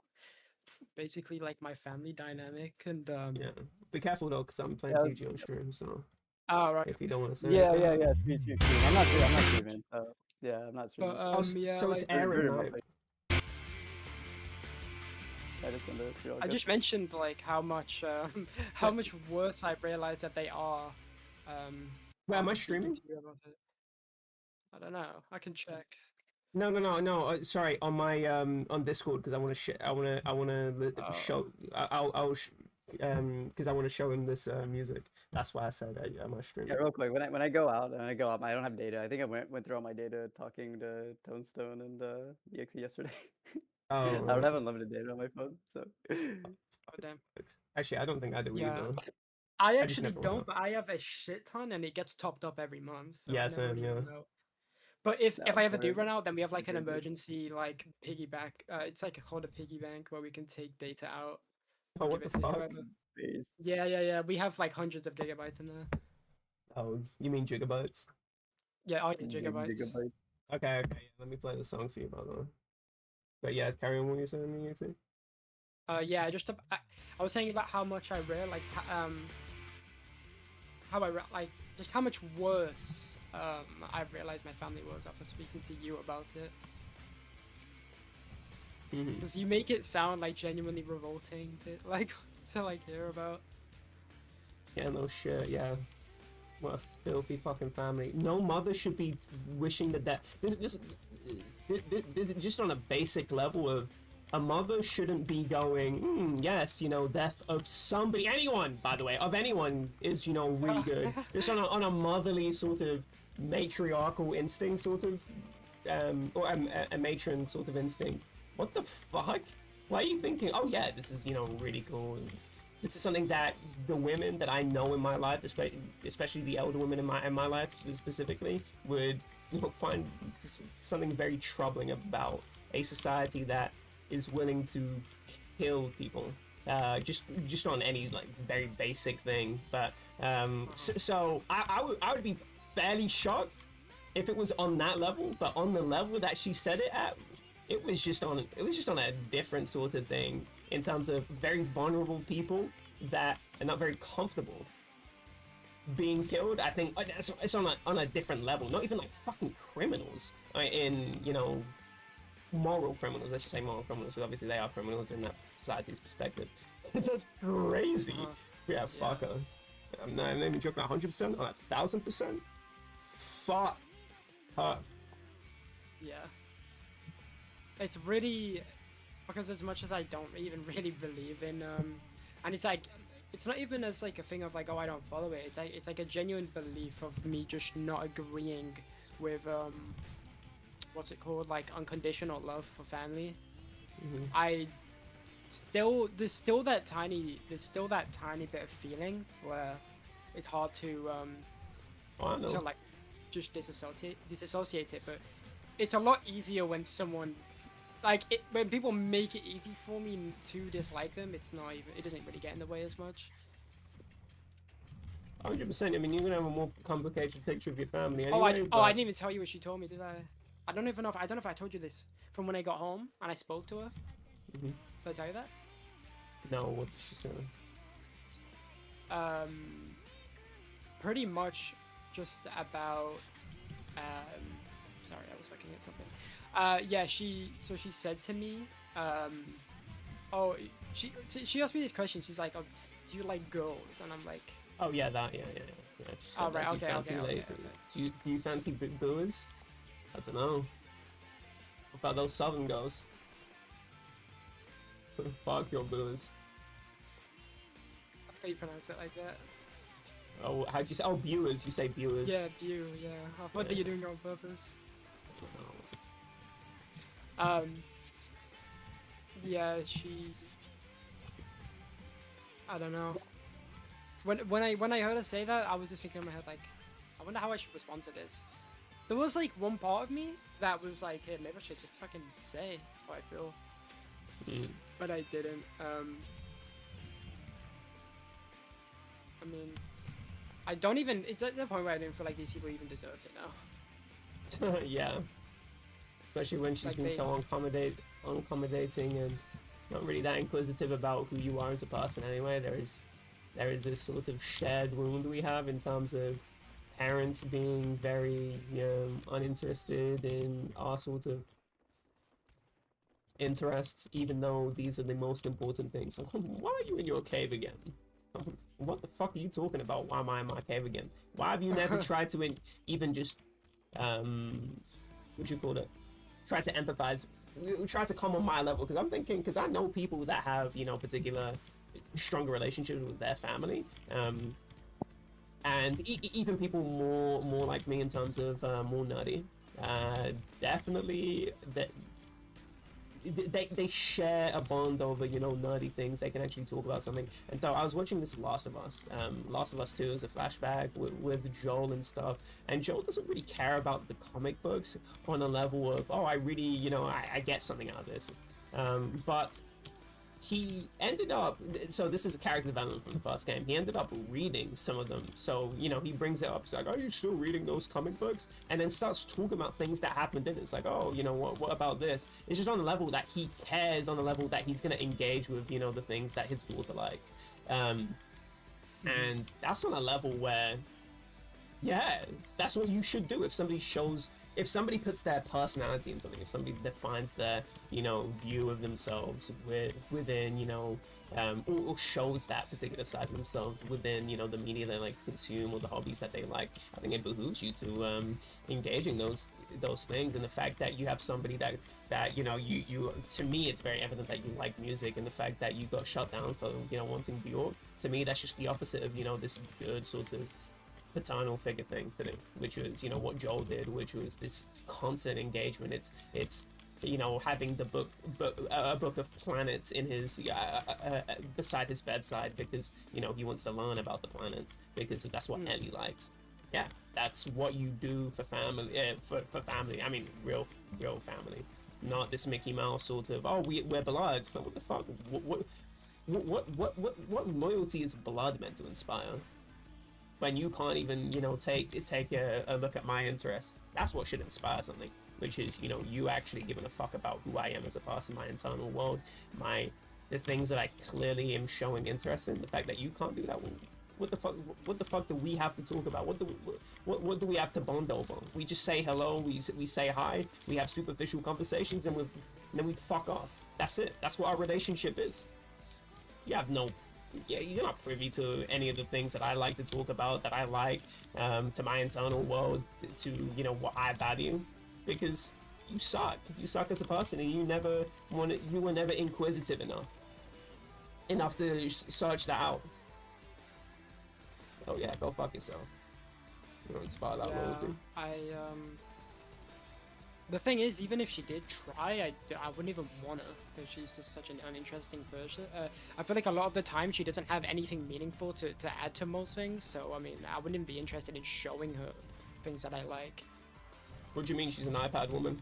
basically like my family dynamic and
Yeah, be careful though, because I'm playing
Yeah.
TG on stream, so
Oh right.
if you don't want to say
Yeah,
anything.
stream. I'm not streaming, so yeah, I'm not streaming.
But yeah,
so it's
like,
airing,
Very
right?
I just send it to you.
I just mentioned like how much worse I realized that they are.
Wait, am I
after speaking
streaming?
to you about it. I don't know. I can check.
No. Sorry, on my on Discord because I want to show. Because I want to show him this music. That's why I said am I streaming?
Yeah, real quick. When I go out, I don't have data. I think I went through all my data talking to Tonestone and EXE yesterday.
Oh,
I don't have unlimited data on my phone, so.
Oh damn.
Actually, I don't think I do
Yeah.
either.
I
I just
actually
never
don't,
went
but I have a shit ton, and it gets topped up every month. So I
Yeah,
never
same,
really
yeah.
know. But if
No,
I ever do
we're-
run out, then we have like an
we're good.
emergency like piggyback. It's like called a piggy bank where we can take data out.
Oh,
give
what the
it to
fuck?
whoever.
Please.
Yeah. We have like hundreds of gigabytes in there.
Oh, you mean gigabytes?
Yeah, oh yeah,
Big
gigabytes.
gigabytes.
Okay, yeah, let me play the song for you, by the way. But yeah, carry on what you're saying, EXE.
Yeah, I was saying about how much I read, like just how much worse I've realized my family was after speaking to you about it. Because you make it sound like genuinely revolting to hear about.
Yeah, no shit, yeah. What a filthy fucking family. No mother should be wishing that this is just on a basic level of a mother shouldn't be going, yes, you know, death of somebody, anyone, by the way, of anyone is, you know, really good. Just on a motherly sort of matriarchal instinct sort of, or a matron sort of instinct. What the fuck? Why are you thinking, oh yeah, this is, you know, really cool. And this is something that the women that I know in my life, especially the elder women in my life specifically, would, you know, find something very troubling about a society that is willing to kill people, just on any like very basic thing. But so I would be fairly shocked if it was on that level, but on the level that she said it at, it was just on a different sort of thing in terms of very vulnerable people that are not very comfortable being killed. I think it's on a different level. Not even like fucking criminals, in, you know, moral criminals. Let's just say moral criminals, because obviously they are criminals in that society's perspective. That's crazy. Yeah, fuck her. I'm not even joking. 100%, on 1,000%. Fuck her.
Yeah. It's really, because as much as I don't even really believe in and it's like, it's not even as like a thing of like, oh, I don't follow it. It's like a genuine belief of me just not agreeing with what's it called, like unconditional love for family. There's still that tiny bit of feeling where it's hard to to like just disassociate it, but it's a lot easier when someone when people make it easy for me to dislike them. It doesn't really get in the way as much.
100%. I mean, you're gonna have a more complicated picture of your family anyway.
I didn't even tell you what she told me, did I? I don't know if I told you this from when I got home and I spoke to her. Did I tell you that?
No, what did she say?
Pretty much just about sorry, I was looking at something. Yeah, she said to me, she asked me this question. She's like, oh, do you like girls? And I'm like,
oh yeah, that, yeah.
Oh right, okay.
Do you fancy big boys? I don't know. What about those southern girls? Fuck your boys.
How you pronounce it like that?
Oh, how'd you say? Oh, viewers. You say viewers.
Yeah, view. Yeah. I thought that you're doing it on purpose. Yeah, I don't know. When I heard her say that, I was just thinking in my head like, I wonder how I should respond to this. There was like one part of me that was like, hey, maybe I should just fucking say how I feel. But I didn't. I mean, I don't even. It's at the point where I don't feel like these people even deserve it now.
Yeah. Especially when she's been so unaccommodating and not really that inquisitive about who you are as a person anyway. There is this sort of shared wound we have in terms of parents being very, uninterested in our sort of interests, even though these are the most important things. Like, why are you in your cave again? What the fuck are you talking about? Why am I in my cave again? Why have you never tried to even just, what you call it? Try to empathize, try to come on my level, because I'm thinking, because I know people that have, particular stronger relationships with their family, and even people more like me in terms of more nerdy, definitely that they share a bond over nerdy things. They can actually talk about something. And so I was watching this Last of Us 2 is a flashback with Joel and stuff, and Joel doesn't really care about the comic books on a level of, oh, I really I get something out of this, but he ended up, so this is a character development from the first game, he ended up reading some of them. So he brings it up, it's like, are you still reading those comic books? And then starts talking about things that happened in it. It's like, oh, what about this? It's just on the level that he cares, on the level that he's going to engage with the things that his daughter likes, and that's on a level where, yeah, that's what you should do. If somebody puts their personality in something, if somebody defines their, view of themselves within, or shows that particular side of themselves within, the media they like consume or the hobbies that they like, I think it behooves you to engage in those things. And the fact that you have somebody that you to me, it's very evident that you like music, and the fact that you got shut down for wanting Bjork, to me that's just the opposite of this good sort of paternal figure thing to do, which was what Joel did, which was this constant engagement. It's having the a book of planets in his beside his bedside, because he wants to learn about the planets, because that's what Ellie likes. Yeah, that's what you do for family. For family, I mean real family, not this Mickey Mouse sort of, oh, we're blood. But what the fuck? What loyalty is blood meant to inspire? when you can't even, you know, take a look at my interests. That's what should inspire something, which is, you know, you actually giving a fuck about who I am as a person, my internal world, the things that I clearly am showing interest in. The fact that you can't do that, well, what the fuck do we have to talk about? What do we have to bond over? We just say hello, we say hi, we have superficial conversations, and then we fuck off. That's it. That's what our relationship is. You have no, yeah, you're not privy to any of the things that I like to talk about, that I like, to my internal world, to you know, what I value, because you suck as a person, and you were never inquisitive enough to search that out. Oh yeah, go fuck yourself. You don't inspire that loyalty.
The thing is, even if she did try, I wouldn't even want her, because she's just such an uninteresting person. I feel like a lot of the time she doesn't have anything meaningful to add to most things, so I mean, I wouldn't be interested in showing her things that I like.
What do you mean she's an iPad woman?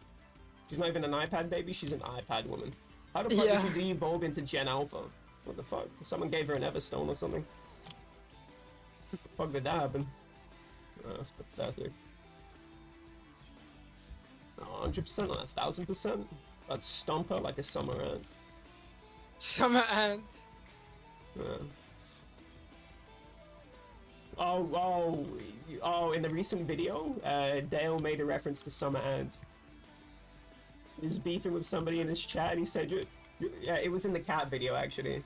She's not even an iPad baby, she's an iPad woman. How the fuck did you de-evolve into Gen Alpha? What the fuck? Someone gave her an Everstone or something? What the fuck did that happen? Oh, that's pathetic. 100% or 1000%? I'd stomp her like a summer ant.
Summer ant.
Yeah. Oh, in the recent video, Dale made a reference to summer ants. He's beefing with somebody in his chat, and he said, yeah, it was in the cat video, actually.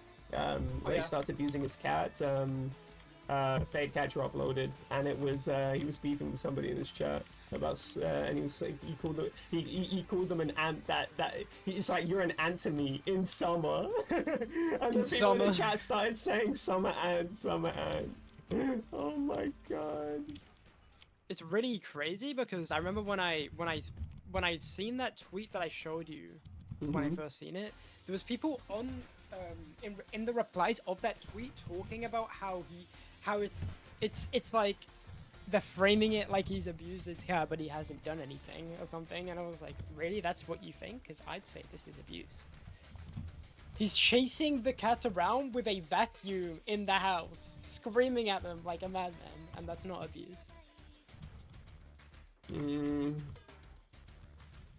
Where he starts abusing his cat. Fade Catcher uploaded, and it was, he was beefing with somebody in his chat about, and he was like, he called them an ant that he's like, you're an ant to me in summer. And the people in the chat started saying summer ant, summer ant. Oh my god.
It's really crazy, because I remember when I'd seen that tweet that I showed you, when I first seen it, there was people on in the replies of that tweet talking about how it's like they're framing it like he's abused his cat, but he hasn't done anything or something, and I was like, really, that's what you think? Because I'd say this is abuse. He's chasing the cats around with a vacuum in the house, screaming at them like a madman, and that's not abuse.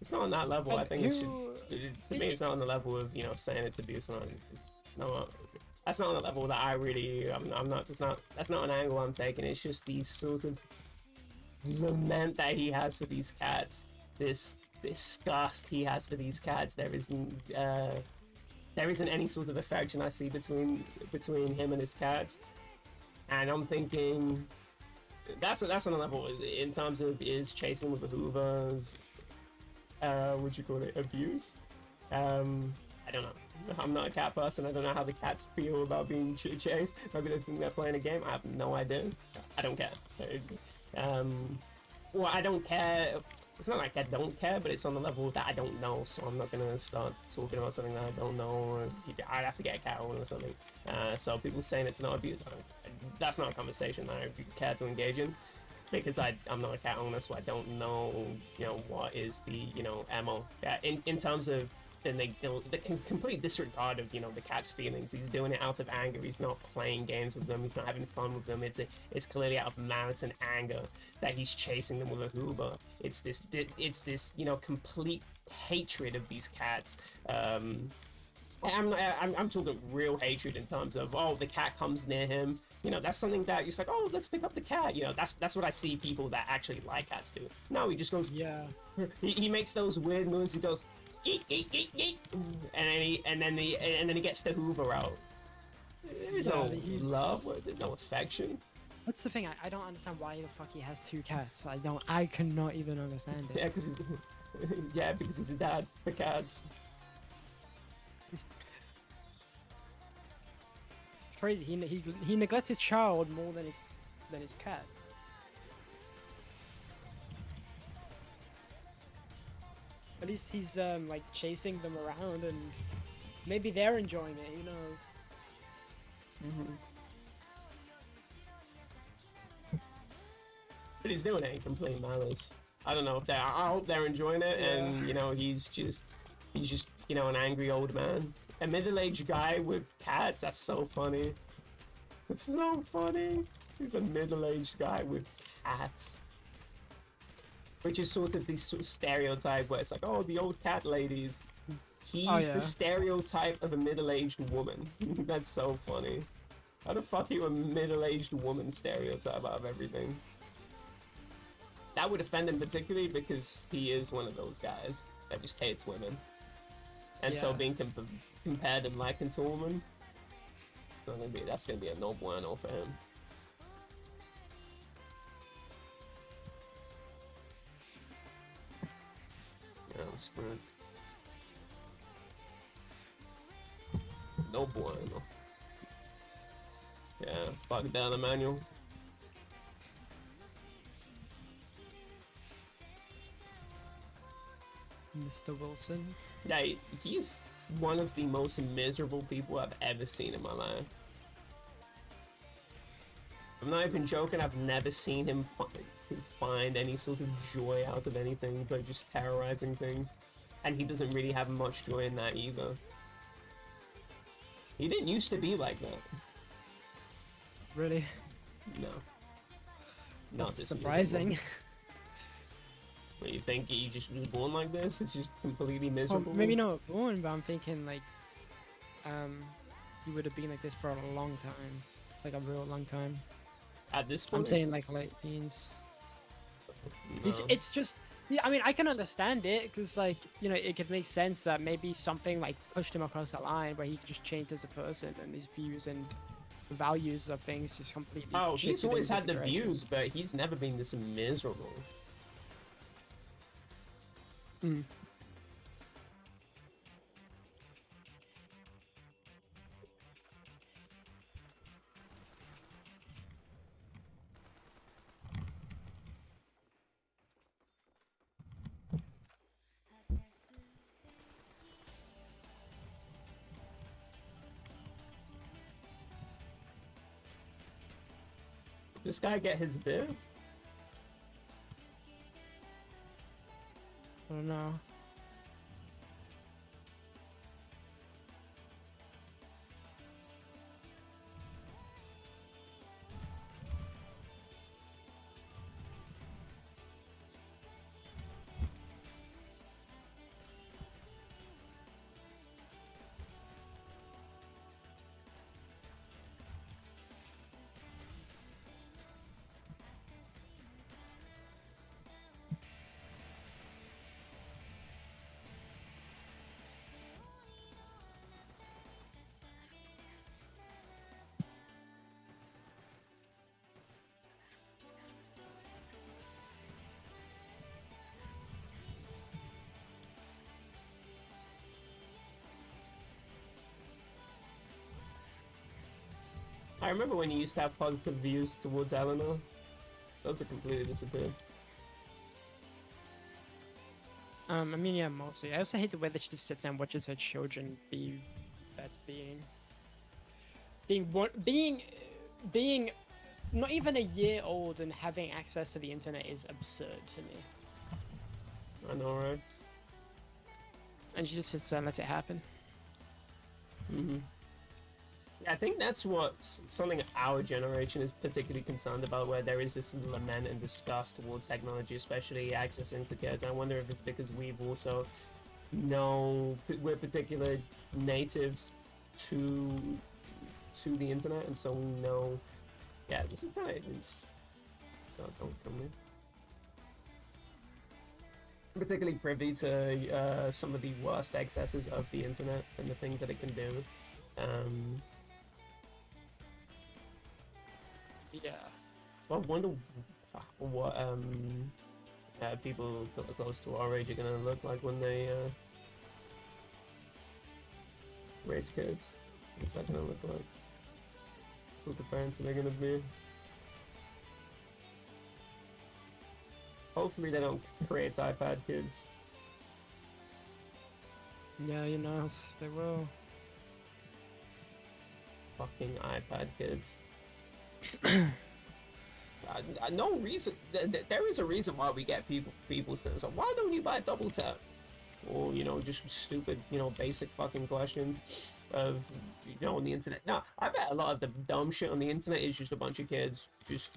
It's not on that level. I think to me, it's not on the level of, you know, saying it's abuse. No, that's not on the level that I really. I'm not. That's not an angle I'm taking. It's just these sort of lament that he has for these cats. This disgust he has for these cats. There isn't any sort of affection I see between him and his cats, and I'm thinking that's on a level in terms of is chasing with the Hoovers. Would you call it abuse? I don't know. I'm not a cat person. I don't know how the cats feel about being chased. Maybe they think they're playing a game. I have no idea. I don't care. Well, I don't care. It's not like I don't care, but it's on the level that I don't know, so I'm not gonna start talking about something that I don't know. I'd have to get a cat owner or something. So people saying it's not abuse, that's not a conversation that I care to engage in, because I'm not a cat owner, so I don't know, you know, what is the, you know, MO. In terms of the complete disregard of, you know, the cat's feelings. He's doing it out of anger. He's not playing games with them. He's not having fun with them. It's clearly out of malice and anger that he's chasing them with a Hoover. It's this you know, complete hatred of these cats. I'm talking real hatred in terms of, oh, the cat comes near him. You know, that's something that you're like, oh, let's pick up the cat. You know, that's what I see people that actually like cats do. No, he just goes, yeah. He makes those weird moves. He goes, eek, eek, eek, eek. And then he gets the Hoover out. There's no love. There's no affection.
That's the thing. I don't understand why the fuck he has two cats. I cannot even understand it.
Yeah, because he's a dad for cats.
It's crazy. He neglects his child more than his cats. At least he's like chasing them around, and maybe they're enjoying it. Who knows?
But he's doing it in complete malice. I don't know if I hope they're enjoying it, and you know, he's just you know, an angry old man, a middle-aged guy with cats. That's so funny. It's so funny. He's a middle-aged guy with cats. Which is sort of this sort of stereotype where it's like, oh, the old cat ladies. He's
yeah.
the stereotype of a middle-aged woman. That's so funny. How the fuck are you a middle-aged woman stereotype out of everything? That would offend him particularly because he is one of those guys that just hates women. And so
Yeah.
being compared and likened to a woman, that's gonna be a no bueno for him. Yeah, sprint. No bueno. Yeah, fuck down, Emmanuel.
Mr. Wilson.
Yeah, he's one of the most miserable people I've ever seen in my life. I'm not even joking, I've never seen him find any sort of joy out of anything but just terrorizing things. And he doesn't really have much joy in that either. He didn't used to be like that.
Really?
No. Not
That's
this
surprising.
miserable. What, you think he just was born like this? It's just completely
Well,
miserable?
maybe not born, but I'm thinking like, you would have been like this for a long time, like a real long time.
At this point?
I'm saying like late teens.
No.
It's just, yeah. I mean, I can understand it because like it could make sense that maybe something like pushed him across the line where he just changed as a person and his views and values of things just completely.
Oh, he's
shifted in a
always had the
different direction.
views, but he's never been this miserable.
Mm.
This guy get his bit?
I don't know.
I remember when you used to have positive views towards Eleanor. Those are completely disappeared.
I mean, yeah, mostly. I also hate the way that she just sits and watches her children be that being not even a year old and having access to the internet is absurd to me.
I know, right?
And she just sits there and lets it happen.
Mm-hmm. Yeah, I think that's what something our generation is particularly concerned about, where there is this lament and disgust towards technology, especially accessing to kids. I wonder if it's because we've also we're particular natives to the internet, and so we know. Yeah, this is kind of don't kill me. I'm particularly privy to some of the worst excesses of the internet and the things that it can do.
Yeah.
I wonder what people close to our age are gonna look like when they raise kids. What's that gonna look like? What the parents are they gonna be? Hopefully they don't create iPad kids.
Yeah, they will.
Fucking iPad kids. No reason. There is a reason why we get people saying, so why don't you buy double tap? Or just stupid basic fucking questions. of on the internet. No, I bet a lot of the dumb shit on the internet is just a bunch of kids just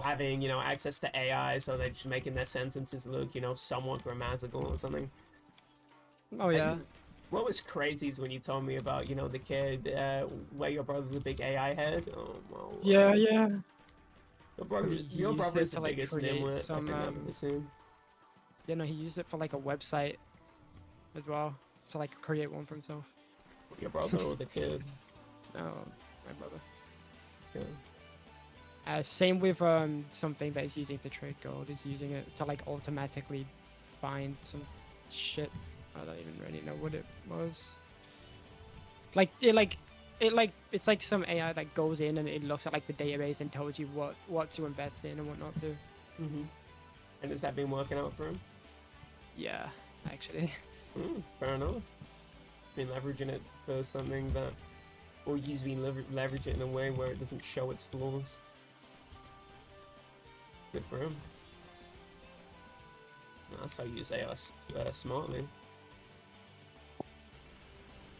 having access to AI, so they're just making their sentences look somewhat grammatical or something.
Oh yeah.
What was crazy is when you told me about the kid where your brother's a big AI head. Oh my Lord.
Yeah, yeah. He
Your
used
brother
it
is
to,
the
like,
biggest
create
nimwit I
some,
think I've ever seen.
You know, he used it for like a website as well to like create one for himself.
Your brother or the kid?
No, my brother.
Yeah.
Same with something that he's using to trade gold. He's using it to like automatically find some shit. I don't even really know what it was. It's like some AI that goes in and it looks at like the database and tells you what to invest in and what not to.
And has that been working out for him?
Yeah, actually.
Fair enough. Been leveraging it for something that, or he's been leveraging it in a way where it doesn't show its flaws. Good for him. That's how you use AI smartly.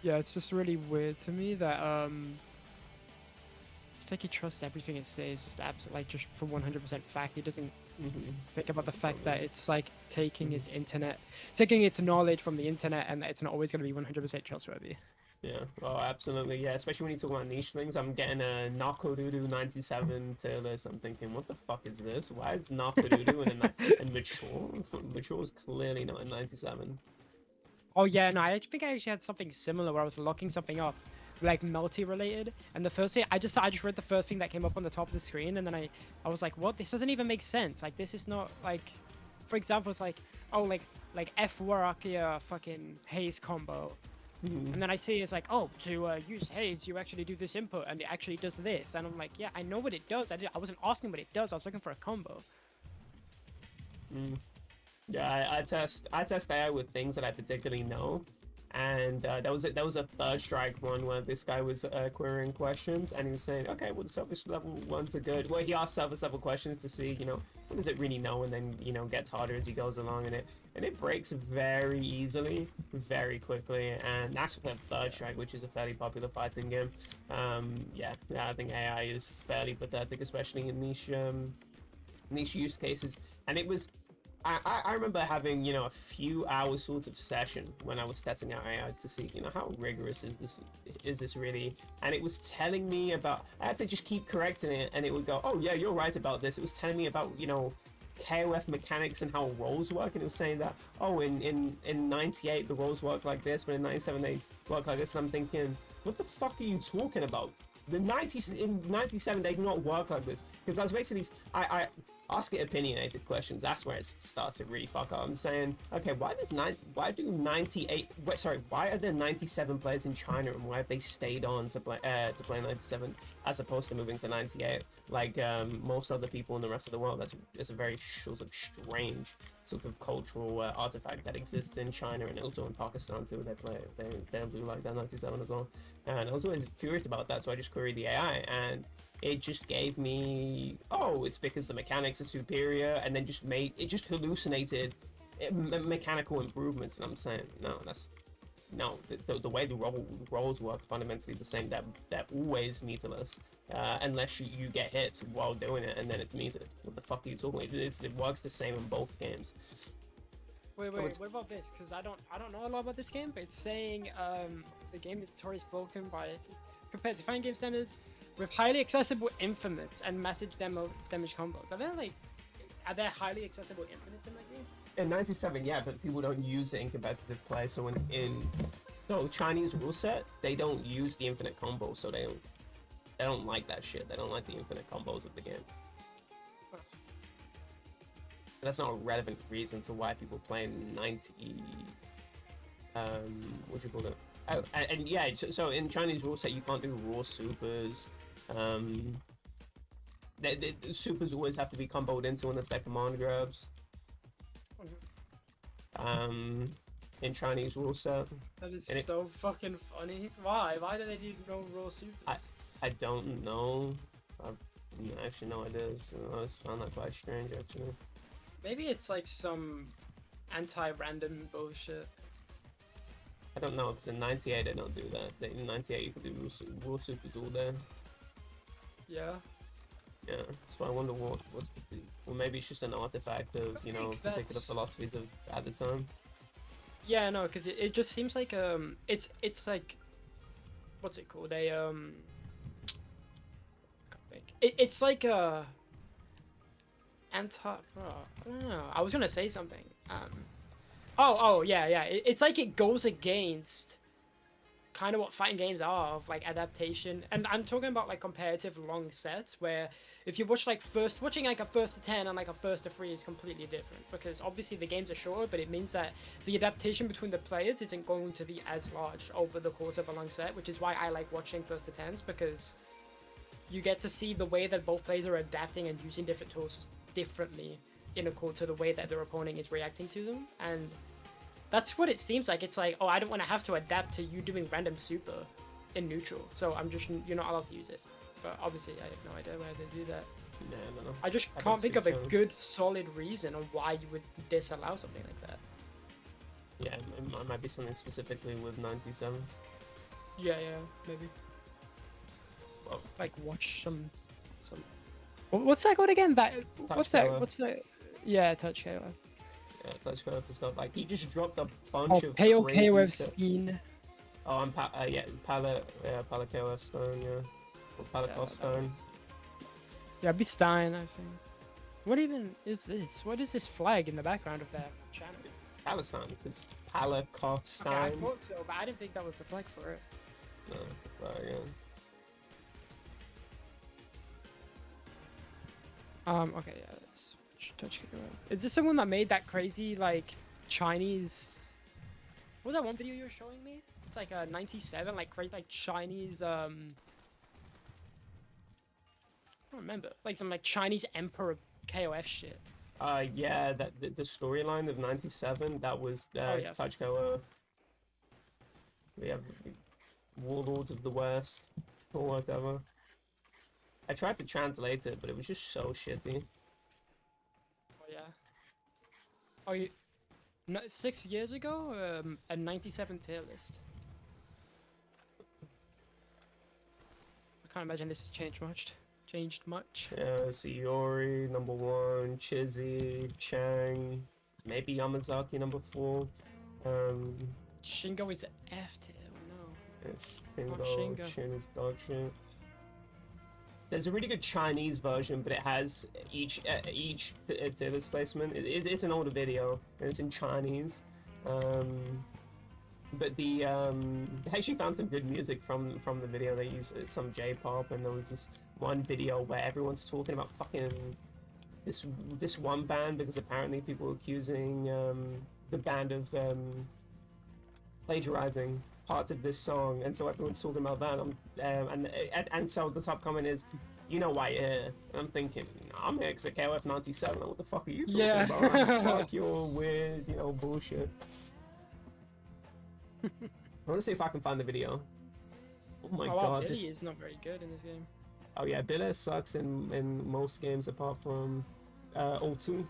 Yeah, it's just really weird to me that it's like he trusts everything it says, just absolutely, like, just for 100% fact. He doesn't think about the fact that it's like taking its knowledge from the internet, and it's not always going to be 100% trustworthy.
Yeah, oh, absolutely, yeah. Especially when you talk about niche things. I'm getting a Nakodudu 97 tier list. I'm thinking, what the fuck is this? Why is Nakodudu and Mature? Mature is clearly not in 97.
Oh yeah, no, I think I actually had something similar where I was looking something up, like multi-related, and the first thing I just read the first thing that came up on the top of the screen, and then I was like, what? This doesn't even make sense. Like, this is not like, for example, it's like, oh, like F Warakia fucking haze combo, and then I see it's like, oh, to use haze, you actually do this input, and it actually does this, and I'm like, yeah, I know what it does. I wasn't asking what it does. I was looking for a combo.
Yeah, I test AI with things that I particularly know, and that was a third strike one where this guy was querying questions, and he was saying, okay, well, the surface level ones are good. Well, he asked surface level questions to see, what does it really know, and then gets harder as he goes along, and it breaks very easily, very quickly, and that's the third strike, which is a fairly popular fighting game. Yeah, I think AI is fairly pathetic, especially in niche use cases, and it was. I remember having, a few hours sort of session when I was testing out AI to see, how rigorous is this really? And it was telling me about, I had to just keep correcting it, and it would go, oh yeah, you're right about this. It was telling me about, KOF mechanics and how rolls work, and it was saying that, oh, in 98 the rolls work like this, but in 97 they work like this, and I'm thinking, what the fuck are you talking about? In 97 they do not work like this, because I was basically, I ask it opinionated questions. That's where it starts to really fuck up. I'm saying, okay, why are there 97 players in China, and why have they stayed on to play 97 as opposed to moving to 98 like most other people in the rest of the world? That's a very sort of strange sort of cultural artifact that exists in China and also in Pakistan too. They do like that 97 as well, and I was always curious about that, so I just queried the AI, and it just gave me, oh, it's because the mechanics are superior, and then just hallucinated mechanical improvements. And I'm saying, no, the way the rolls work fundamentally the same. They're always meterless, unless you get hit while doing it, and then it's metered. What the fuck are you talking about? It works the same in both games.
Wait, what about this? Because I don't know a lot about this game, but it's saying the game is notoriously broken by, compared to fighting game standards, with highly accessible infinites and massive damage combos. Are there highly accessible infinites in that game?
In 97, yeah, but people don't use it in competitive play. So in Chinese rule set, they don't use the infinite combo, so they don't like that shit. They don't like the infinite combos of the game. That's not a relevant reason to why people play 90. What do you call it? Oh, and yeah, so in Chinese rule set, you can't do raw supers. The supers always have to be comboed into unless they're command grabs. In Chinese rule set.
That is so fucking funny. Why? Why do they do no raw supers?
I don't know. I've actually no idea. So I just found that quite strange, actually.
Maybe it's like some anti-random bullshit.
I don't know, because in 98 they don't do that. In 98 you could do raw super dual there.
Yeah.
Yeah, so I wonder what's the, well, maybe it's just an artifact of, you know,
think
particular
that's-
philosophies of at the time.
Yeah, no, because it just seems like it's like, what's it called? A I can't think. It's like a anti. Oh, I don't know. I was gonna say something. Oh yeah. It's like it goes against kind of what fighting games are of like adaptation, and I'm talking about like comparative long sets where if you watch like watching like a first to 10 and like a first to 3 is completely different, because obviously the games are shorter, but it means that the adaptation between the players isn't going to be as large over the course of a long set, which is why I like watching first to 10s, because you get to see the way that both players are adapting and using different tools differently in accord to the way that their opponent is reacting to them. And that's what it seems like. It's like, oh, I don't want to have to adapt to you doing random super in neutral, so you're not allowed to use it. But obviously, I have no idea why they do that.
Yeah, no.
I just
I
can't
don't
think of a
speak terms.
good, solid reason on why you would disallow something like that.
Yeah, it might be something specifically with 97.
Yeah, maybe.
Well,
Like watch some. What's that called again? What's that?
KOF.
What's that? Yeah, touch KOF.
yeah, Clash KOF has got like, he just dropped a bunch
Oh,
of
Pale
crazy
KOF
stuff.
scene.
Oh, and Pala KOF Stone, yeah. Or Pala Stone.
Yeah, be Stein, I think. What even is this? What is this flag in the background of that channel?
Palestine, because Palakoff
Okay, I
Stein.
thought so, but I didn't think that was the flag for it.
No, it's a flag, yeah.
Okay, yeah, let's touch KOF. Is this someone that made that crazy, like, Chinese... What was that one video you were showing me? It's like a 97, like, great, like, Chinese, I don't remember. Like, some, like, Chinese Emperor KOF shit.
Yeah, that the storyline of 97, that was
yeah.
Touch KOF. We have Warlords of the West, or whatever. I tried to translate it, but it was just so shitty.
Oh, yeah. Oh, you... No, 6 years ago, a 97 tier list. I can't imagine this has changed much.
Yeah, Sayori, number 1, Chizzy, Chang, maybe Yamazaki, number 4.
Shingo is F tier, oh no.
Shingo,
Shingo.
Shin is dog shit. There's a really good Chinese version, but it has each tier list placement. It's an older video, and it's in Chinese. But they actually found some good music from the video. They used some J-pop, and there was this one video where everyone's talking about fucking this one band, because apparently people were accusing the band of plagiarizing parts of this song, and so everyone's talking about that. And so the top comment is, you know why you're here. And I'm thinking, I'm here because of KOF 97. What the fuck are you talking
Yeah.
about? Fuck your weird, bullshit. I want to see if I can find the video. Oh my
Oh wow,
god,
Billy
this.
is not very good in this game.
Oh yeah, Billy sucks in most games apart from O2.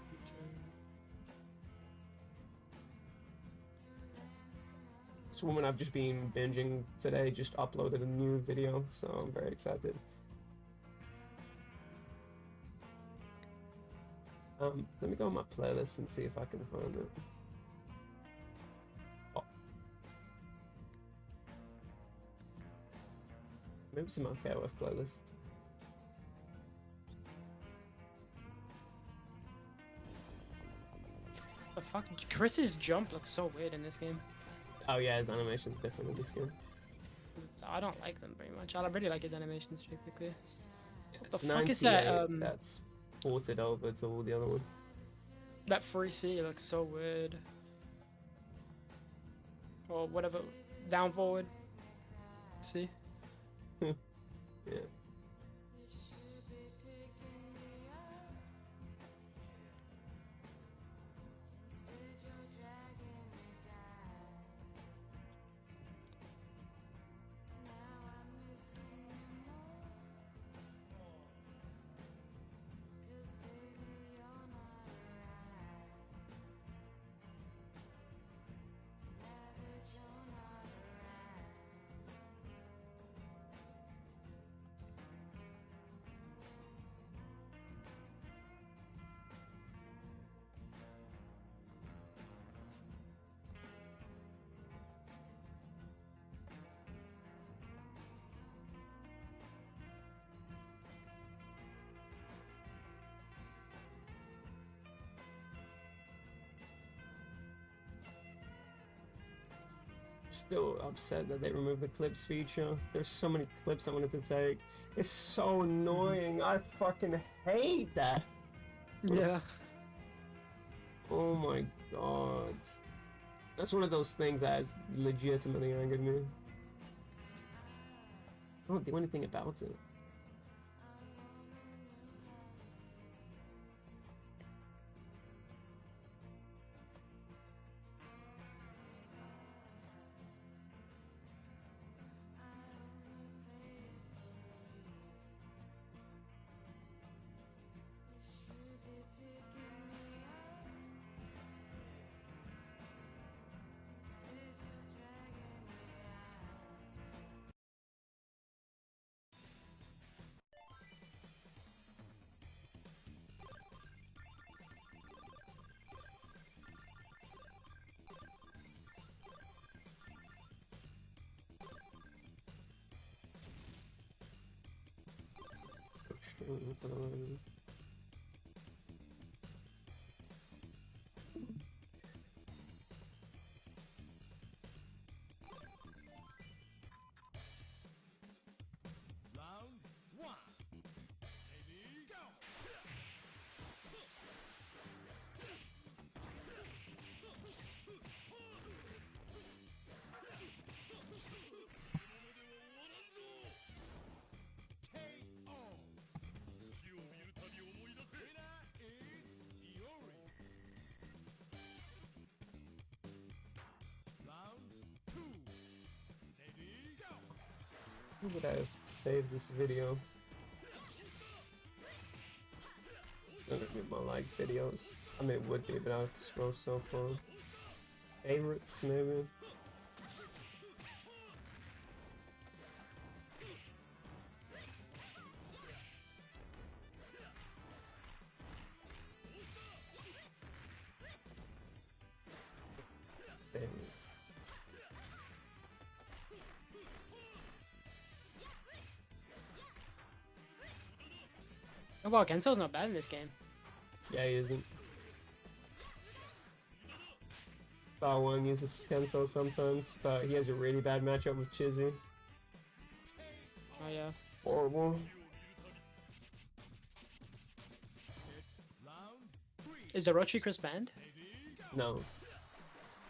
This woman I've just been binging today just uploaded a new video, so I'm very excited. Let me go on my playlist and see if I can find it. Oh. Maybe it's in my KOF playlist.
The fuck? Chris's jump looks so weird in this game.
Oh yeah, his animation's different in this game.
I don't like them very much. I really like his animations typically.
It's
the fuck is that,
98, that's ported over to all the other ones.
That 3C looks so weird. Or whatever. Down forward. See?
Yeah. Still upset that they removed the clips feature. There's so many clips I wanted to take. It's so annoying. I fucking hate that. What a
Yeah.
Oh my god. That's one of those things that has legitimately angered me. I don't do anything about it.
Round one. Ready, go. KO. 死を見るたび思い出せ。Winner is Iori. Round two. Ready, go.
Who would I have saved this video? None of my liked videos. I mean, it would be, but I have to scroll so far. Favorites, maybe? Favorites.
Oh wow, Genso's not bad in this game.
Yeah, he isn't. Bar 1 uses Kenso sometimes, but he has a really bad matchup with Chizzy.
Oh yeah.
Horrible.
Round three.
Is Orochi Chris banned?
No.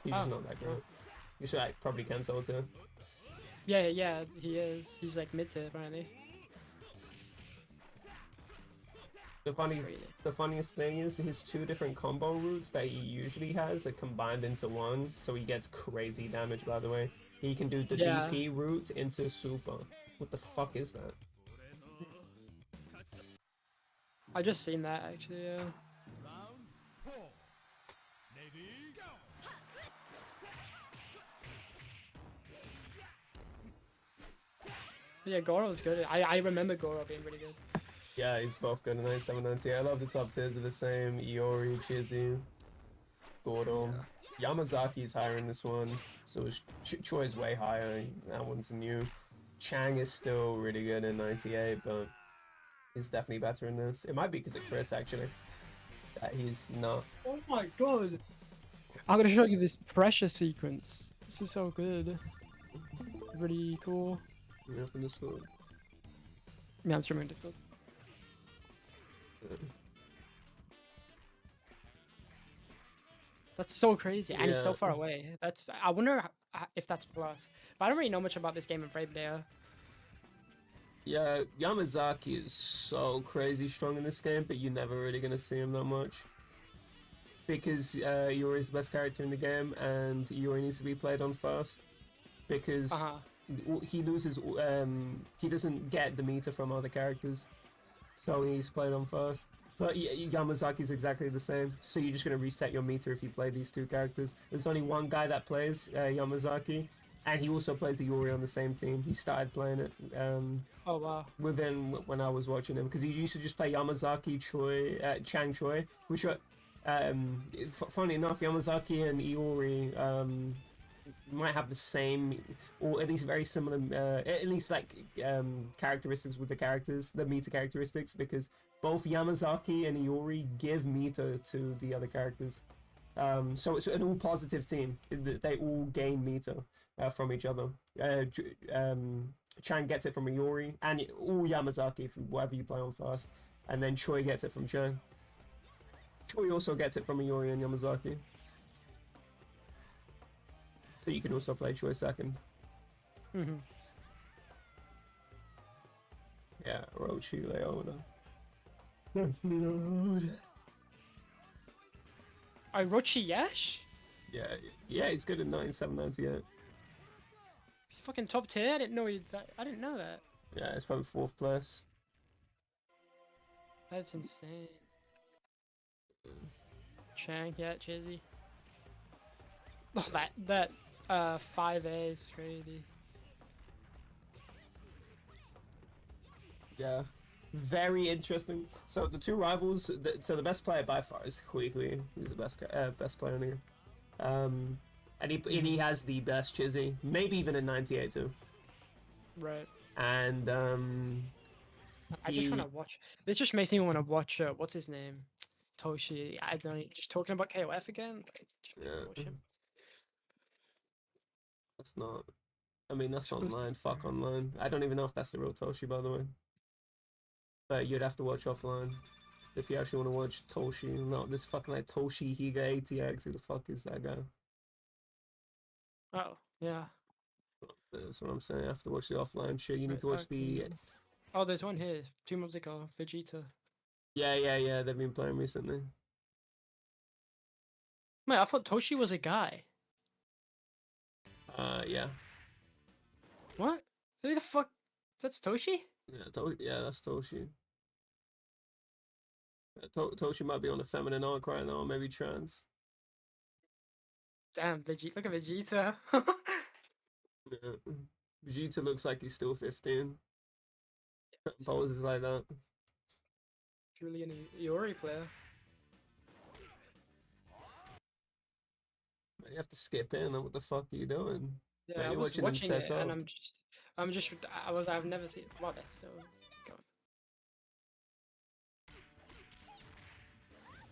He's just
Oh.
not that great. You should like, probably Kenso too.
Yeah, yeah, he is. He's like mid to apparently.
The funniest thing is his two different combo routes that he usually has are combined into one, so he gets crazy damage, by the way. He can do the
Yeah.
DP route into super. What the fuck is that?
I just seen that actually. Yeah.
Round four. Ready, go.
Yeah, Goro was good. I remember Goro being really good.
Yeah, he's both good in 9790. I love the top tiers are the same. Iori, Chizzy, Gordo. Yamazaki's higher in this one, so is Choi's way higher. That one's new. Chang is still really good in 98, but he's definitely better in this. It might be because of Chris, actually, that he's not.
Oh my god! I'm gonna show you this pressure sequence. This is so good. Really cool.
Up in this one.
Yeah, I'm streaming Discord. That's so crazy, and it's so
Yeah.
far away. That's I wonder if that's plus. But I don't really know much about this game in Frame Player.
Yeah, Yamazaki is so crazy strong in this game, but you're never really gonna see him that much. Because Iori's the best character in the game, and Iori needs to be played on first. Because he loses, he doesn't get the meter from other characters, so he's played on first. But Yamazaki's exactly the same, so you're just gonna reset your meter if you play these two characters. There's only one guy that plays Yamazaki, and he also plays Iori on the same team. He started playing it
Oh wow.
within when I was watching him, because he used to just play Yamazaki, Choi, Chang Choi, which are, funny enough, Yamazaki and Iori might have the same, or at least very similar, at least like characteristics with the characters, the meter characteristics, because both Yamazaki and Iori give meter to the other characters. So it's an all positive team. They all gain meter from each other. Chan gets it from Iori, and all Yamazaki, whatever you play on first. And then Choi gets it from Chan. Choi also gets it from Iori and Yamazaki. So you can also play Choi second.
Mm-hmm.
Yeah, Orochi, Leona. Lord.
Orochi Yash?
Yeah, he's good at 97, 98.
He's fucking top tier? I didn't know I didn't know that.
Yeah, it's probably 4th place.
That's insane. Chang, yeah, Chizzy. Oh, that 5A is crazy.
Yeah, very interesting. So the two rivals, so the best player by far is Hui Hui. He's the best player in the game. And he has the best Chizzy, maybe even a 98 too.
Right.
And
I just want to watch. This just makes me want to watch. What's his name? Toshi. I don't know. Just talking about KOF again. Like, just
yeah,
watch him.
that's not. I mean, that's
Supposed-
online. Fuck online. I don't even know if that's the real Toshi, by the way. But you'd have to watch offline if you actually want to watch Toshi. No, this fucking like Toshi Higa ATX. Who the fuck is that guy?
Oh, yeah.
That's what I'm saying. I have to watch the offline shit. You need
Right,
to watch
fuck,
the.
Oh, there's one here. Two Musical, Vegeta.
Yeah. They've been playing recently.
Wait, I thought Toshi was a guy.
Yeah.
What? Who the fuck? That's Toshi?
Yeah, that's Toshi. Toshi might be on the feminine arc right now, maybe trans.
Damn, Vegeta. Look at Vegeta.
Yeah. Vegeta looks like he's still 15. Poses like that.
Truly an Iori player.
You have to skip in. What the fuck are you doing?
Yeah,
Man,
I
you're
was
watching them
watching
set
it, and
up.
I've never seen. Wow, that's still going.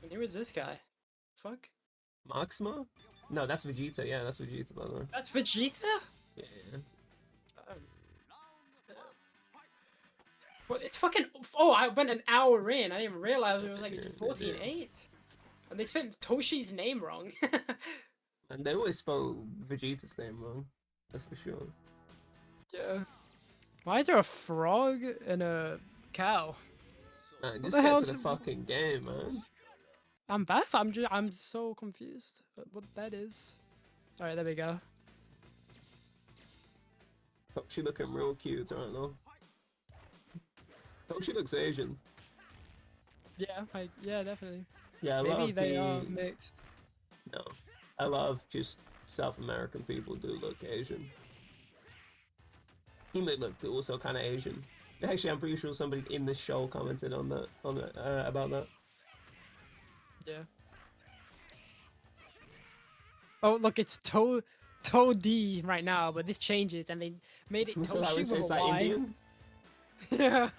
And who is this guy? Fuck.
Maxima? No, that's Vegeta. Yeah, that's Vegeta, by the way.
That's Vegeta?
Yeah.
Um, well, it's fucking. Oh, I went an hour in. I didn't even realize it was like it's
Yeah,
14-8. And they spelled Toshi's name wrong.
And they always spell Vegeta's name wrong. That's for sure.
Yeah. Why is there a frog and a cow?
Man,
What
just
the
get
hell's
to the fucking game, man.
I'm back. I'm so confused what that is. All right, there we go.
She looking real cute right now. She looks Asian.
Yeah, yeah, definitely.
Yeah, I
Maybe
love
they
the.
are mixed.
No, I love just South American people do look Asian. He may look also kind of Asian. Actually, I'm pretty sure somebody in the show commented on that about that.
Yeah. Oh, look, it's Toady right now, but this changes, and they made it
So I would
Toshi
say
with
it's
a
like
Y.
Indian.
Yeah.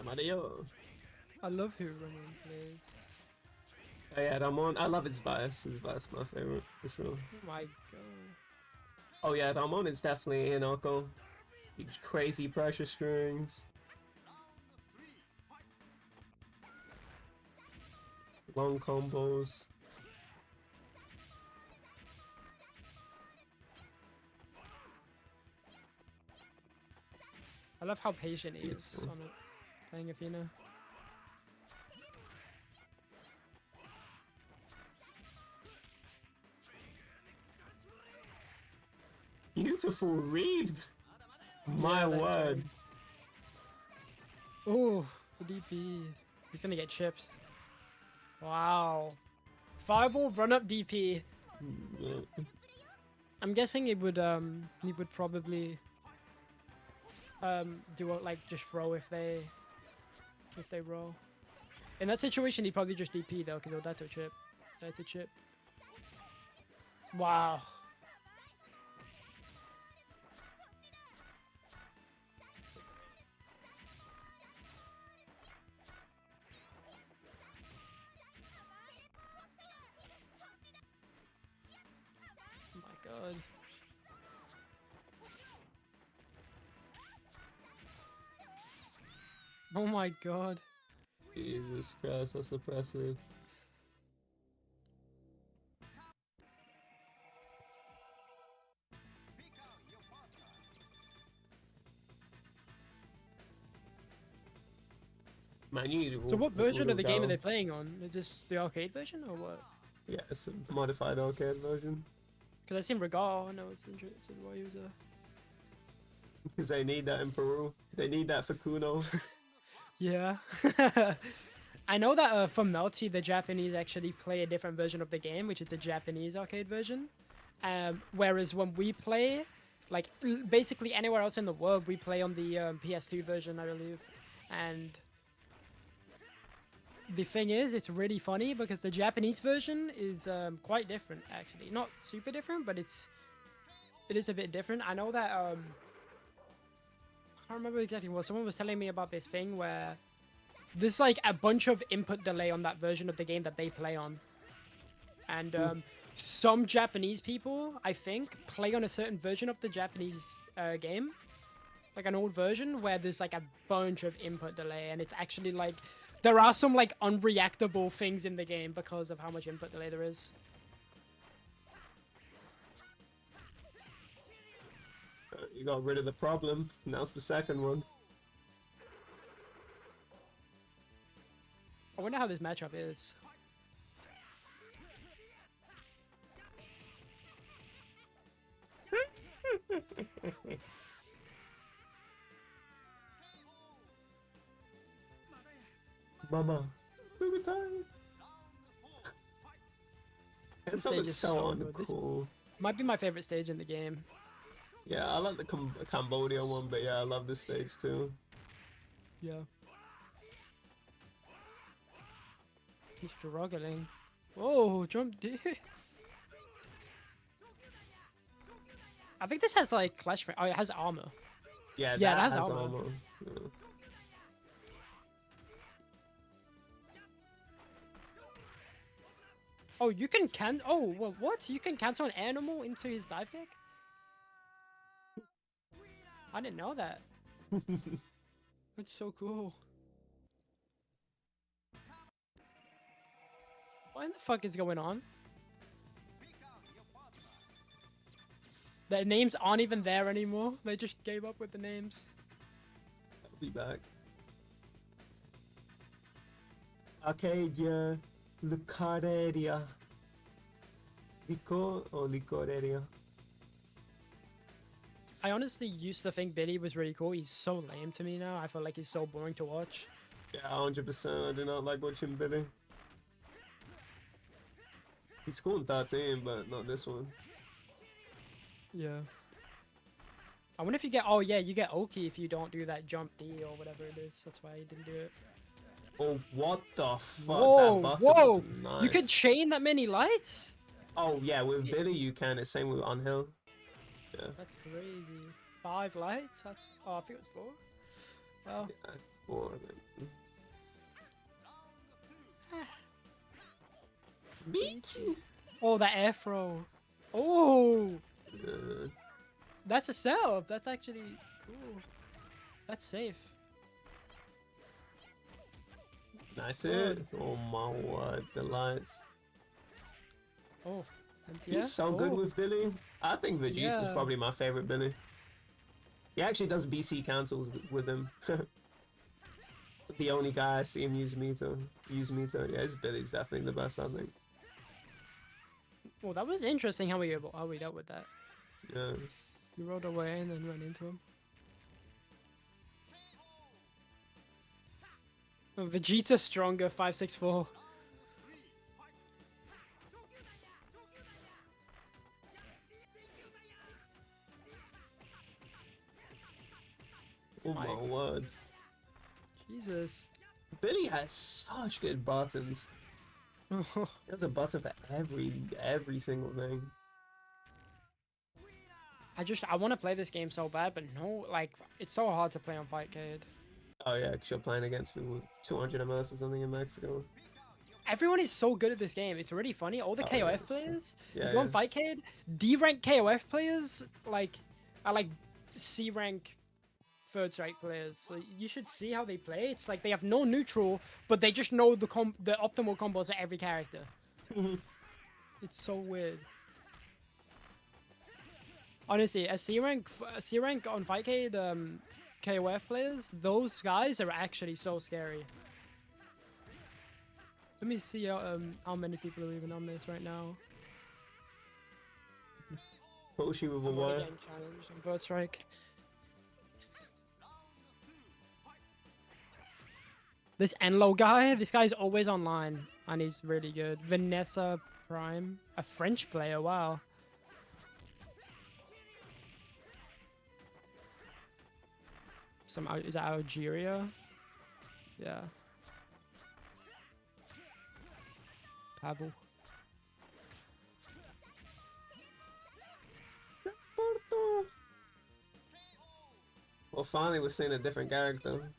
Mario.
I love who Ramon plays.
Oh, yeah, Ramon. I love his bias. His bias is my favorite for sure.
Oh my god.
Oh yeah, Ramon is definitely Hinako. Huge crazy pressure strings. Long combos.
I love how patient he is
Beautiful.
on it, playing Athena.
Beautiful read. My
Yeah, that
word.
Ooh, the DP. He's gonna get chips. Wow. Fireball run up DP.
Yeah.
I'm guessing he would probably do like just throw if they roll. In that situation, he'd probably just DP though, because he'll die to a chip. Die to chip. Wow. god. Oh my god.
Jesus Christ, that's oppressive. Man, you need to
So what version of the game are they
go.
playing on? Is this the arcade version or what?
Yeah, it's a modified arcade version.
Because I seen Regal, I know it's interested why he was there.
Because they need that in Peru. They need that for Kuno.
Yeah. I know that for Melty, the Japanese actually play a different version of the game, which is the Japanese arcade version. Whereas when we play, like basically anywhere else in the world, we play on the PS2 version, I believe. And the thing is, it's really funny because the Japanese version is quite different, actually. Not super different, but it is a bit different. I know that I can't remember exactly what someone was telling me about this thing where there's like a bunch of input delay on that version of the game that they play on, and some Japanese people, I think, play on a certain version of the Japanese game, like an old version where there's like a bunch of input delay, and it's actually like there are some like unreactable things in the game because of how much input delay there is.
You got rid of the problem. Now it's the second one.
I wonder how this matchup is.
Mama, took a time. It
stage
looks
is
so
so good. This-
uncool.
Might be my favorite stage in the game.
Yeah, I like the Cambodia one, but yeah, I love this stage too.
Yeah. He's struggling. Whoa, jump D. I think this has like clash. Oh, it has armor.
Yeah,
Yeah,
that
it has
has
armor.
armor. Yeah.
Oh, you can Oh, well, what? You can cancel an animal into his dive kick? I didn't know that. That's so cool. What in the fuck is going on? The names aren't even there anymore. They just gave up with the names.
I'll be back. Arcadia, Licoreria. Lico or Licoreria?
I honestly used to think Biddy was really cool. He's so lame to me now. I feel like he's so boring to watch.
Yeah, 100%. I do not like watching Billy. He's cool in 13, but not this one.
Yeah. I wonder if you get... Oh, yeah, you get Oki if you don't do that jump D or whatever it is. That's why he didn't do it.
Oh, what the fuck?
Whoa,
that button
whoa!
is nice.
You could chain that many lights?
Oh, yeah, with Billy you can. It's same with Unhill. Yeah.
That's crazy. 5 lights? That's... Oh, I think it was 4. Well,
Yeah, 4, I think. Beach.
oh, that air throw. Oh!
Uh,
That's a setup. That's actually cool. That's safe.
nice hit. Oh my word, the lights.
Oh. And
He's
yeah?
so good
Oh.
with Billy. I think Vegeta's
Yeah.
probably my favorite Billy. He actually does BC cancels with him. The only guy I see him use Mito. Yeah, his Billy's definitely the best, I think.
Well, that was interesting how we dealt with that.
Yeah.
You rolled away and then ran into him. Oh, Vegeta stronger, 564.
Oh my
My-
word.
Jesus.
Billy has such good buttons. He has a button for every single thing.
I want to play this game so bad, but no, like, it's so hard to play on Fightcade.
Oh yeah, 'cause you're playing against people with 200 MS or something in Mexico.
everyone is so good at this game. It's really funny. All the
Oh,
KOF
yeah,
players,
Yeah,
you go on
yeah.
Fightcade, D rank KOF players are like C rank third strike players. Like, you should see how they play. It's like they have no neutral, but they just know the optimal combos for every character. It's so weird. Honestly, a C rank on Fightcade KOF players, those guys are actually so scary. Let me see how many people are even on this right now.
Koshi with a
I'm already
Y.
getting challenged on Bird Strike. This Enlo guy, this guy's always online and he's really good. Vanessa Prime, a French player, wow. Is that Algeria? Yeah. Pavel.
Porto. Well, finally we're seeing a different character.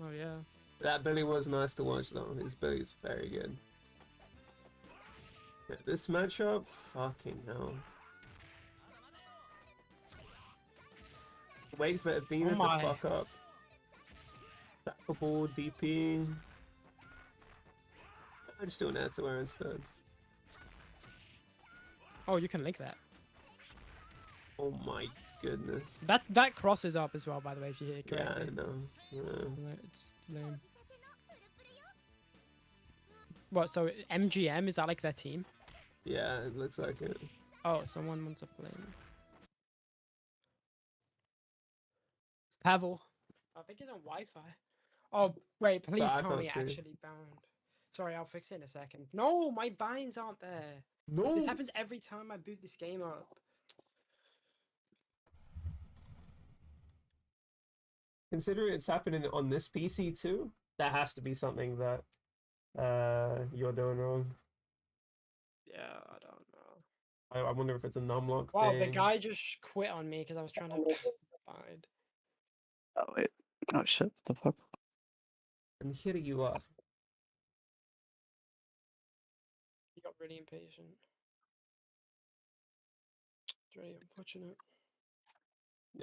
Oh yeah.
That Billy was nice to watch though. His Billy's very good. Yeah, this matchup, fucking hell. Wait for Athena to
my.
fuck up. Stackable DP. I'm just doing that to her instead.
Oh, you can link that.
Oh my goodness.
That crosses up as well, by the way, if you hear it
Yeah,
correctly.
I know. Yeah.
Right, it's lame. What, so MGM, is that like their team?
Yeah, it looks like it.
Oh, someone wants to play. Pavel. I think he's on Wi-Fi. Oh, wait, please
I
tell
can't
me
see.
actually bound. Sorry, I'll fix it in a second. No, my binds aren't there.
No!
This happens every time I boot this game up.
Considering it's happening on this PC too, that has to be something that you're doing wrong.
Yeah, I don't know.
I wonder if it's a numlock
Wow,
thing.
the guy just quit on me because I was trying to bind.
Oh wait. Oh shit. What the fuck?
And here you are.
He got really impatient. It's really unfortunate.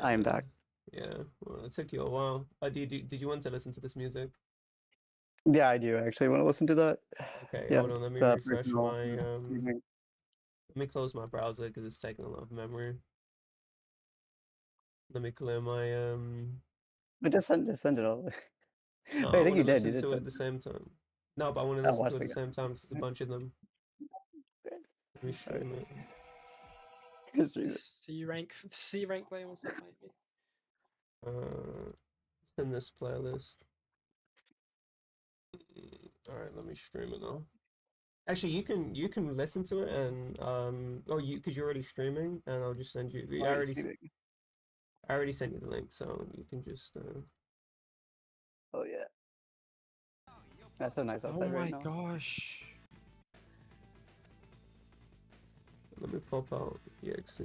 I am back.
Yeah, well, it took you a while. Did you want to listen to this music?
Yeah, I do actually want to listen to that.
Okay,
Yeah,
hold on. Let me
the
refresh
original,
my
mhm.
Let me close my browser because it's taking a lot of memory. Let me clear my
But just send it all.
No,
Wait, I
I
think
want to
you did.
listen
You did
to it
send
at the same time. No, but I want to
I'll
listen
watch
to it at
the
the same time because there's a bunch of them. Let me stream it.
history.
C rank player wants to fight me.
It's in this playlist. All right, let me stream it now. Actually, you can listen to it and because you're already streaming and I'll just send you. I already sent you the link, so you can just.
Oh yeah. That's so nice
Oh
outside
my
right now.
gosh.
Let me pop out exe.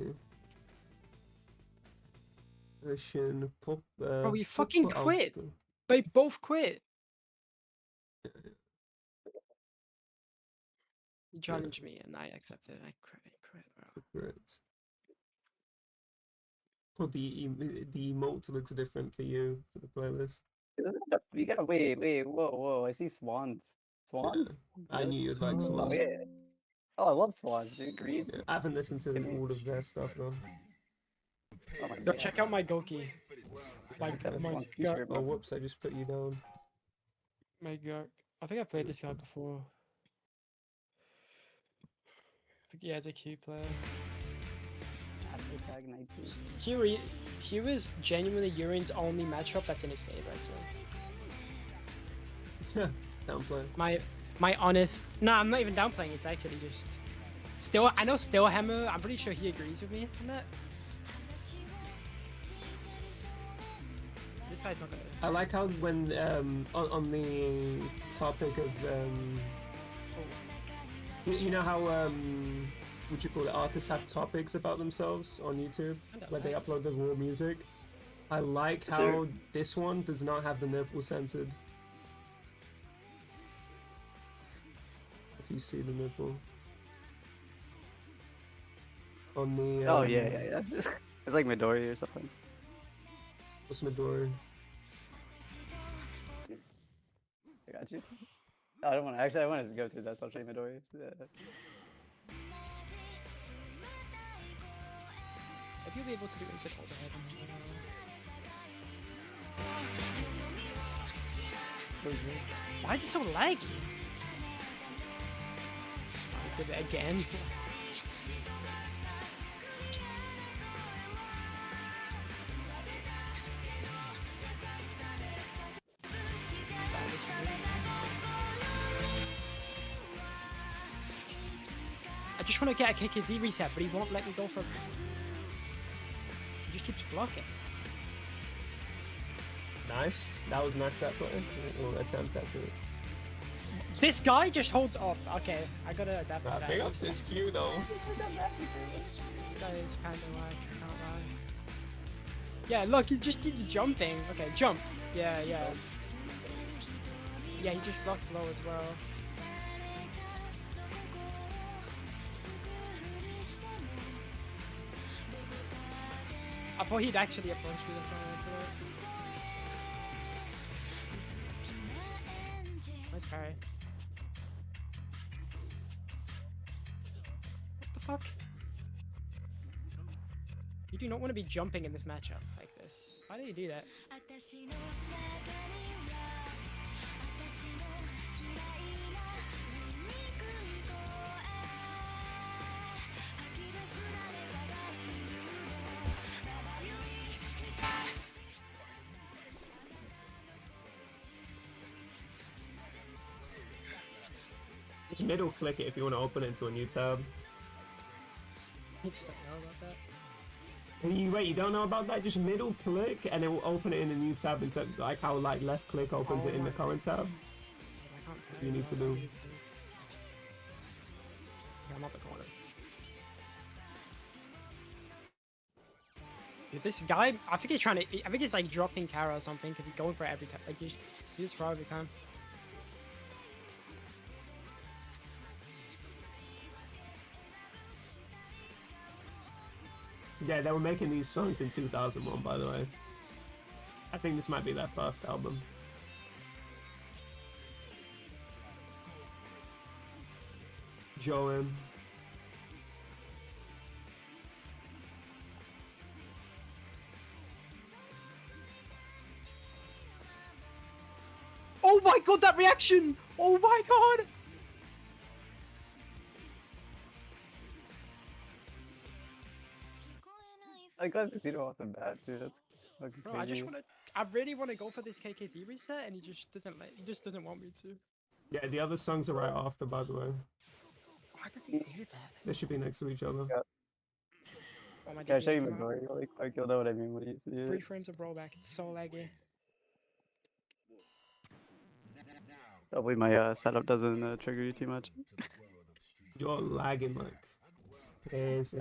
Version pop.
Bro, we fucking
pop
quit.
out.
They both quit. You challenged me and I accepted. I quit, bro.
Right. Well, the emote looks different for you for the playlist.
You gotta wait, whoa. I see swans. Swans?
I knew you'd like
Oh
Swans.
yeah. Oh, I love swans, dude. Green.
Yeah, I haven't listened to all of their stuff though.
Oh my
Yo,
god.
check out my Goki. My,
Let's have a
my,
Swans
gu-
t-shirt,
Oh,
bro.
whoops! I just put you down.
my Gurk. I think I played this guy before. I think, yeah, it's a Q player.
Hashtag 19.
Q is genuinely Urine's only matchup that's in his favor, so.
Downplay.
My honest... No, I'm not even downplaying. It's actually just... I know Stillhammer. I'm pretty sure he agrees with me on that. This guy's not gonna...
I like how when on the topic of you know how what you call it, artists have topics about themselves on YouTube where they upload the raw music. I like how this one does not have the nipple censored. You see the nipple. On the
Oh yeah. It's like Midori or something.
What's Midori?
I got you. I don't want to. Actually, I want to go through that. So I'll show you Midori.
If you'll be able to do inside hold ahead. Why is it so laggy? I did it again. I just want to get a KKD reset, but he won't let me go for it. He just keeps blocking.
Nice. That was nice set play. We'll attempt that to it.
This guy just holds off. Okay, I gotta adapt to that.
Big ups this Q though.
This guy is kind of like, I can't lie. Yeah, look, he just keeps jumping. Okay, jump. Yeah. Yeah, he just blocks low as well. I thought he'd actually approach me this time. Nice parry. What the fuck? You do not want to be jumping in this matchup like this. Why do you do that?
Just middle click it if you want to open it into a new tab.
He doesn't know about that.
And you don't know about that? Just middle click and it will open it in a new tab instead like how like left click opens it in the current tab. You need to do.
Yeah, I'm up the corner. Dude, this guy, I think he's trying to. I think he's like dropping Kara or something because he's going for it every time. Like he's just for every time.
Yeah, they were making these songs in 2001, by the way. I think this might be their first album. Joan.
Oh my god, that reaction! Oh my god!
I got the zero off the bat too. That's fucking
Bro,
crazy.
I really want to go for this KKD reset, and he just doesn't want me to.
Yeah, the other songs are right after, by the way.
Why does he do that?
They should be next to each other.
Yeah.
Oh my
Yeah, I'll
god,
show you Midori. Like you'll know what I mean when you see
3
it.
frames of rollback. It's so laggy.
Hopefully my setup doesn't trigger you too much.
You're lagging like crazy.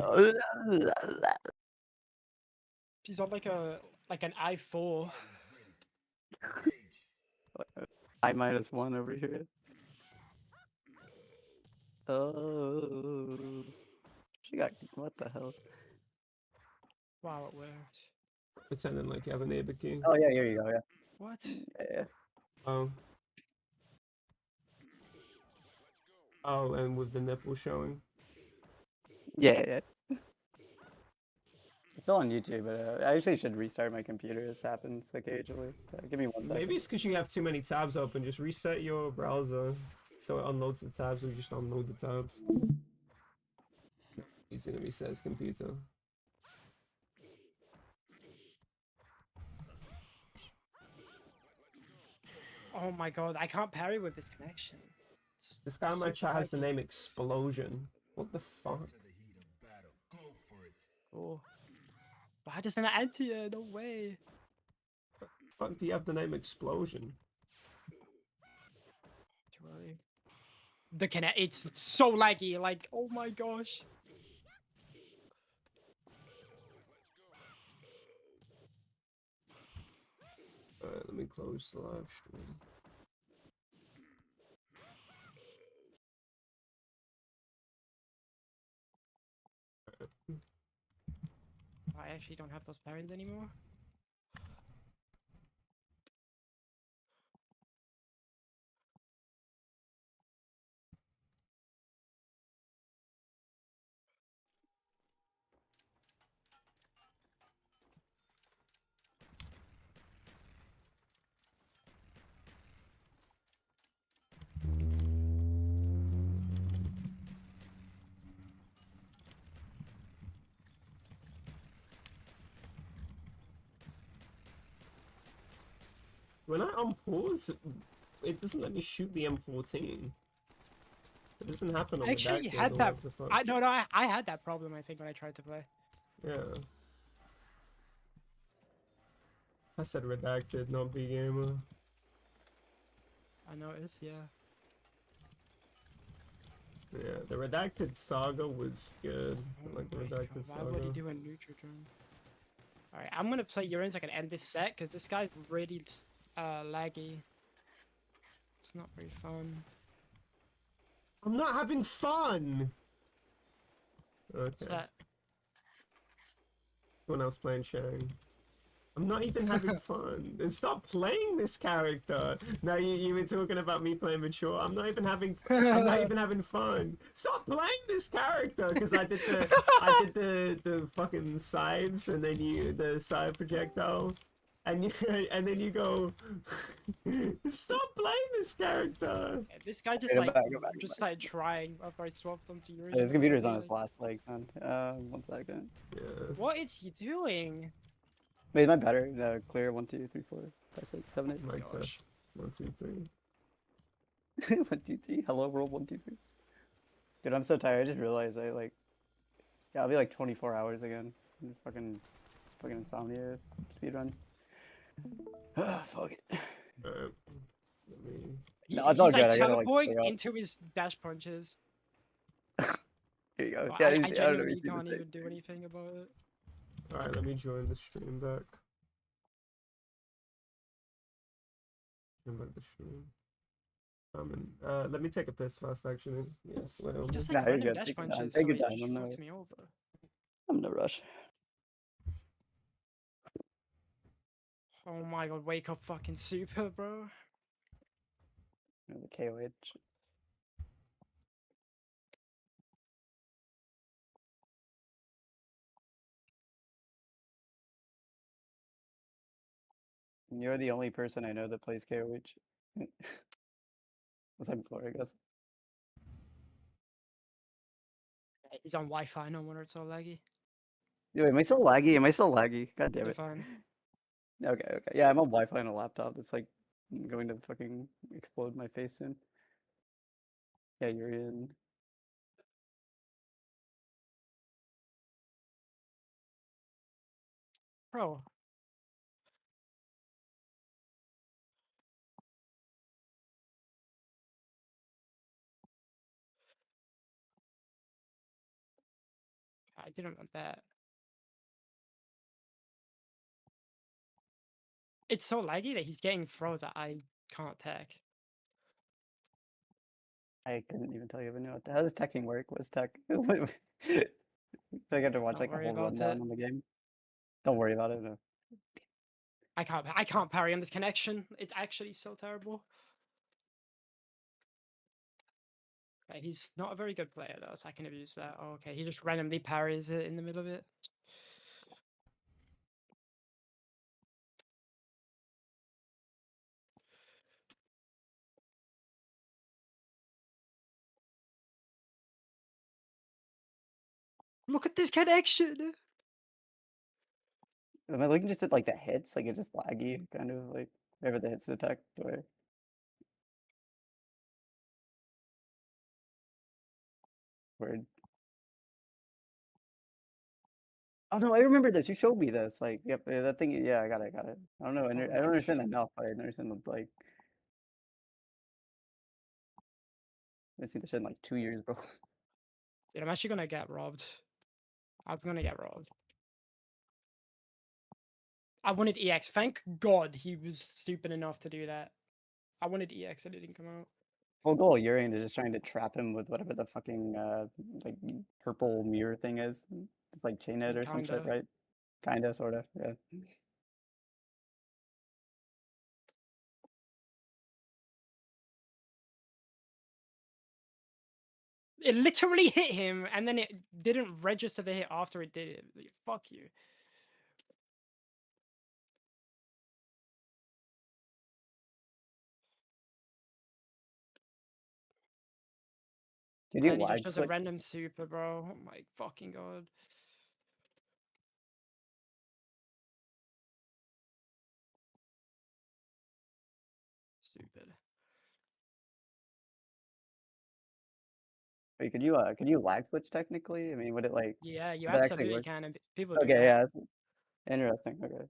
She's on like an i4.
I -1 over here. Oh, she got what the hell?
Wow, it worked.
Pretending like you have a neighbor key.
Oh yeah, here you go. Yeah.
What?
Yeah.
Oh. Oh, and with the nipple showing.
Yeah. It's still on YouTube, but I actually should restart my computer. This happens occasionally. Give me 1 second.
Maybe it's because you have too many tabs open. Just reset your browser so it unloads the tabs, or you just unload the tabs. He's gonna reset his computer.
Oh my god, I can't parry with this connection. It's
This guy in my
super
chat has the
laggy.
name Explosion. What the fuck?
Oh. Why doesn't it enter you? No way.
Fuck do you have the name Explosion?
Too early. The connect, it's so laggy. Like, oh my gosh.
Alright, let me close the live stream.
I actually don't have those parents anymore.
When I unpause, it doesn't let me shoot the M14. It doesn't happen on
I actually
Redacted
had
or
that.
whatever the fuck.
I had that problem. I think when I tried to play.
Yeah. I said Redacted, not B-Gamer.
I noticed, yeah.
Yeah, the Redacted Saga was good. I like the
Oh my
Redacted
God, why would he
Saga.
do a Neutrodrone? Alright, I'm gonna play Urine so I can end this set because this guy's really laggy. It's not very fun.
I'm not having fun! Okay.
Set.
When I was playing Shang. I'm not even having fun. Stop playing this character. Now you were talking about me playing mature. I'm not even having fun. Stop playing this character because I did the fucking scythes and then the scythe projectile. And then you go stop playing this character.
Yeah, this guy just
Go
like
back, go back, go
just
back.
started trying after I swapped onto Urine.
His computer's on
Like,
his last legs, man. 1 second.
Yeah.
what is he doing?
Wait, am I better? Clear 1, 2, 3, 4, 5, 6, 7, 8.
Mic
gosh.
test. 1, 2, 3.
1, 2, 3. Hello world 1, 2, 3. Dude, I'm so tired. I just realized yeah, I'll be like 24 hours again. Fucking insomnia speedrun. Fuck it.
Alright. Let me.
No, it's
He's
all
like
good, I gotta, like,
teleporting
figure out-
into his dash punches.
Here you go.
But
Yeah,
I
I don't know.
genuinely
He's doing
can't
the same.
even do anything about it.
Alright, let me join the stream back. Join back the stream. Let me take a piss fast actually. Yeah, well,
He just
Nah,
like
you're
random
good.
dash
Take your time.
punches,
Take
so
your
it
time.
just
I'm
fucks
not-
me over.
I'm no rush.
Oh my god, wake up fucking super, bro.
The KOH. You're the only person I know that plays KOH. Besides Flora, I guess.
He's on Wi-Fi, no wonder it's so laggy.
Yo, am I still laggy? Am I still laggy? God damn
You're
it.
fine.
Okay, okay. Yeah, I'm on Wi-Fi on a laptop that's like going to fucking explode my face soon. Yeah, you're in.
Bro. I didn't want that. It's so laggy that he's getting throws that I can't tech.
I couldn't even tell you if I knew it. How does teching work? What's tech? I got to watch
Don't
like a
worry
whole
about
rundown
it.
on the game. Don't worry about it. No.
I can't parry on this connection. It's actually so terrible. Okay, he's not a very good player though, so I can abuse that. Oh, okay, he just randomly parries it in the middle of it. Look at this connection!
Am I looking just at like the hits? Like it's just laggy, kind of like wherever the hits detect or weird. Oh no, I remember this. You showed me this. Like, yep, yeah, that thing. Yeah, I got it. Got it. I don't know. I don't understand enough, but I understand the like. I've seen this shit in like 2 years, bro.
Dude, I'm actually gonna get robbed. I'm gonna get robbed. I wanted EX. Thank God he was stupid enough to do that. I wanted EX and it didn't come out.
Whole goal of Urian is just trying to trap him with whatever the fucking like purple mirror thing is. It's like chain it or some shit,
Kinda.
right? Kinda, sorta, yeah.
It literally hit him, and then it didn't register the hit after it did it. Like, fuck you.
Did you
And he just
lag
does a
switch?
random super, bro. Oh my fucking god. Stupid.
Wait, could you lag switch technically? I mean, would it like
Yeah, you
would that actually
absolutely
work?
can, and people do
Okay,
that.
yeah, that's interesting. Okay.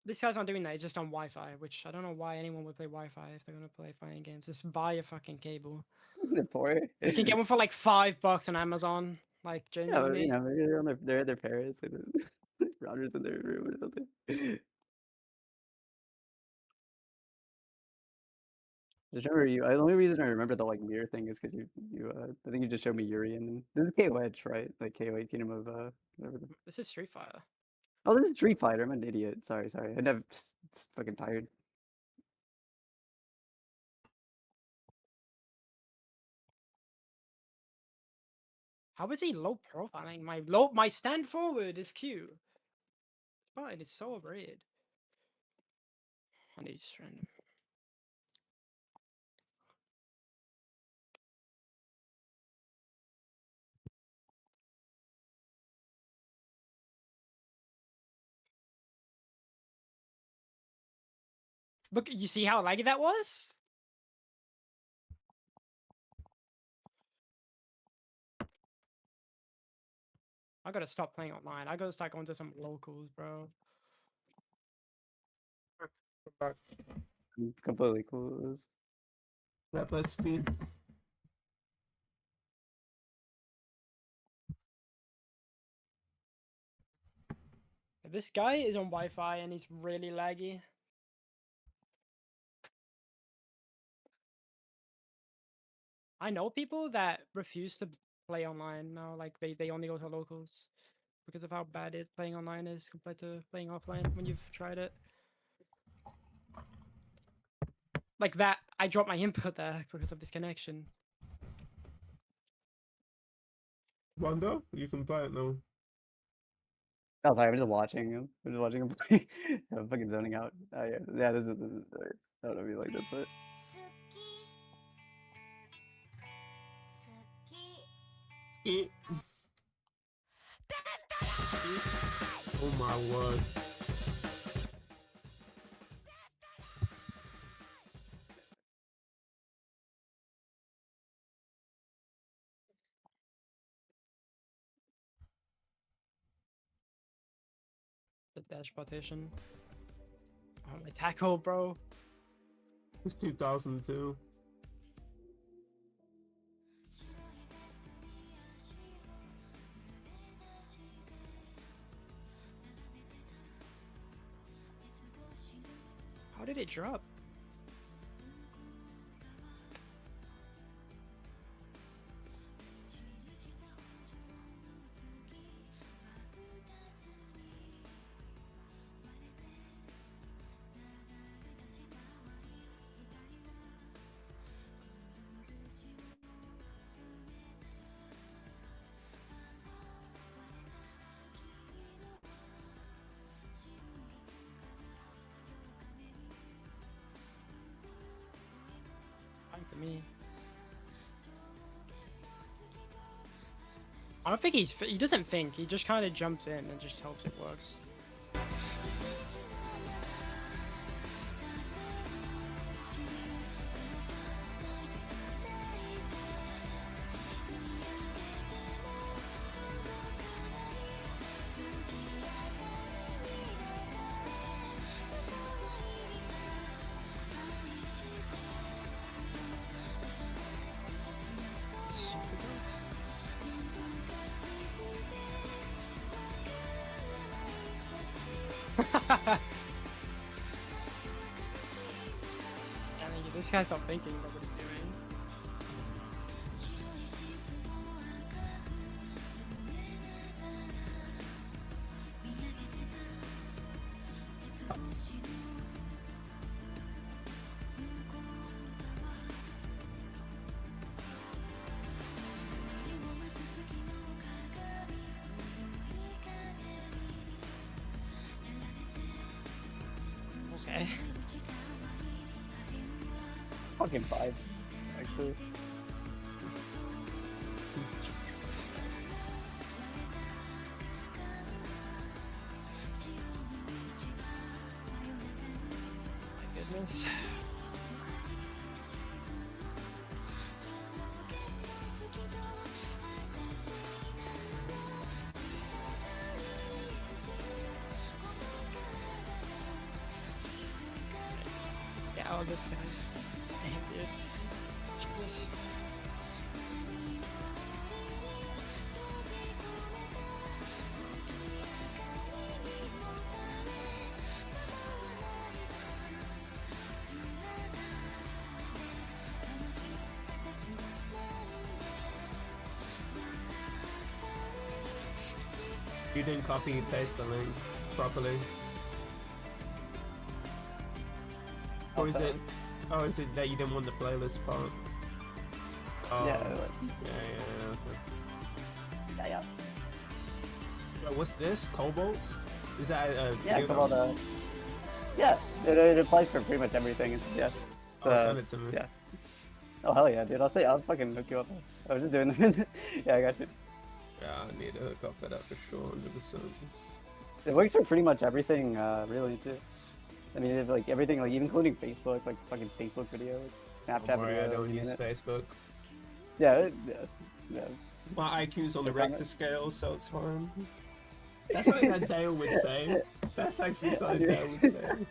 This guy's not doing that, he's just on Wi-Fi, which I don't know why anyone would play Wi-Fi if they're gonna play fighting games. Just buy a fucking cable.
The poor.
You can get one for like $5 on Amazon. Like,
Yeah, but,
genuinely.
maybe they're on they're at their parents and routers in their room or something. Just remember you. The only reason I remember the like mirror thing is because I think you just showed me Yuri and this is KOH, right? Like KOH Kingdom of whatever.
This is Street Fighter.
Oh, this is Street Fighter. I'm an idiot. Sorry. I never just fucking tired.
How is he low profiling? My stand forward is Q. But it is so overrated. And he's random. Look, you see how laggy that was? I gotta stop playing online. I gotta start going to some locals, bro.
I'm completely cool with this.
That plus screen.
This guy is on Wi-Fi and he's really laggy. I know people that refuse to play online now. Like they only go to locals because of how bad playing online is compared to playing offline when you've tried it. Like that, I dropped my input there because of this connection.
Wonder, you can play it now.
Oh, sorry. I'm just watching him. I'm just watching him play. I'm fucking zoning out. Yeah. This is I don't know if you like this, but
Eh. Oh my word.
The dash partition. Oh, my tackle, bro.
It's 2002.
How did it drop? Fine to me. I don't think he doesn't think. He just kind of jumps in and just hopes it works. Super good. I mean, this guy's not thinking about what he's doing. Okay.
Fucking 5, actually.
My goodness. Yeah, all this guy. Damn, dude. Jesus.
You didn't copy and paste the link properly. Or is
Also-
it? Oh, is it that you didn't want the playlist part? Oh,
Yeah,
yeah,
like,
okay.
yeah.
Wait, what's this? Cobalt? Is that a
Yeah,
video
come on, yeah, it applies for pretty much everything. Yeah.
Oh, send it to me.
Yeah. Oh hell yeah, dude! I'll fucking hook you up. I was just doing it. Yeah, I got you.
Yeah, I need to hook up for that for sure, 100%.
It works for pretty much everything, really too. I mean, it's like everything, like even including Facebook, like fucking Facebook videos, Snapchat
Don't worry, I
videos.
don't
you
use
name it.
Facebook.
Yeah, yeah.
My IQ's on the
Like, I'm
Richter scale, so it's fine. That's something that Dale would say. That's actually something Dale would say.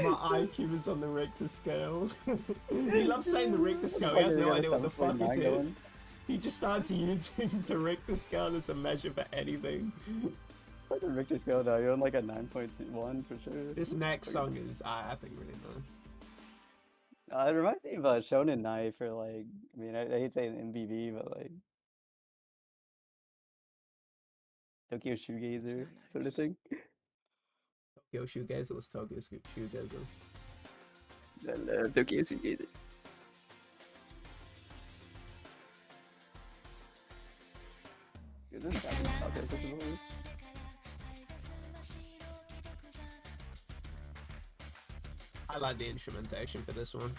My IQ is on the Richter scale. He loves saying the Richter scale. He has no idea what the fuck it is. He just starts using the Richter scale as a measure for anything.
Like the Richter scale now, you're on like a 9.1 for sure.
This next song is, I think, really nice.
It reminds me of Shonen Knife for like, I mean, I hate saying MVB, but like Tokyo Shoegazer sort of thing.
Tokyo Shoegazer was Tokyo Shoegazer.
Tokyo Shoegazer. Dude, this Japanese concept is annoying.
I like the instrumentation for this one.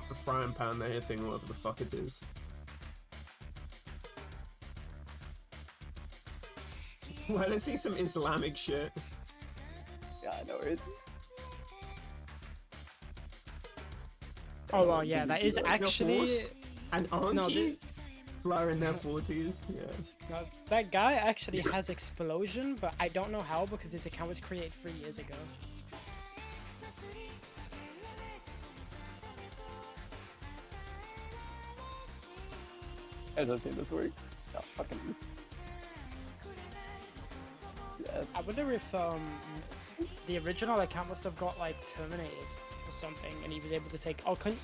The frying pan they're hitting, whatever the fuck it is. Well, let's see some Islamic shit.
Yeah, no worries.
Oh well, yeah, that is
Like a
actually.
horse and auntie
No, the-
Flower in their 40s, yeah.
No, that guy actually has explosion, but I don't know how because his account was created 3 years ago.
I don't think this works. Oh, fucking. Yeah,
I wonder if the original account must have got like terminated or something, and he was able to take. Oh, couldn't.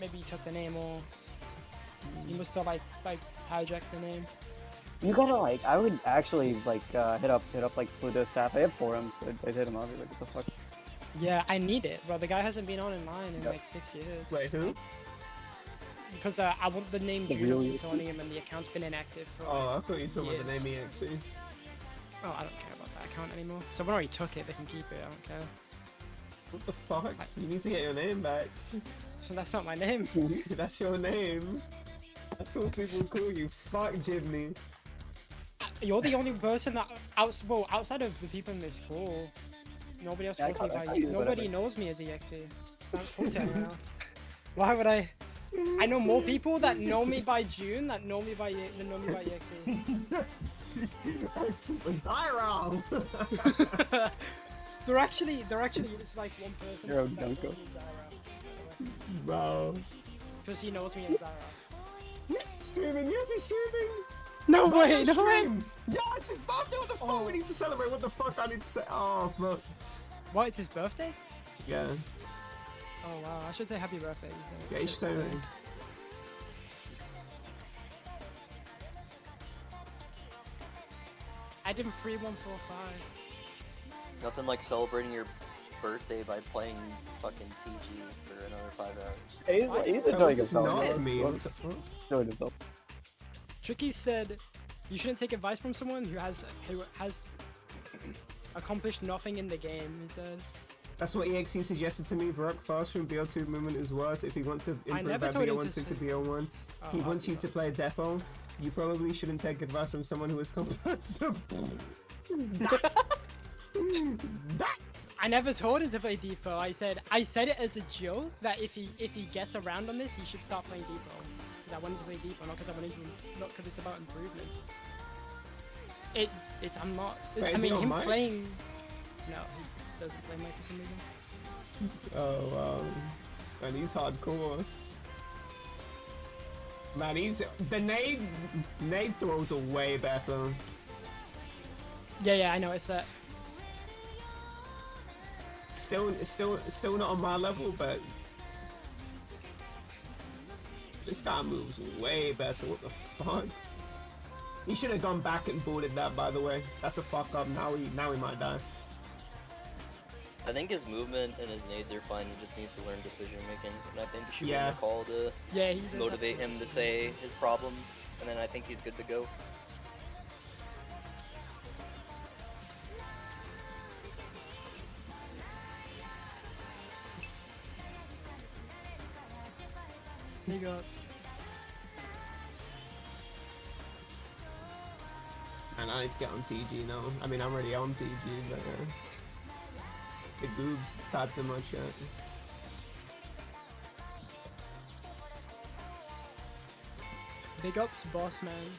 Maybe he took the name, or he must have like hijacked the name.
you gotta like. I would actually like hit up like Pluto staff. I have forums. So I'd hit him up. Be like, what the fuck?
Yeah, I need it, bro. The guy hasn't been online in
Yep.
like 6 years.
Wait, who?
Because I want the name
The
Juno
real
Plutonium, and the account's been inactive for.
Oh, I thought you were talking about the
Yes.
name EXE.
Oh, I don't care about that account anymore. Someone already took it. They can keep it. I don't care.
What the fuck? You need to get your name back.
So that's not my name.
That's your name. That's what people call you. Fuck Jimmy.
You're the only person that outside of the people in this call, nobody else
Yeah, I
calls me
thought- I
by
thought
you.
you would,
Nobody
but-
knows me as EXE. Don't talk to me now. Why would I? I know more people that know me by June that know me by than know me by EXE.
Zyro!
They're actually just like one person.
You're a
that knows
Dunko.
me as Zyra,
Bro.
because he knows me as Zyra.
Streaming, yes, he's streaming!
No
Bro,
way,
no
no way.
stream! Yeah, it's his birthday, what the fuck? We need to celebrate, what the fuck I need to say? Oh, fuck.
What? It's his birthday?
Yeah.
Oh wow, I should say happy birthday.
Yeah, he's totally.
Add him 3145.
Nothing like celebrating your birthday by playing fucking TG for another 5 hours.
He's
That
enjoying
does
himself.
not
He's
mean what the fuck?
enjoying himself.
Tricky said, "You shouldn't take advice from someone who has accomplished nothing in the game." He said.
That's what EXE suggested to me. Varrock faster and BO2 movement is worse. If you want to improve
never
that
told him
BO1 stick to
to-
BO1, he
Oh,
wants you to play Depot. You probably shouldn't take advice from someone who is compulsive.
I never told him to play Depot. I said it as a joke that if he gets around on this, he should start playing Depot. Because I wanted to play Depot, not because because it's about improvement. I'm not.
Wait,
I
is he
mean,
on
him
mic?
playing. No, he doesn't play mic for some reason.
Oh, and he's hardcore. Man, the nade throws are way better.
Yeah, I know. It's that.
Still not on my level, but this guy moves way better. What the fuck? He should have gone back and boarded that, by the way. That's a fuck up. Now he might die.
I think his movement and his nades are fine. He just needs to learn decision making, and I think you should
Yeah.
give him a call to
Yeah, he does
motivate
have to-
him to say his problems, and then I think he's good to go.
Big ups.
And I need to get on TG now. I mean, I'm already on TG, but the boobs, it's typed in my chat.
Big ups, boss man.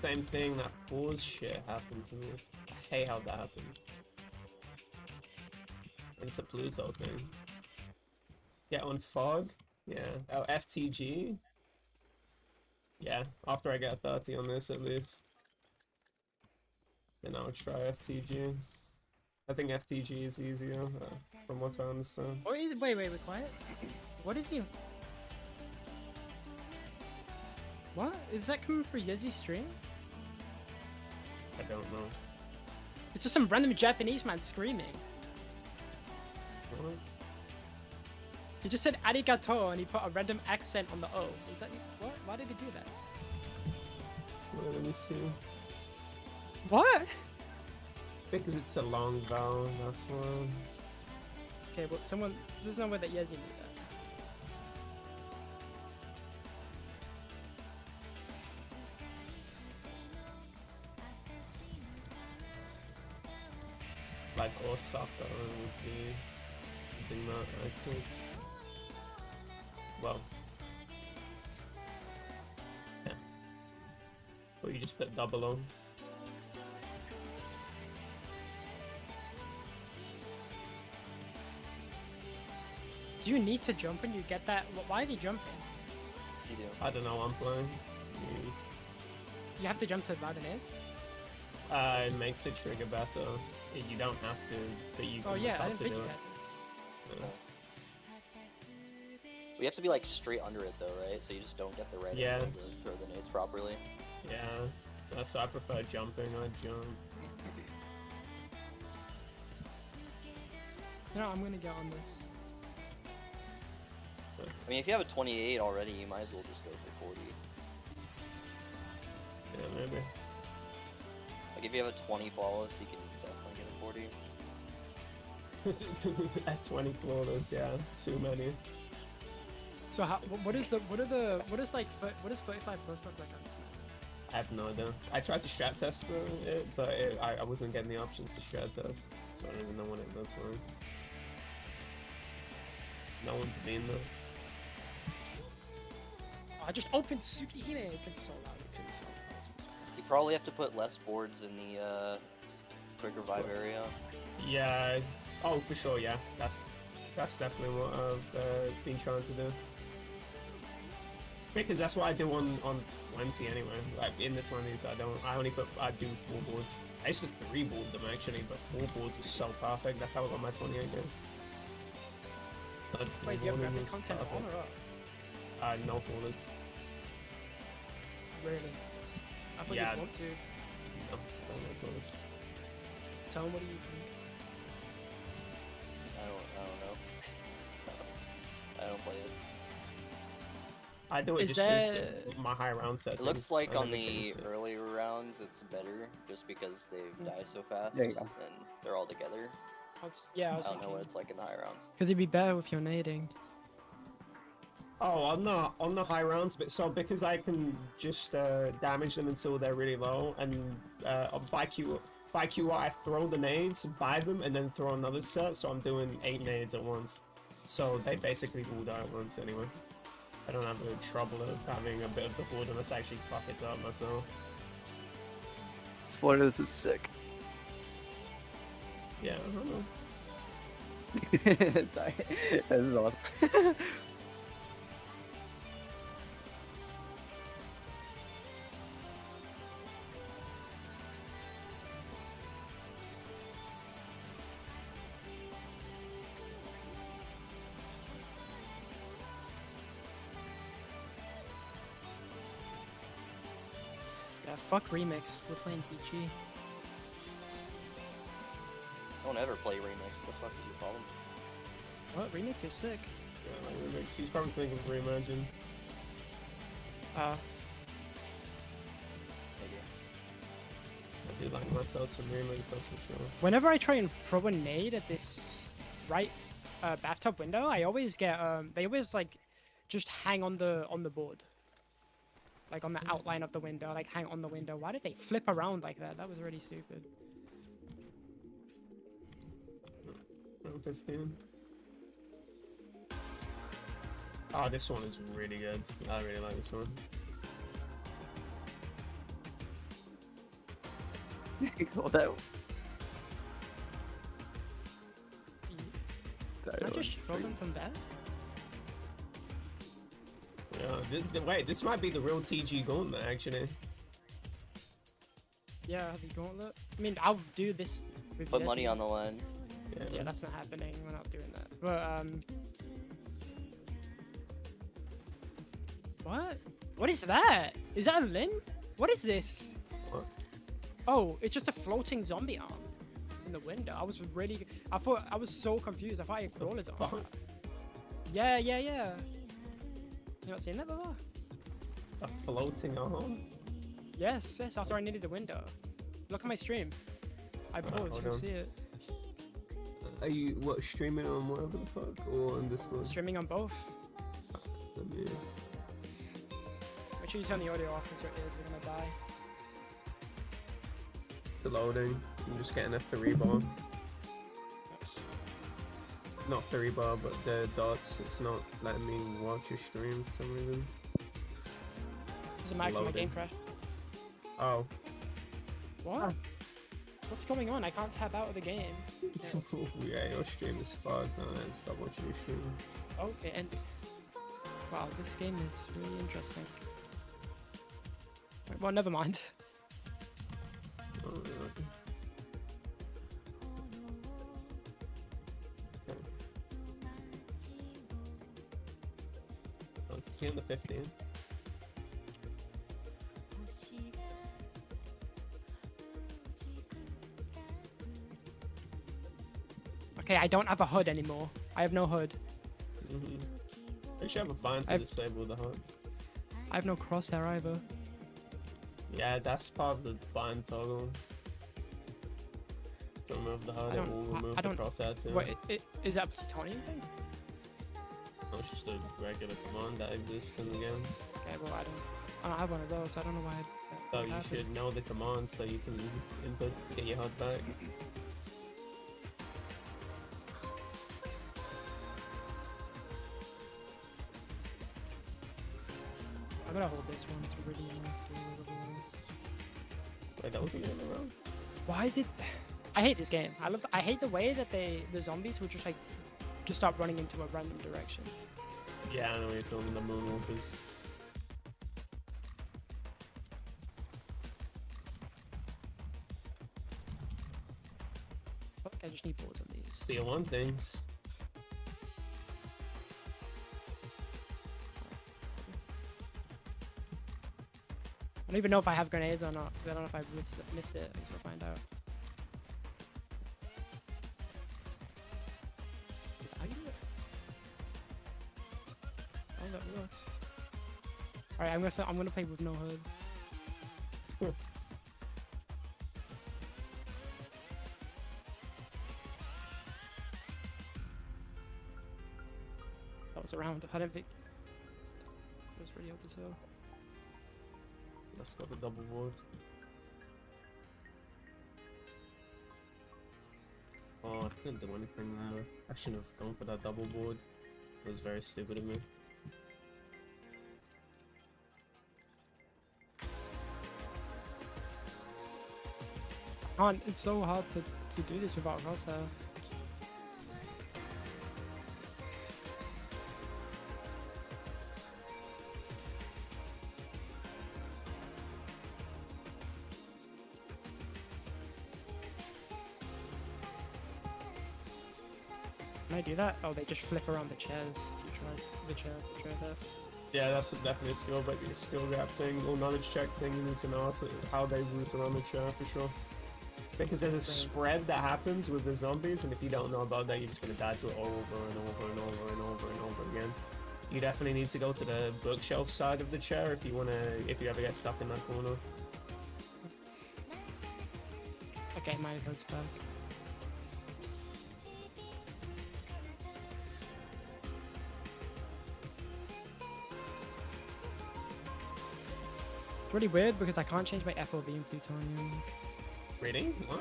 Same thing, that pause shit happened to me. I hate how that happens. And it's a Pluto thing. Get on fog? Yeah. Oh, FTG? Yeah, after I get 30 on this at least. Then I'll try FTG. I think FTG is easier, from what I understand.
Wait, quiet. What is he? What? Is that coming for Yezzy's stream?
I don't know.
It's just some random Japanese man screaming.
What?
He just said arigato and he put a random accent on the O. Is that what? Why did he do that?
Well, let me see.
What?
Because it's a long vowel, that's why.
Okay, but there's no way that Yezzy knew that.
Like Osaka would be using that accent. Well. Yeah. Or you just put double on.
Do you need to jump when you get that? Why are they jumping?
You do.
I don't know, I'm playing.
You have to jump to Vladimir.
It makes the trigger better. You don't have to, but you can
Oh yeah,
look
I
up
didn't
to
think
do
you
it.
had to.
We have to be like straight under it though, right? So you just don't get the right
Yeah.
angle to throw the nades properly.
Yeah, that's why I prefer jumping. I jump.
No, I'm gonna get on this.
I mean, if you have a 28 already, you might as well just go for 40.
Yeah, maybe.
Like if you have a 20 flawless, you can definitely get a 40.
At 20 flawless, yeah, too many.
So what is 35 plus look like on this map?
I have no idea. I tried to strat test it, but I wasn't getting the options to strat test, so I don't even know what it looks like. No one's been there.
I just opened Tsukihime. It took so long. It took so long.
You probably have to put less boards in the quick revive area.
Yeah. Oh, for sure. Yeah. That's definitely what I've been trying to do. Because that's what I do on 20 anyway. Like in the 20s, I do 4 boards. I used to 3 board them actually, but 4 boards was so perfect. That's how I got my 28 game.
Wait, do you have graphic content on or off?
No folders.
Really? I thought
Yeah.
you'd want to.
No, no folders.
Tell them what do you think?
I don't know. I don't play this.
I do it
Is
just because
there-
my high round settings.
It looks like
I
on
never
the
changed it.
earlier rounds it's better, just because they die so fast
There you go.
and they're all together.
Yeah, I
I
was
don't know
thinking.
what it's like in the high rounds.
Because it'd be better with your nading.
Oh, on the high rounds, but so because I can just damage them until they're really low, and by Q I throw the nades, buy them, and then throw another set. So I'm doing 8 nades at once. So they basically all die at once anyway. I don't have the trouble of having a bit of the board unless I actually fuck it up myself.
Florida, this is sick.
Yeah, I don't know.
Sorry. This is awesome.
Yeah, fuck remix. We're playing TG.
Don't ever play remix. The fuck did you call them?
What? Remix is sick.
Yeah, like remix. He's probably thinking of Reimagine.
Maybe.
I do like myself some remix, that's for sure.
Whenever I try and throw a nade at this right bathtub window, I always get they always like just hang on the board. Like on the outline of the window, like hang on the window. Why did they flip around like that? That was really stupid.
Round 15. Oh, this one is really good. I really like this one.
Well, that.
Can I just throw them from there?
Yeah, wait, this might be the real TG gauntlet, actually.
Yeah, the gauntlet. I mean, I'll do this with
Put
their
money
team.
on the line.
Yeah, that's not happening. We're not doing that. But what? What is that? Is that a limb? What is this?
What?
Oh, it's just a floating zombie arm in the window. I thought I was so confused. I thought I crawled it on.
Fuck.
Yeah. You not seen that before?
A floating arm?
Yes. After I needed the window. Look at my stream. I paused.
hold
You'll
on.
see it.
Are you, what, streaming on whatever the fuck? Or on Discord?
Streaming on both.
Let me...
Make sure you turn the audio off because your ears are gonna die.
It's loading. I'm just getting a 3 bar.
Nice.
Not 3 bar, but the dots. It's not letting me watch your stream for some reason.
There's a max in my
Loading.
game crash.
Oh.
What? What's going on? I can't tap out of the game. Yes.
Yeah, your stream is fucked. Alright, stop watching your stream.
Oh, it ended. Wow, this game is really interesting. Right, well, never mind.
Oh, okay. Okay. Oh, it's the 15.
Okay, I don't have a HUD anymore. I have no HUD.
I should have a bind to
I've-
disable the HUD.
I have no crosshair either.
Yeah, that's part of the bind toggle. To remove the HUD,
I
it
don't-
will remove
I
the
don't-
crosshair too.
Wait, is that a plutonium thing?
No, it's just a regular command that exists in the game.
Okay, well, I don't have one of those. I don't know why.
So
that
you
happened.
should know the command so you can input to get your HUD back.
I'm gonna hold this one. It's really annoying to do with otherwise.
Wait, that wasn't the other round?
Why did? I hate this game. I hate the way that the zombies would just start running into a random direction.
Yeah, I know what you're talking, the moonwalkers.
I just need boards on these.
Tier 1 things.
I don't even know if I have grenades or not. 'Cause I don't know if I missed it. I guess we'll find out. Is that how you do it? Oh, that works. Alright, I'm gonna play with no HUD.
Cool.
That was around. I don't think it was really hard to tell.
Let's go the double board. Oh, I couldn't do anything there. I shouldn't have gone for that double board. It was very stupid of me.
Man, it's so hard to do this without crosshair. Can I do that? Oh, they just flip around the chairs. You try the chair there.
Yeah, that's definitely a skill, but a skill gap thing or knowledge check thing. You need to know how they root around the chair for sure. Because there's a spread that happens with the zombies, and if you don't know about that, you're just gonna die to it over and over and over and over and over again. You definitely need to go to the bookshelf side of the chair if you ever get stuck in that corner.
Okay, my HUD's back. It's really weird because I can't change my FOV in plutonium.
Really? What?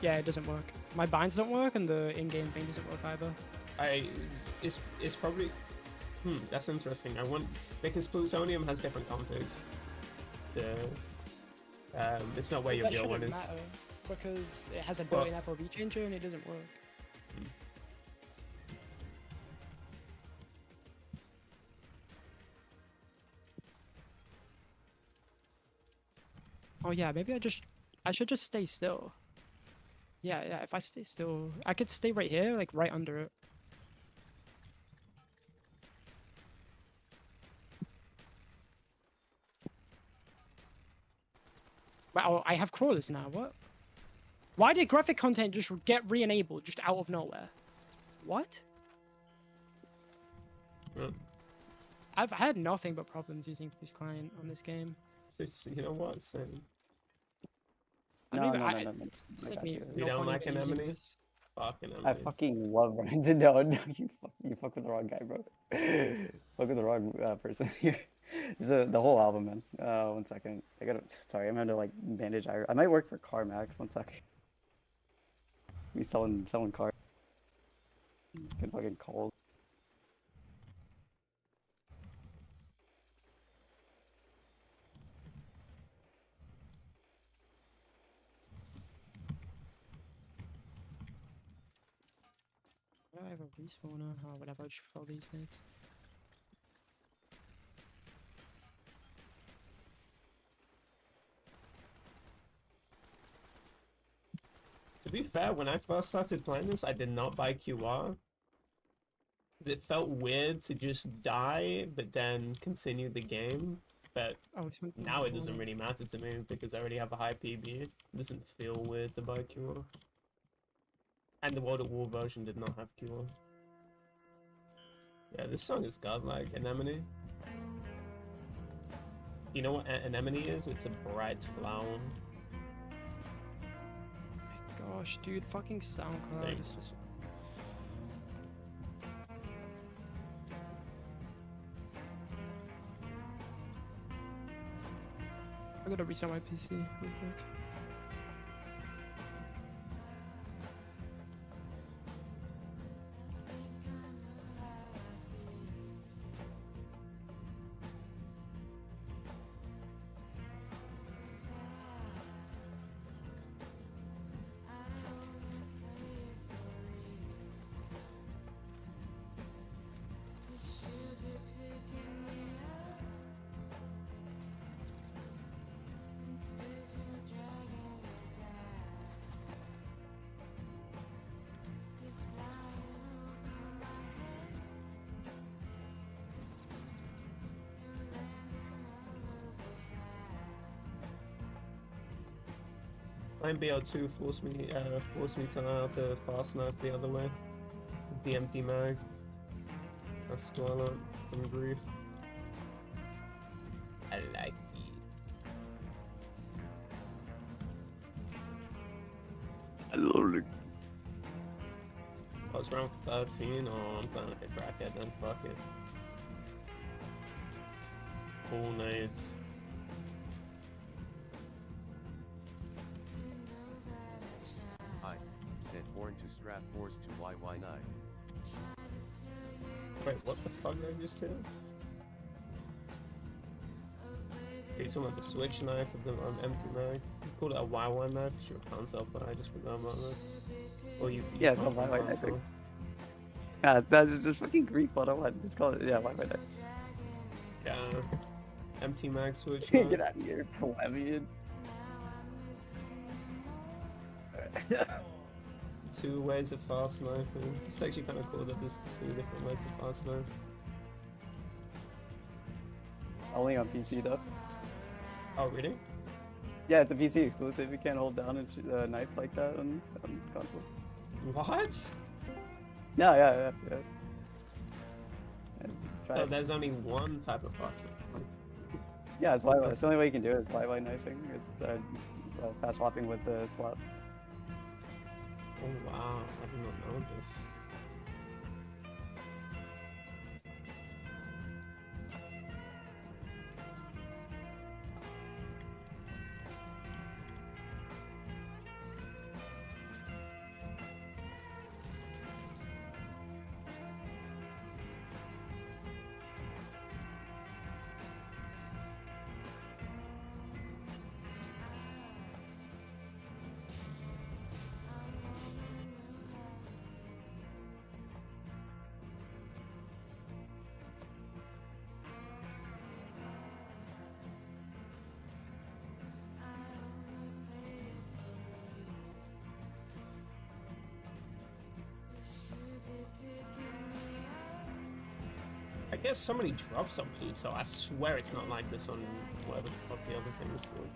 Yeah, it doesn't work. My binds don't work, and the in-game thing doesn't work either.
It's probably that's interesting. Because plutonium has different configs. It's not where your
That
real one
shouldn't
is.
matter because it has a built-in FOV changer and it doesn't work. Oh yeah, maybe I should just stay still. Yeah, if I stay still, I could stay right here, like right under it. Wow, I have crawlers now, what? Why did graphic content just get re-enabled just out of nowhere? What?
Yeah.
I've had nothing but problems using this client on this game.
You know what?
I
No,
don't even-
no,
I-
no, no, no.
It's
I
like
got
me,
you.
You
no
don't
point
like
even using
anemones?
this.
Fucking
I
amazing.
fucking love Ryan. No, you fuck with the wrong guy, bro. Fuck with the wrong person here. The whole album, man. 1 second. Sorry, I'm gonna like bandage. I might work for CarMax. 1 second. Me selling cars. Get fucking cold.
Why do I have a respawner? Oh, whatever, I'll just fill these needs.
To be fair, when I first started playing this, I did not buy QR. It felt weird to just die, but then continue the game. But
Oh, it's
now it doesn't really matter to me because I already have a high PB. It doesn't feel weird to buy QR. And the World at War version did not have QR. Yeah, this song is godlike. Anemone. You know what anemone is? It's a bright flower.
Gosh, dude, fucking SoundCloud
Thanks.
is just. I gotta restart my PC real quick.
Playing BL2 forced me to learn how to fast snipe the other way. With the empty mag. That's Twilight and Grief. I like it.
I love it.
Oh, it's round 13. Oh, I'm playing like a crackhead then. Fuck it. Full nades.
I said born to strap force to YY9.
Wait, what the fuck did I just do? Are you talking about the switch knife with the empty mag? You called it a YY knife? It's your console, but I just forgot about that. Or you
Yeah, it's
called
called
it
YY knife.
console.
Yeah, that's just fucking grief 101. It's called, yeah, why would
Yeah. Empty mag switch
I?
knife.
Get out of here, plebeian.
2 ways of fast sniping. It's actually kind of cool that there's 2 different ways to fast snipe.
Only on PC though.
Oh, really?
Yeah, it's a PC exclusive. You can't hold down a knife like that on console.
What?
Yeah. Try
Oh,
it.
there's only one type of fast snipe.
Yeah, it's YY. That's the only way you can do it. Is YY knifing. It's fast swapping with the swap.
Oh wow, I did not know this. I guess somebody dropped some Pluto. I swear it's not like this on whatever the fuck the other thing is called.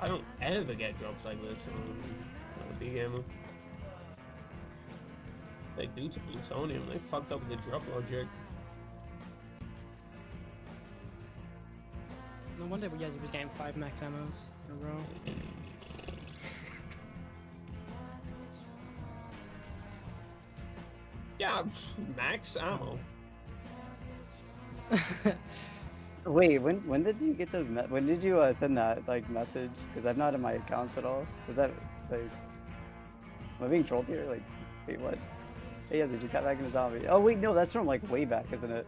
I don't ever get drops like this on a big gamer. They do to plutonium. They fucked up with the drop logic.
No wonder he was getting 5 max ammos in a row.
Yeah, max ammo.
Wait, when did you get those? When did you send that like message? Because I'm not in my accounts at all. Was that like? Am I being trolled here? Like, wait, what? Hey, yeah, did you cut back into zombie? Oh wait, no, that's from like way back, isn't it?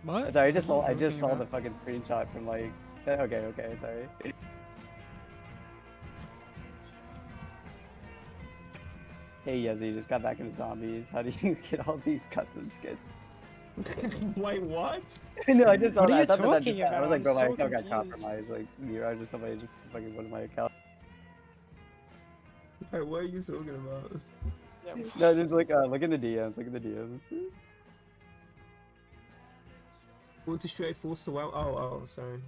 What?
Sorry, I just saw
What are you
the
talking
fucking screenshot from like. Okay, sorry. Hey Yezi, just got back into zombies. How do you get all these custom skins?
Wait, what?
No, I just saw
What are
that. I
you
thought that
talking
just, I was
about?
like, bro,
I'm
my
so
account got
confused.
compromised. Like, I just somebody just fucking went to my account.
Wait, what are you talking about?
Yeah.
No, just like, look in the DMs. Look in the DMs.
Water straight force to well. Oh, sorry.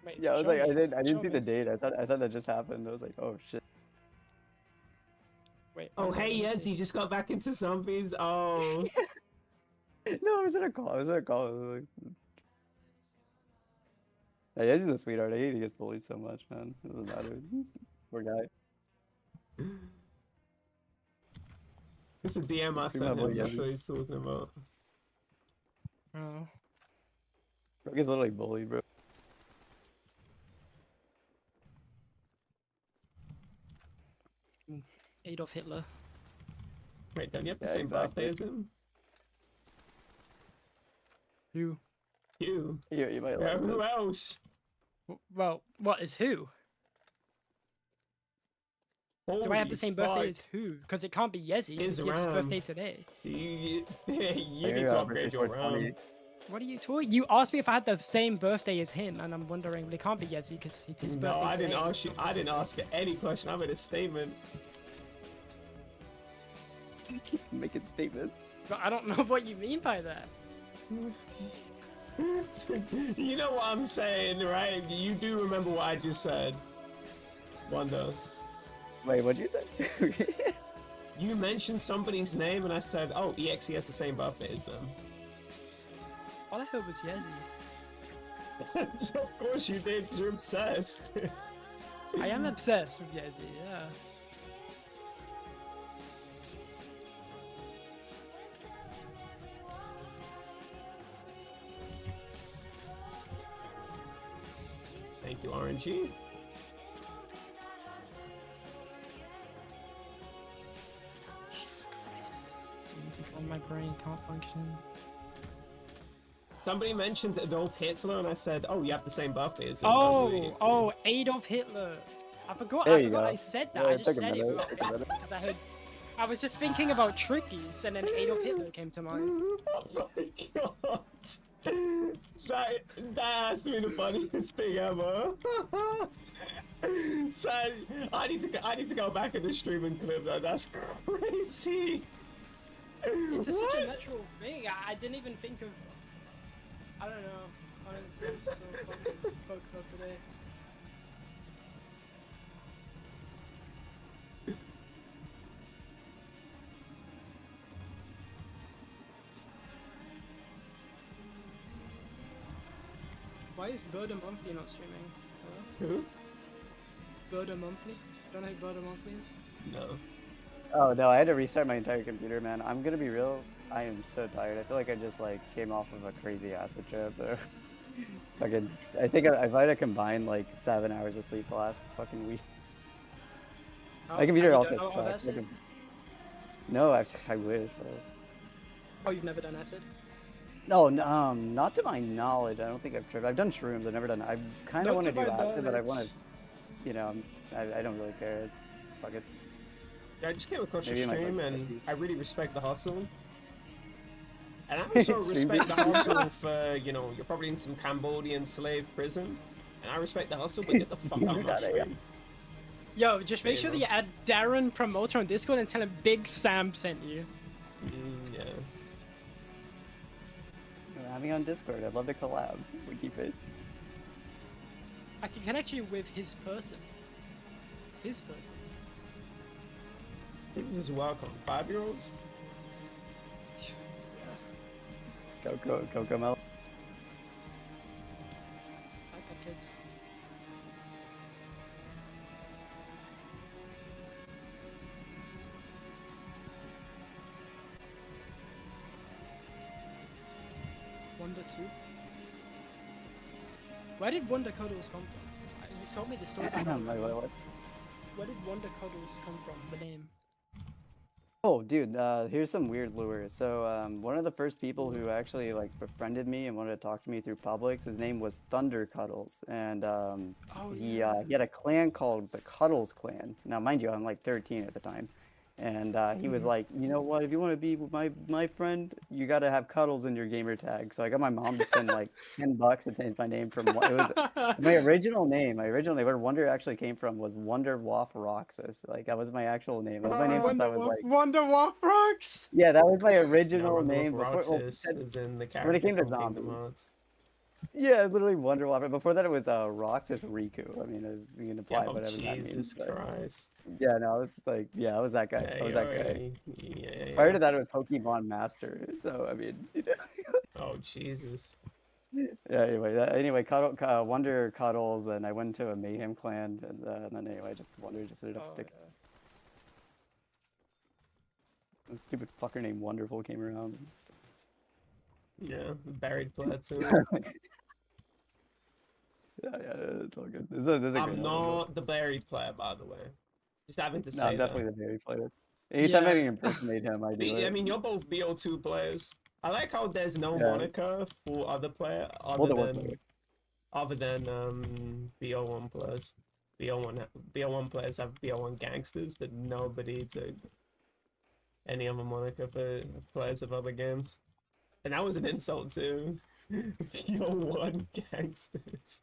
Wait,
Yeah, I was
show
like, I
me.
didn't
Show
see
me.
the date. I thought that just happened. I was like, oh shit.
Wait.
Oh,
wait,
hey,
let me
yes,
see.
you just got back into zombies. Oh.
No, I was in a call. I was like, yeah, he's a sweetheart. I hate he gets bullied so much, man. It doesn't matter. Poor guy.
It's a DM I
See
sent
my boy
him. That's
Yezi.
what he's talking about.
Oh.
Bro gets literally bullied, bro.
Adolf Hitler.
Wait, don't you have the
Yeah,
same
exactly.
birthday as him?
Who?
You.
You might
Yeah,
like
who
it.
else?
Well, what is who? Do I have the same birthday as who? Because it can't be Yezi.
Is
It's his
Ram.
birthday today.
You
Your,
need to
birthday
upgrade your
420.
RAM.
What are you talking? You asked me if I had the same birthday as him, and I'm wondering, well, it can't be Yezi because it's his
No,
birthday
I
today.
didn't ask you. I didn't ask any question. I made a statement.
Make a statement.
But I don't know what you mean by that.
You know what I'm saying, right? You do remember what I just said. Wonder.
Wait, what'd you say?
You mentioned somebody's name and I said, oh, EXE has the same birthday as them.
All I heard was Yezi.
Of course you did, 'cause you're obsessed.
I am obsessed with Yezi, yeah.
Thank you, RNG.
It's music on my brain can't function.
Somebody mentioned Adolf Hitler and I said, oh, you have the same birthday as him.
Oh, Adolf Hitler. I forgot.
There
I
you
forgot
go.
I said that.
Yeah,
I just
took a
said it
minute,
without
took a
thinking
minute.
because I heard. I was just thinking about Trickies, and then Adolf Hitler came to mind.
Oh my god. That has to be the funniest thing ever. So I need to go back in the stream and clip that. That's crazy.
It's just such a
What?
natural thing. I didn't even think of. I don't know. Honestly, I'm so fucking fucked up today. Why is Birda Monthly not streaming? Hello?
Who?
Birda Monthly? Don't know who Birda Monthly is?
No.
Oh no, I had to restart my entire computer, man. I'm gonna be real. I am so tired. I feel like I just like came off of a crazy acid trip. Fucking, I think I might have combined like 7 hours of sleep the last fucking week.
Oh,
My computer
have you
also
done all
sucks.
acid?
Like, no, I wish. But...
Oh, you've never done acid?
No, not to my knowledge. I don't think I've tried. I've done shrooms. I've never done. I kind
Not
of want
to
to do
my
acid, but I
knowledge.
want to. You know, I don't really care. Fuck it.
Yeah, I just came across your
Maybe my
stream
fucking
and
cookies.
I really respect the hustle. And I also
Stream
respect the
video.
hustle for, you know, you're probably in some Cambodian slave prison. And I respect the hustle, but get the fuck out of my
Got it, yeah.
stream.
Yo, just make
Yeah,
sure that
bro.
you add Darren Promoter on Discord and tell him Big Sam sent you.
Yeah.
Have me on Discord. I'd love to collab. We keep it.
I can connect you with his person. His person.
Think this work on 5-year-olds?
Coco Mel.
I got kids. Wonder 2? Where did Wonder Cuddles come from? You told me the story. but I don't remember.
What?
Where did Wonder Cuddles come from? The name.
Oh, dude, here's some weird lure. So, one of the first people who actually like befriended me and wanted to talk to me through Publix, his name was Thunder Cuddles, and he had a clan called the Cuddles Clan. Now, mind you, I'm like 13 at the time, and he was like, you know what? If you want to be my friend, you got to have Cuddles in your gamer tag. So I got my mom to spend like $10 to change my name from it was my original name. My original name, where Wonder actually came from, was Wonder Waff Roxas. Like that was my actual name. That was my name since I was like.
Wonder Waff Rocks!
Yeah, that was my
Yeah,
original
Wonder
name
Wolf
before.
Roxas is in the
when it
character
came to
from Kingdom
zombies.
Hearts.
Yeah, literally Wonder Waffle. Before that, it was Roxas Riku. I mean, you can apply
Oh,
whatever that means.
Jesus
but-
Christ.
Yeah, no, it's like, yeah, I was that guy.
Yeah,
I was that guy.
yeah.
Prior to that, it was Pokemon Master. So I mean, you know.
Oh, Jesus.
Yeah. Anyway, Wonder Cuddles, and I went to a Mayhem clan, and then anyway, Wonder just ended up
Oh,
sticking. The stupid fucker named Wonderful came around.
Yeah, buried plateau.
Yeah, it's all good. This is a great
I'm
album,
not the buried player, by the way. Just having to
though.
say
No, I'm
that.
definitely the very player. Anytime I
Yeah.
can impersonate him, I do
I
it.
mean, you're both BO2 players. I like how there's no
Yeah.
moniker for other player
Well, there was
other than BO1 players. BO1 players have BO1 gangsters, but nobody to any other moniker for players of other games. And that was an insult too. BO1 gangsters.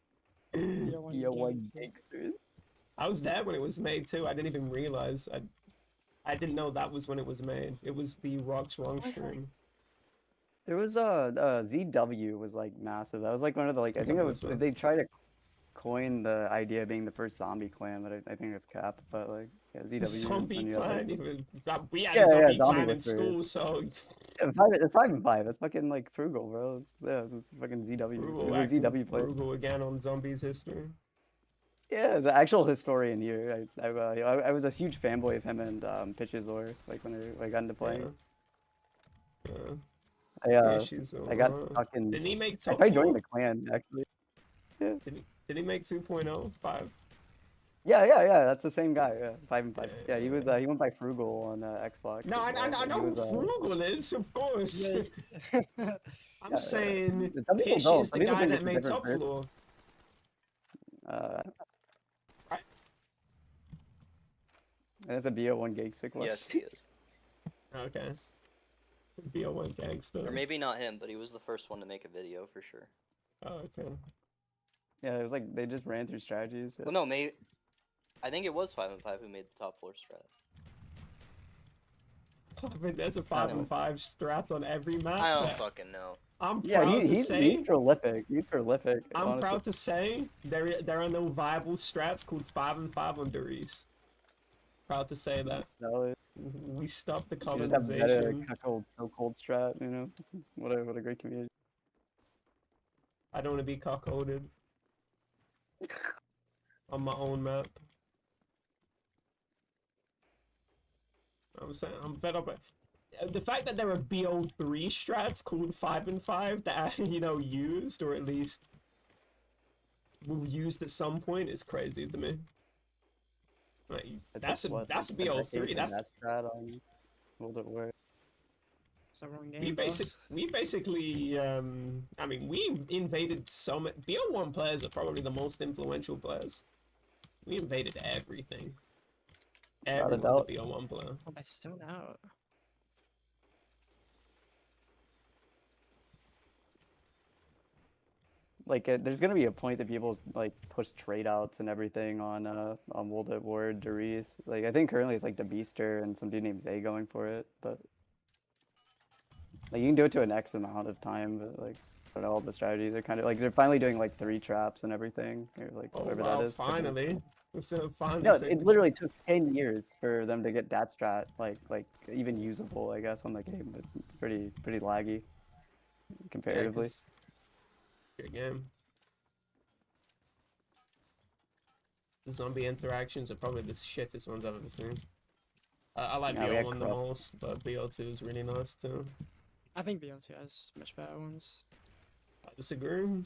Yeah, one gangsters.
I was there when it was made too. I didn't even realize. I didn't know that was when it was made. It was the Rocks Wrong stream.
There was ZW was like massive. That was like one of the like I think it was
ZW was
they tried to coin the idea of being the first zombie clan, but I think it's cap. But like yeah, ZW.
Zombie
when you have,
clan.
like-
We had
Yeah,
a
yeah,
zombie
zombie
clan in
was
school,
first.
so
Yeah, it's 5 and 5. That's fucking like frugal, bro. It's fucking ZW.
Frugal,
It was
acting
ZW player.
frugal again on zombies history.
Yeah, the actual historian here. I was a huge fanboy of him and Pitches Lore, like when I got into playing.
Yeah.
I
Issues
I got
over.
stuck in.
Didn't he make
I
top
tried joining
4?
the clan actually. Yeah.
Did he make 2.0? 5?
Yeah. That's the same guy. Yeah, 5 and 5.
Yeah,
Yeah, he was. He went by Frugal on Xbox.
No,
as
I
well, but
know
he
who
was,
Frugal is, of course.
Yeah.
I'm
Yeah,
saying
some people
Pish
don't.
is
Some
the
people
guy
think
that
it's a
made
different
Top
person.
Floor.
That's a BO1 gig sick
Yes, he is.
Okay. BO1 gangster.
Or maybe not him, but he was the first one to make a video for sure.
Oh, okay.
Yeah, it was like they just ran through strategies.
Well, no, maybe. I think it was 5 and 5 who made the top floor strat.
I mean, there's a 5 and 5 strat on every map.
I don't
but
fucking know.
I'm
Yeah,
proud to
he's
say.
prolific. He's prolific.
I'm
honestly.
proud to say there are no viable strats called 5 and 5 on Darius. Proud to say that
No,
we stopped the
you just have better
colonization.
cold strat. You know, what a great community.
I don't want to be cuckolded on my own map. I'm saying I'm fed up. The fact that there are BO3 strats called 5 and 5 that are, used or at least were used at some point is crazy to me. Like, that's BO3. That's
that strat on World at War.
It's the wrong game.
we
boss.
basically I mean we invaded so many BO1 players are probably the most influential players. We invaded everything.
Without a
Everyone's a
doubt.
BO1 player.
Oh, that's still out.
Like, there's gonna be a point that people like push trade outs and everything on World at War, Darius. Like, I think currently it's like the Beaster and some dude named Zay going for it, but like you can do it to an X amount of time. But like, I don't know, all the strategies are kind of like they're finally doing like 3 traps and everything, or like
Oh
whatever
wow,
that is.
finally. So finally
No,
taking-
it literally took 10 years for them to get that strat like even usable, I guess, on the game. But it's pretty laggy
Yeah,
comparatively.
'cause- Good game. The zombie interactions are probably the shittest ones I've ever seen. I like
Yeah, we had
BO1 the
Crocs.
most, but BO2 is really nice too.
I think BL2 has much better ones.
I disagree.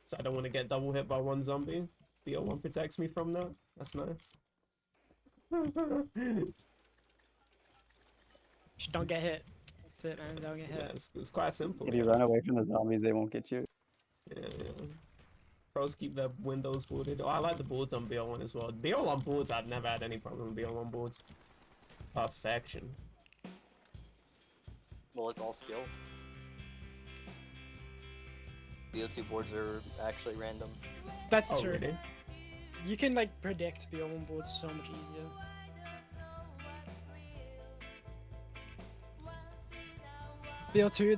So I don't want to get double hit by one zombie. BO1 protects me from that. That's nice.
Just don't get hit. That's it, man. Don't get hit.
Yeah, it's quite simple.
If you run away from the zombies, they won't get you.
Yeah. Pros keep their windows boarded. Oh, I like the boards on BO1 as well. BO1 boards, I've never had any problem with BO1 boards. Perfection.
Well, it's all skill. BO2 boards are actually random.
That's
Oh,
true.
really?
You can like predict BL1 boards so much easier. BL2,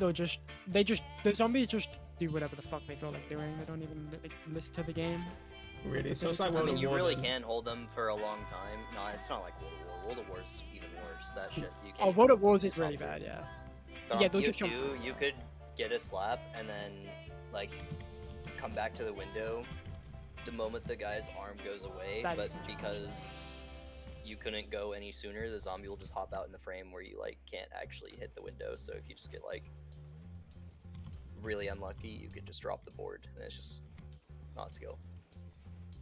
the zombies just do whatever the fuck they feel like doing. They don't even like listen to the game.
Really? So it's like
I
World
mean,
of
you
War
really
then.
can hold them for a long time. No, it's not like World of War. World of War's even worse. That shit. You
Oh,
can't
World of
even
Wars is
stop
really
it.
bad, yeah.
But
Yeah,
on
they'll just jump
BO2, you could get a slap and then, like, come back to the window the moment the guy's arm goes away,
That
but
is such a
because you couldn't go any sooner, the zombie will just hop out in the frame where you, like, can't actually hit the window, so if you just get, like, really unlucky, you could just drop the board, and it's just not skill.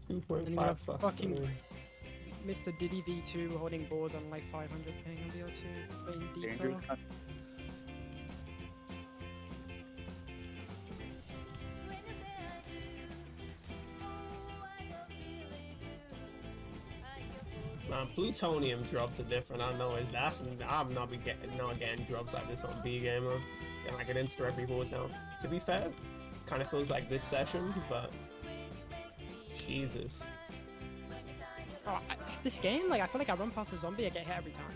And you
2.5
have
plus.
fucking
three.
Mr. Diddy V2 holding boards on like 500 ping on BL2, playing
Danger.
deeper.
Man, plutonium drops are different. I know I'm not getting drops like this on B Gamer. Getting like an insta every board now. To be fair, kind of feels like this session, but Jesus.
Oh, this game, like I feel like I run past a zombie, I get hit every time.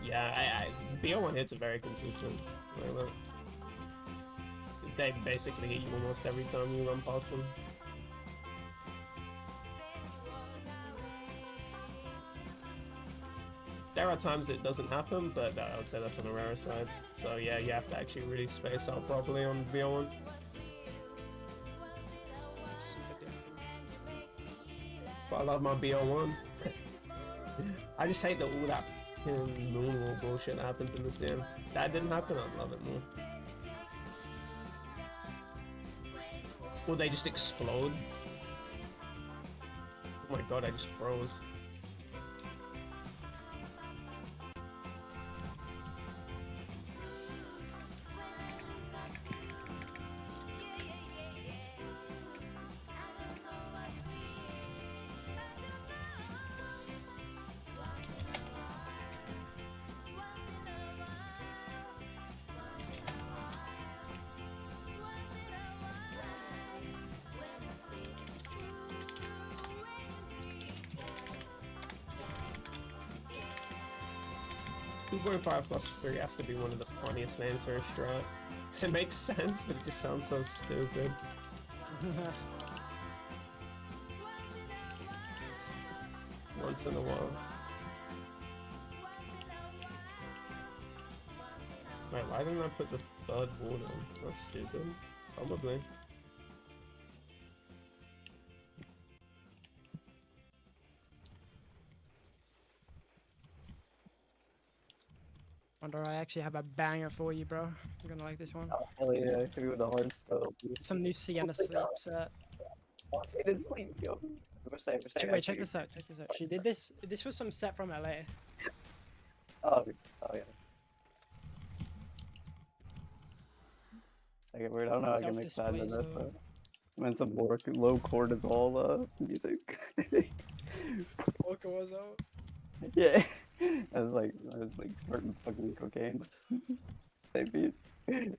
Yeah, BO1 hits are very consistent. Like that. they basically hit you almost every time you run past them. There are times it doesn't happen, but I would say that's on the rarer side. So yeah, you have to actually really space out properly on BO1.
Super difficult.
But I love my BO1. I just hate that all that normal bullshit happened in this game. If that didn't happen, I'd love it more. Or they just explode. Oh my god, I just froze. +3 has to be one of the funniest names for a strat. It makes sense, but it just sounds so stupid. Once in a while. Wait, why didn't I put the third ward on? That's stupid. Probably.
Wonder I actually have a banger for you, bro. You're gonna like this one.
Oh, hell yeah, hit me with the hard stuff.
Some new Sienna sleep set.
What's in his sleep, yo?
Wait, check this out. Check this out. She did this. This was some set from LA.
Oh yeah. I get weird. I don't know how I can make sad in this.
Self-display,
I'm in some low cortisol music.
Polka was out.
Yeah. I was like snorting fucking cocaine. Type beat.
I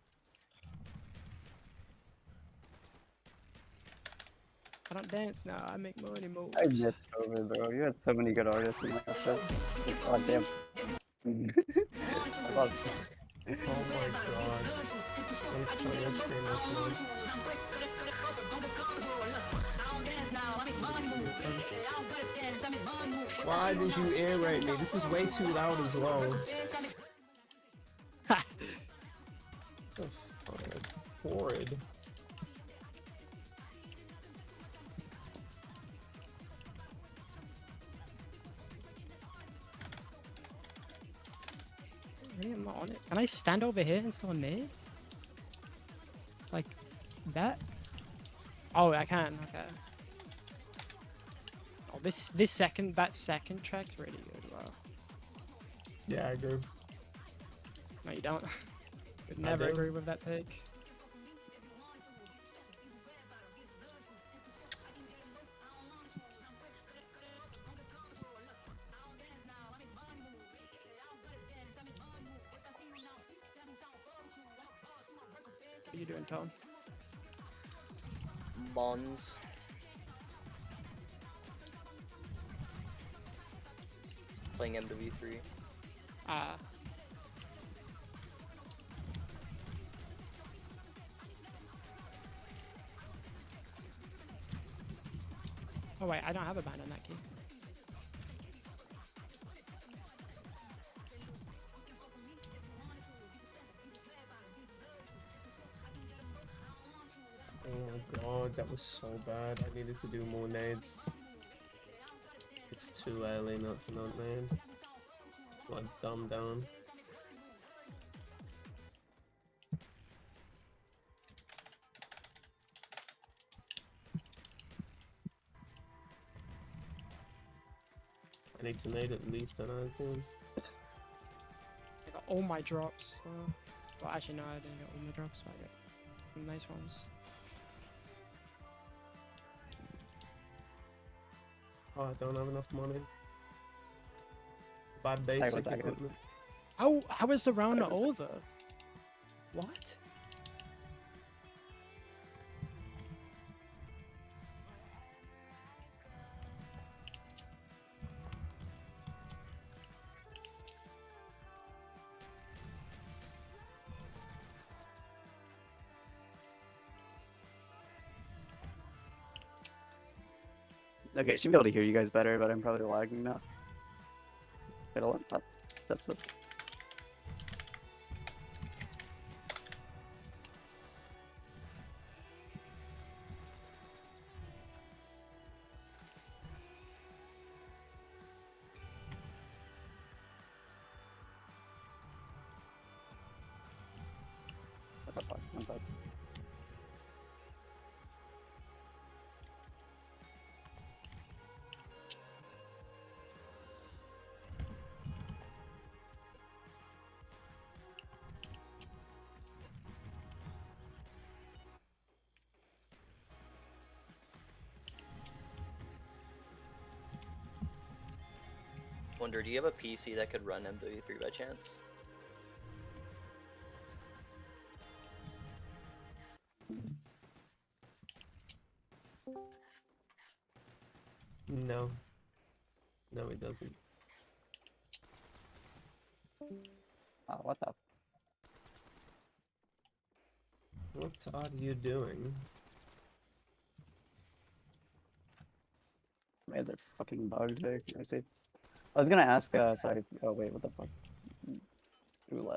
don't dance now. I make money moves.
I miss COVID, bro. You had so many good artists in that shit. Like, god damn. I lost.
Oh my god. Thanks for your stream upload. Why did you air raid me? This is way too loud as well.
Ha!
Oh, fuck, that's horrid.
Really, I'm not on it. Can I stand over here and still near? Like that? Oh, I can. Okay. Oh, that second track's really good. Wow.
Yeah, I agree.
No, you don't. Would never
do.
agree with that take. What are you doing, Tom?
Mons. Playing MW3.
Ah. Oh wait, I don't have a band on that key.
Oh my god, that was so bad. I needed to do more nades. It's too early not to not nade. Like, dumb down. I need to nade at least an 19.
I got all my drops. Well, actually no, I didn't get all my drops, but I got some nice ones.
Oh, I don't have enough money. Buy basic equipment.
How is the round not over? What?
Okay, should be able to hear you guys better, but I'm probably lagging now. Wait, hold on. That's what. What the fuck? One sec.
Wonder, do you have a PC that could run MW3 by chance?
No. No, it doesn't.
Oh, what the?
What are you doing?
Man, they're fucking bugged there. I see. I was gonna ask. Sorry. Oh wait, what the fuck?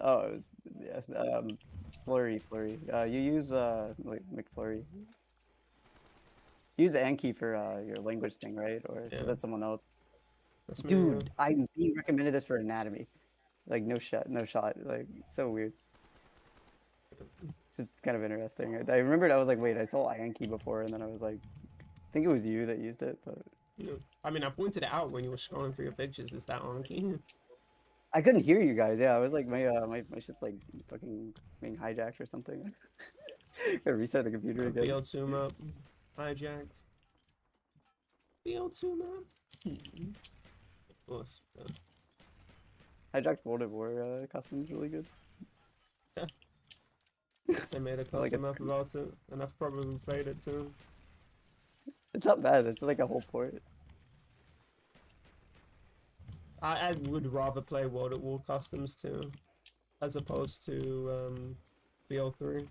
Oh, it was yeah. Flurry. You use like McFlurry. Use Anki for your language thing, right? Or
Yeah.
is that someone else?
That's me,
Dude, I'm being recommended this for anatomy. Like no shot. Like so weird. It's just kind of interesting. I remembered I was like, wait, I saw Anki before, and then I was like, I think it was you that used it, but
yeah. I mean, I pointed it out when you were scrolling through your pictures. Is that Anki?
I couldn't hear you guys. Yeah, I was like, my shit's like fucking being hijacked or something. Gotta restart the computer again.
BL2 map hijacked. BL2 map. Of course.
Hijacked World at War costume's really good.
Guess they made a
I like
custom
it.
map about it, and I've probably played it too.
It's not bad. It's like a whole port.
I would rather play World at War customs too, as opposed to BL3.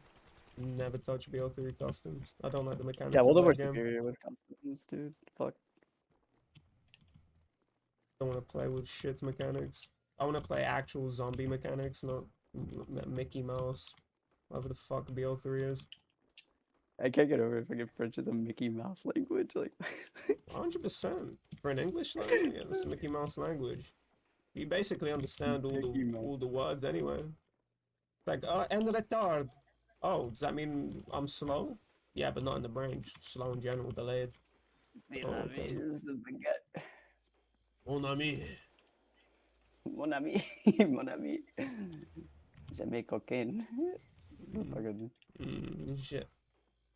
Never touch BL3 customs. I don't like the mechanics
Yeah,
of
World at War
that game.
superior with costumes, dude. Fuck.
I don't want to play with shit mechanics. I want to play actual zombie mechanics, not Mickey Mouse, whatever the fuck BL3 is.
I can't get over fucking French is a Mickey Mouse language. Like,
100%. For an English language, yeah, it's Mickey Mouse language. You basically understand
Mickey Mouse.
all the words anyway. Like, en retard. Oh, does that mean I'm slow? Yeah, but not in the brain, just slow in general, delayed.
c'est
Oh,
la
okay.
vie, c'est the baguette.
Mon ami.
Mon ami, mon ami. Jamais cocaine. So fucking.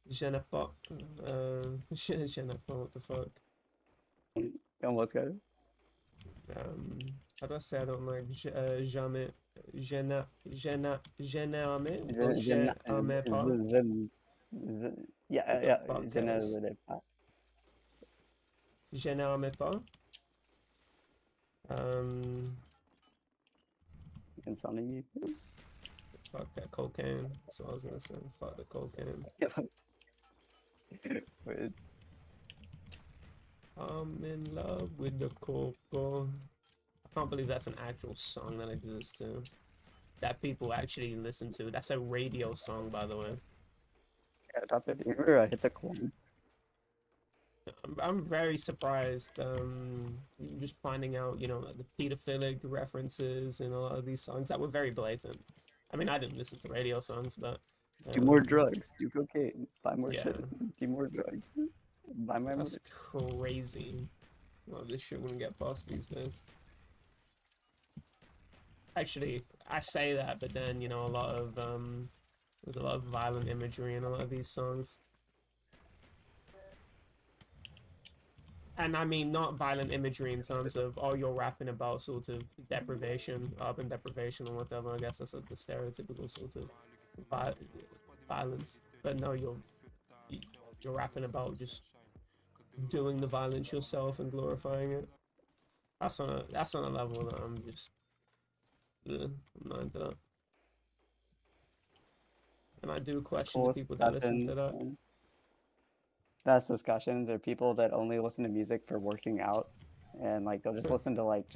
Je n'ai pas. Je n'ai pas, what the fuck?
Almost got it.
How do I say I don't like jamais? Je n'ai jamais ou je n'aimais pas?
Yeah,
fuck
je ne
is-
l'ai pas.
Je n'aimais pas.
Insomnia.
Fuck that cocaine. That's what I was gonna say. Fuck the cocaine.
Wait,
I'm in love with the coco. I can't believe that's an actual song that exists too. That people actually listen to. That's a radio song, by the way.
yeah, top 50. Remember I hit the clone?
I'm very surprised. Just finding out, you know, like the pedophilic references in a lot of these songs that were very blatant. I mean, I didn't listen to radio songs, but
Do more drugs, do cocaine, buy more
yeah.
shit, do more drugs, buy my
That's
merch.
crazy. Well, this shit wouldn't get past these days. Actually, I say that, but then, you know, there's a lot of violent imagery in a lot of these songs. And I mean, not violent imagery in terms of, oh, you're rapping about sort of deprivation, urban deprivation or whatever. I guess that's like the stereotypical sort of violence. But no, you're rapping about just doing the violence yourself and glorifying it. That's on a level that I'm just, I'm not into that. And I do question the people that listen to that.
best discussions are people that only listen to music for working out, and like they'll just listen to like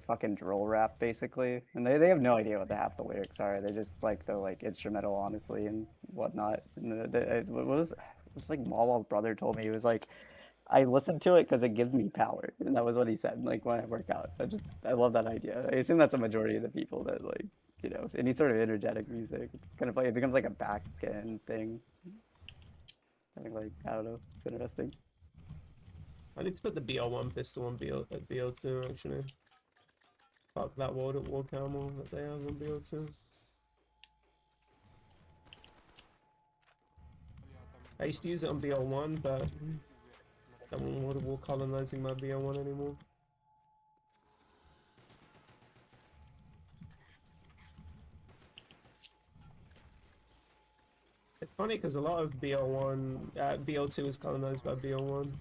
fucking drill rap basically, and they have no idea what the half the lyrics are. They just like the like instrumental honestly and whatnot. And what was it's like Mawal's brother told me, he was like, I listen to it because it gives me power, and that was what he said. Like when I work out, I love that idea. I assume that's a majority of the people that like any sort of energetic music. It's kind of like it becomes like a back end thing. I think like I don't know. It's interesting.
I need to put the BL1 pistol on BL2 actually. Fuck that war camel that they have on BL2. I used to use it on BL1, but I don't want war colonizing my BL1 anymore. It's funny because a lot of BL2 is colonized by BL1.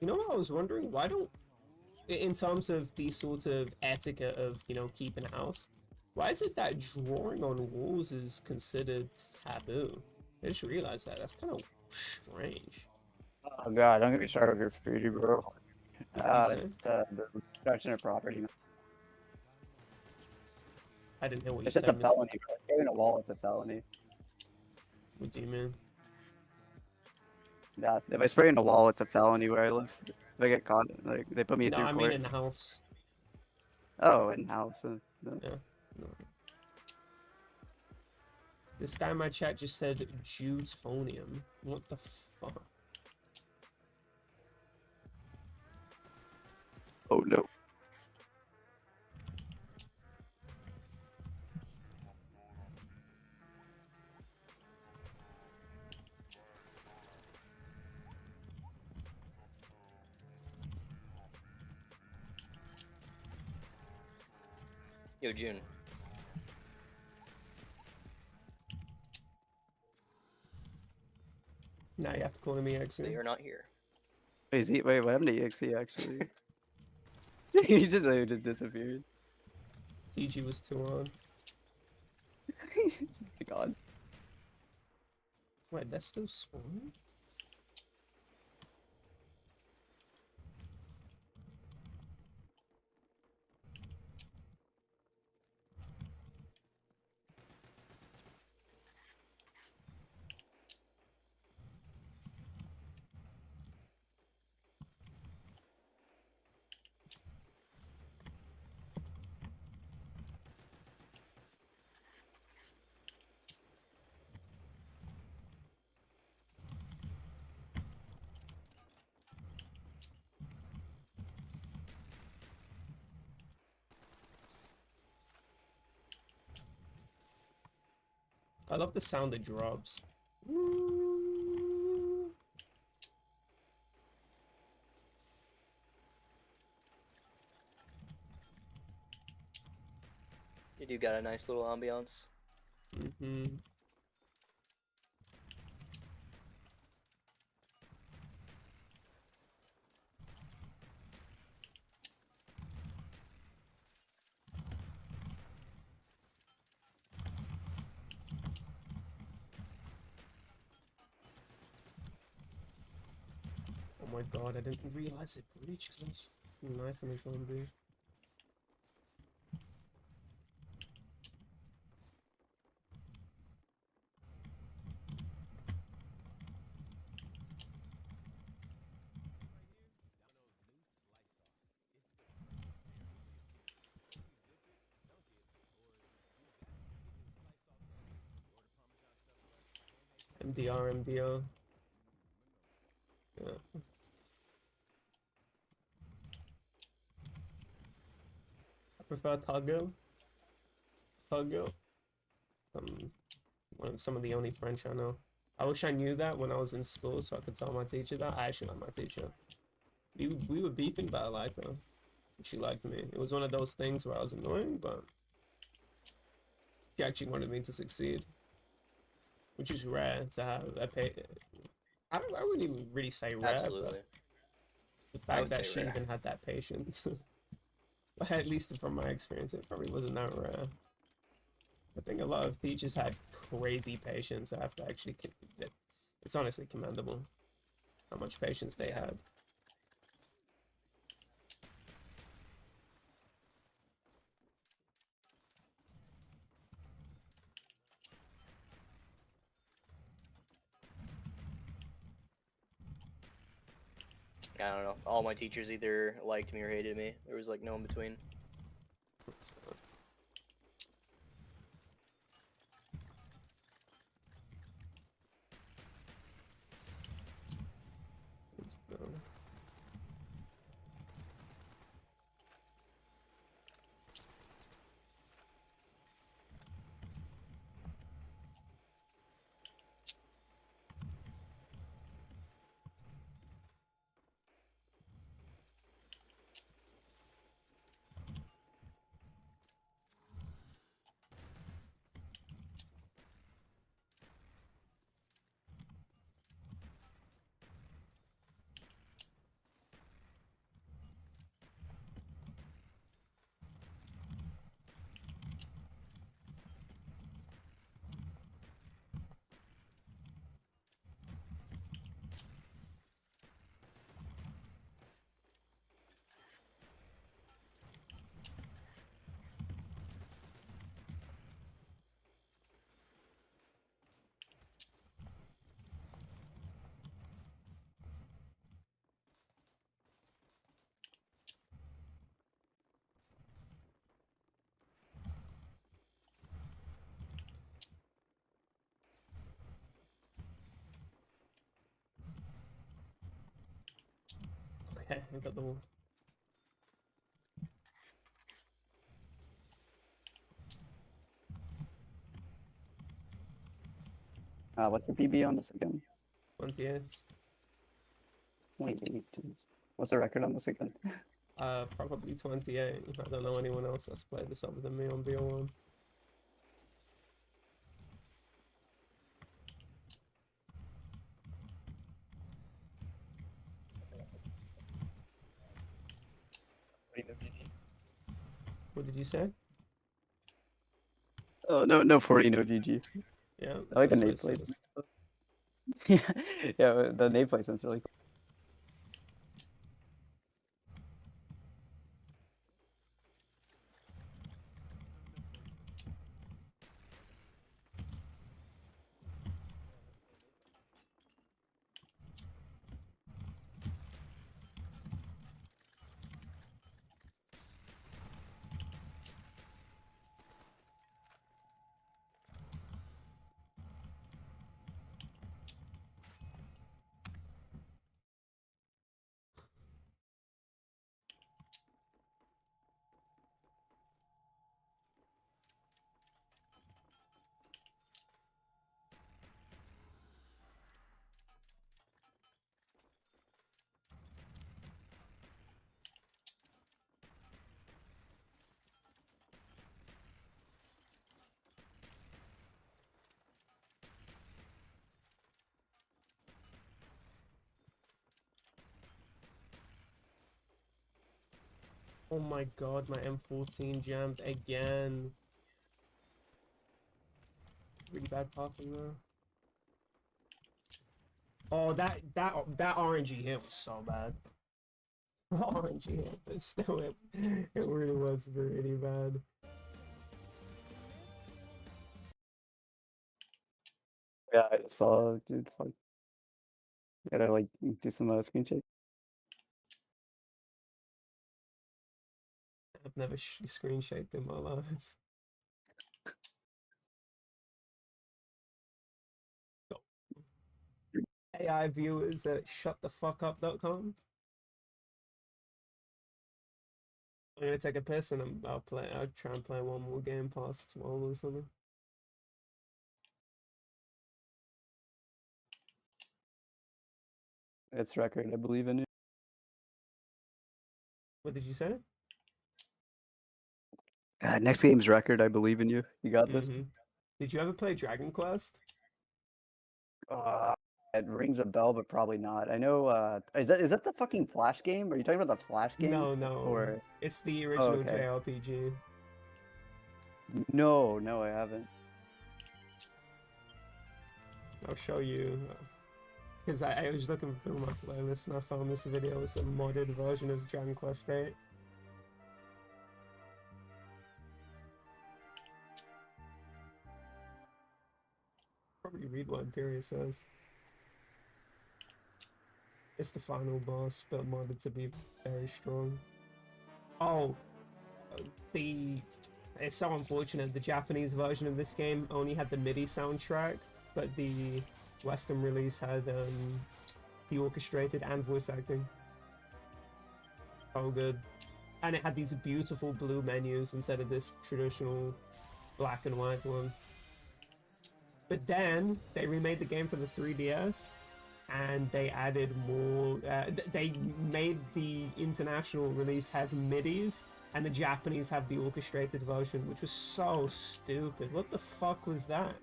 You know what I was wondering? Why don't, in terms of the sort of etiquette of, keeping a house, why is it that drawing on walls is considered taboo? I just realized that. That's kind of strange.
Oh god, don't get me started with graffiti, bro.
say?
It's the destruction of property.
I didn't hear what you
It's just
said,
a
Mr.
felony, bro. Spraying a wall, it's a felony.
What do you mean?
Yeah, if I spray in a wall, it's a felony where I live. If I get caught, like they put me
No,
through
I mean
court.
in the house.
Oh, in house. No.
Yeah. No. This guy in my chat just said Jutonium. What the fuck?
Oh no.
Yo, June.
Now you have to call him EXE.
They are not here.
Wait, what happened to EXE actually? he just disappeared.
TG was too on.
God.
Wait, that's still spawning? I love the sound it drops.
You do got a nice little ambiance.
Mm-hmm. Oh my god, I didn't realize it breached because I was knifing a zombie. MDR. I prefer Tuggo. Tuggo. Some of the only French I know. I wish I knew that when I was in school so I could tell my teacher that. I actually like my teacher. We were beefing, but I like her. She liked me. It was one of those things where I was annoying, but she actually wanted me to succeed, which is rare to have. I wouldn't even really say rare,
Absolutely.
but the
I
fact
would
that
say
she
rare.
even had that patience, at least from my experience, it probably wasn't that rare. I think a lot of teachers had crazy patience. I have to actually, it's honestly commendable how much patience they had.
I don't know. All my teachers either liked me or hated me. There was like no in between.
So, let's go. Okay, I got the wall.
What's the PB on this again?
28.
28. Jeez. What's the record on this again?
Probably 28. I don't know anyone else that's played this other than me on BO1. What did you say?
Oh no, no 40, no GG.
Yeah,
I like the
that's what
nade
it says.
placement. Yeah, the nade placement's really cool.
Oh my god, my M14 jammed again. Really bad parking there. Oh, that RNG hit was so bad. RNG hit, but still, it really was really bad.
Yeah, I saw, dude. Fuck. Gotta like do some screen shake.
I've never screen shaped in my life. AI viewers at shutthefuckup.com. I'm gonna take a piss and I'll try and play one more game past 12 or something.
It's record. I believe in you.
What did you say?
Next game's record. I believe in you. You got this.
Mhm. Did you ever play Dragon Quest?
It rings a bell, but probably not. I know. Is that the fucking Flash game? Are you talking about the Flash game?
No.
Or
It's the original
okay.
JRPG.
no, I haven't.
I'll show you. Because I was looking through my playlist and I found this video. It's a modded version of Dragon Quest 8. Probably read what Imperial says. It's the final boss, but modded to be very strong. Oh, it's so unfortunate. The Japanese version of this game only had the MIDI soundtrack, but the Western release had the orchestrated and voice acting. Oh, good. And it had these beautiful blue menus instead of this traditional black and white ones. But then they remade the game for the 3DS, and they added more. They made the international release have MIDIs, and the Japanese have the orchestrated version, which was so stupid. What the fuck was that?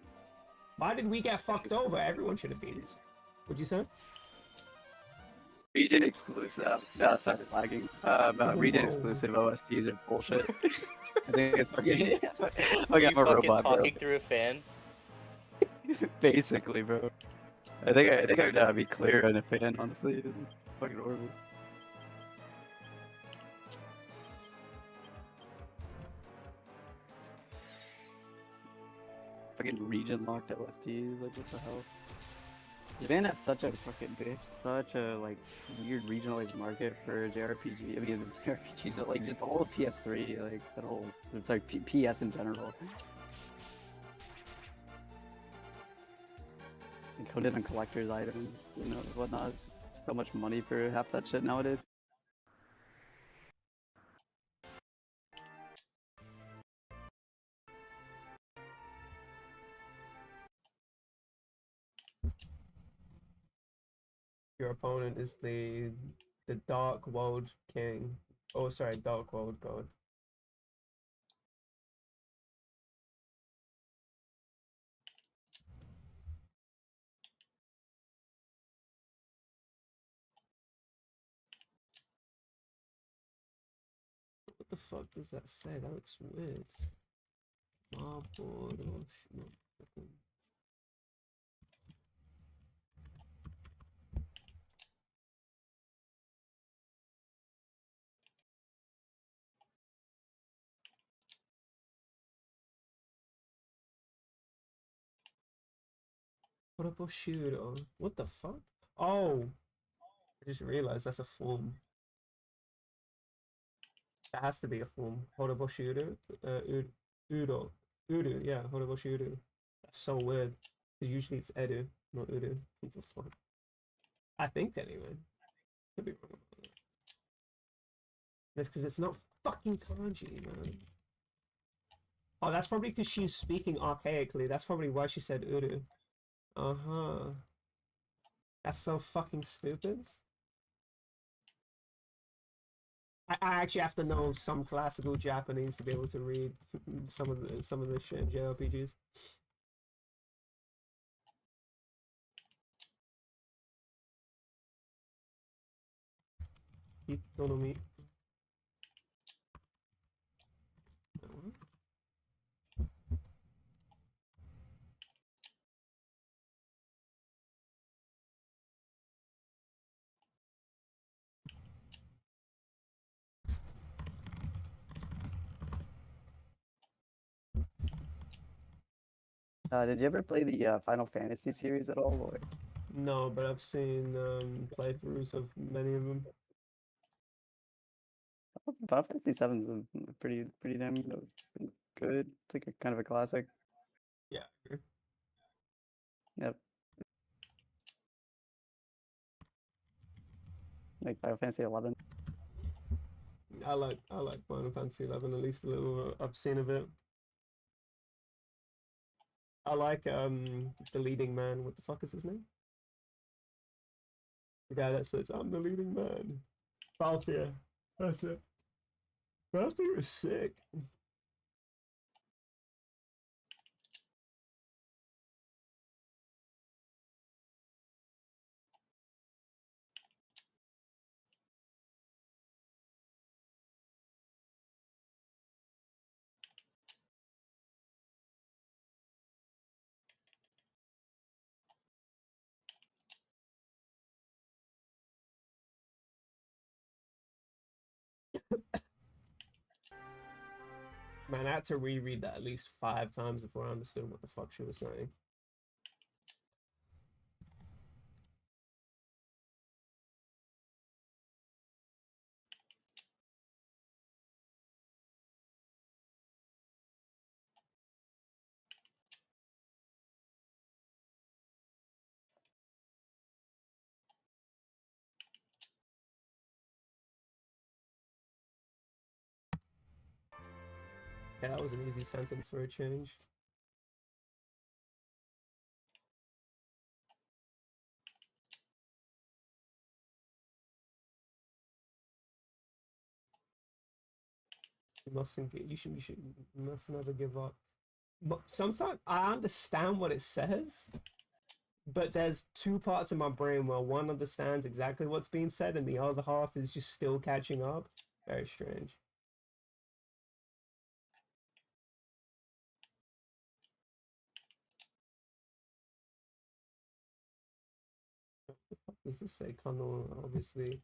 Why did we get fucked over? Everyone should have been it. What'd you say?
Region exclusive. No, sorry, lagging. Region exclusive OSTs are bullshit. I think it's fucking.
Are you
I'm a
fucking
robot, bro.
talking through a fan?
Basically, bro. I think I gotta be clear on a fan. Honestly, it's fucking horrible. Fucking region locked OSTs. Like, what the hell? Japan has such a fucking such a like weird regionalized market for JRPG. I mean, JRPGs, but like just the whole PS3, like that whole it's like PS in general. Encoded on collector's items, you know, whatnot. It's so much money for half that shit nowadays.
Your opponent is the Dark World King. Oh, sorry, Dark World God. What the fuck does that say? That looks weird. Marboard or no. Shooter. What the fuck? Oh, I just realized that's a form. That has to be a form. Shooter. Udo. Udo, yeah, Shooter. That's so weird. Because usually it's Edu, not Udo. What the fuck? I think anyway. Could be wrong. That's because it's not fucking kanji, man. Oh, that's probably because she's speaking archaically. That's probably why she said Uru. Uh-huh. That's so fucking stupid. I actually have to know some classical Japanese to be able to read some of the shit in JRPGs. Economy.
Did you ever play the Final Fantasy series at all? Or...
No, but I've seen playthroughs of many of them.
Final Fantasy 7 is a pretty damn good. It's like a kind of a classic.
Yeah.
Yep. like Final Fantasy 11.
I like Final Fantasy 11, at least a little I've seen of it. I like the leading man. What the fuck is his name? The guy that says I'm the leading man. Balthier. That's it. Balthier is sick. Man, I had to reread that at least 5 times before I understood what the fuck she was saying. Yeah, that was an easy sentence for a change. You mustn't get. You must never give up. But sometimes I understand what it says, but there's 2 parts of my brain where one understands exactly what's being said, and the other half is just still catching up. Very strange. What the fuck does this say? Kano, obviously.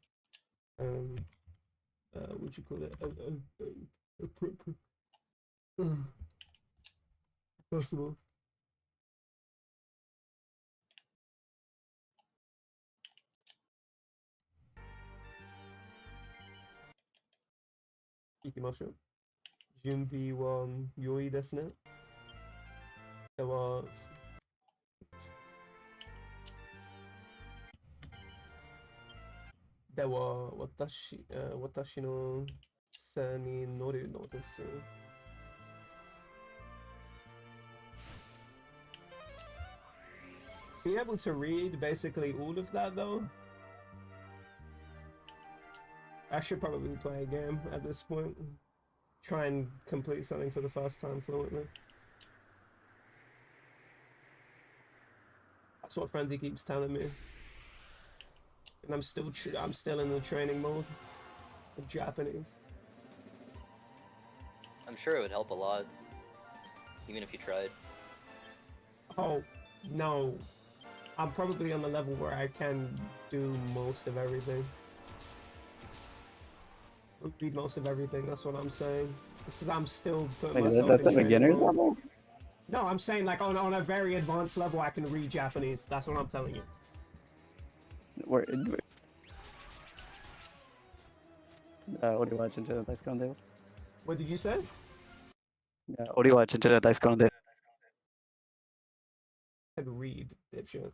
What you call it? Possible. Ikimasho. Junbi wa yoi desu ne. では、私の背に乗るのです。Being able to read basically all of that though, I should probably play a game at this point. Try and complete something for the first time fluently. That's what Frenzy keeps telling me. And I'm still in the training mode of Japanese.
I'm sure it would help a lot, even if you tried.
Oh, no. I'm probably on the level where I can do most of everything. Read most of everything, that's what I'm saying. I'm still putting myself
That's
in
a
training
beginner's
mode.
level?
No, I'm saying like on a very advanced level I can read Japanese. That's what I'm telling you.
What are you watching to the dice con
What did you say?
What are you watching to the dice con
I said read, dipshit.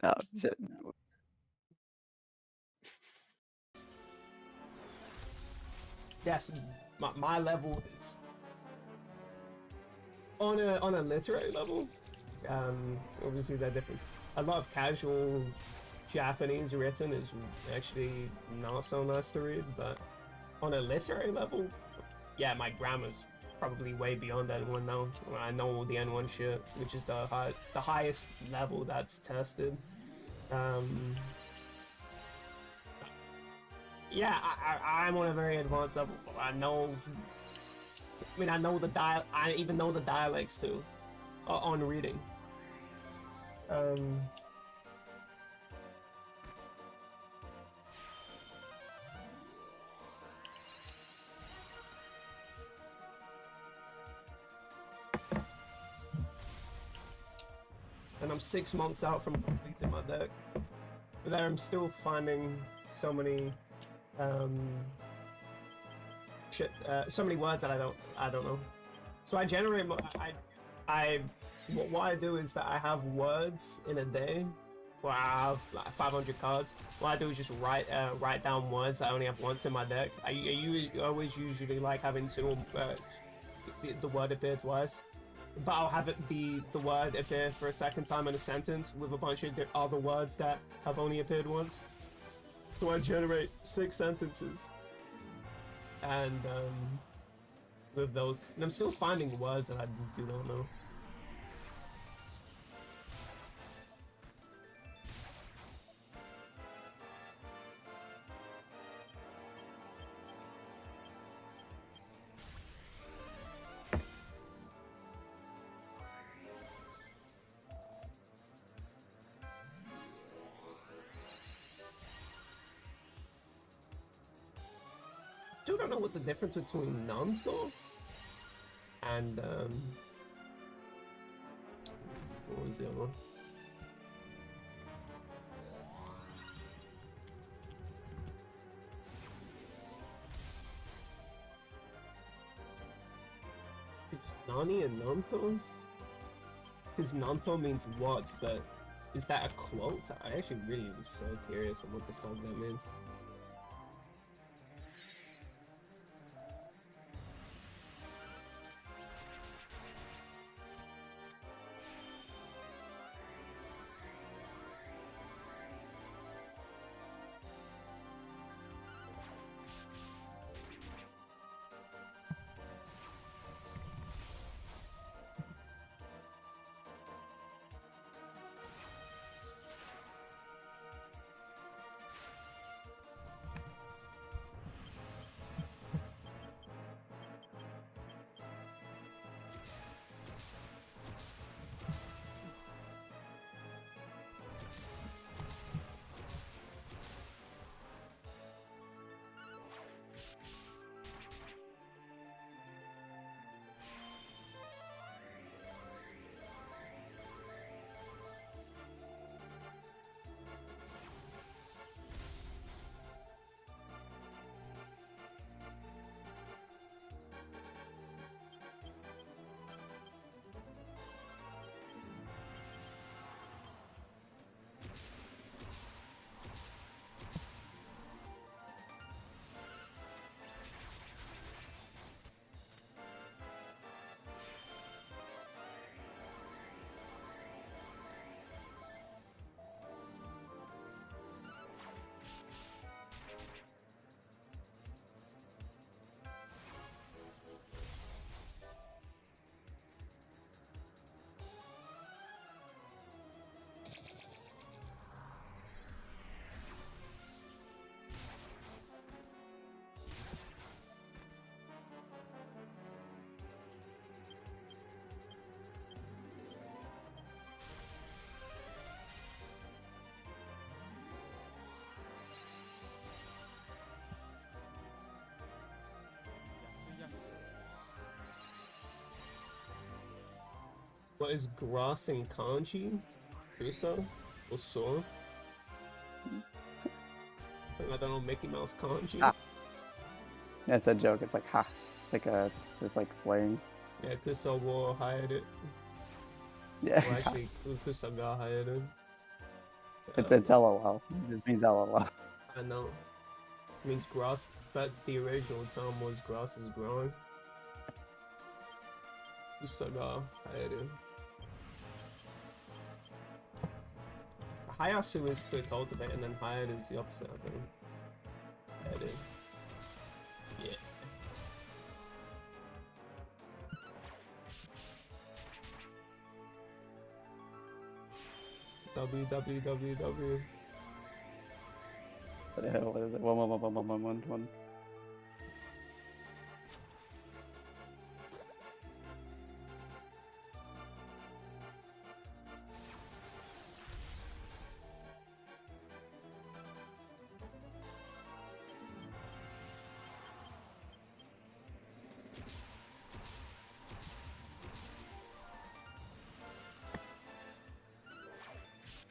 Oh, shit.
Yes, my level is on a literary level. Obviously they're different. A lot of casual Japanese written is actually not so nice to read, but on a literary level, yeah, my grammar's probably way beyond N1 now. I know all the N1 shit, which is the highest level that's tested. Yeah, I'm on a very advanced level. I know I even know the dialects too, on reading. And I'm 6 months out from completing my deck. But there I'm still finding so many so many words that I don't know. So I generate what I do is that I have words in a day where I have like 500 cards. What I do is just write down words I only have once in my deck. You always usually like having the word appear twice, but I'll have the word appear for a second time in a sentence with a bunch of other words that have only appeared once. So I generate 6 sentences, and with those, and I'm still finding words that I do not know. Still don't know what the difference between Nanto and what was the other one? Nani and Nanto? Because Nanto means what, but is that a quote? I actually really am so curious on what the fuck that means. What is grass in kanji? Kusa? Or so? I don't know, Mickey Mouse kanji?
Ah. It's a joke. It's like, ha. It's just like slang.
Yeah, Kusa wa hired it.
Yeah.
Well, actually, Kusa ga hired it.
It's LOL. It just means LOL.
I know. It means grass, but the original term was grass is growing. Kusa ga hired it. Hayasu is to cultivate, and then hired is the opposite, I think. Hired. Yeah. www.
What the hell? What is it? One.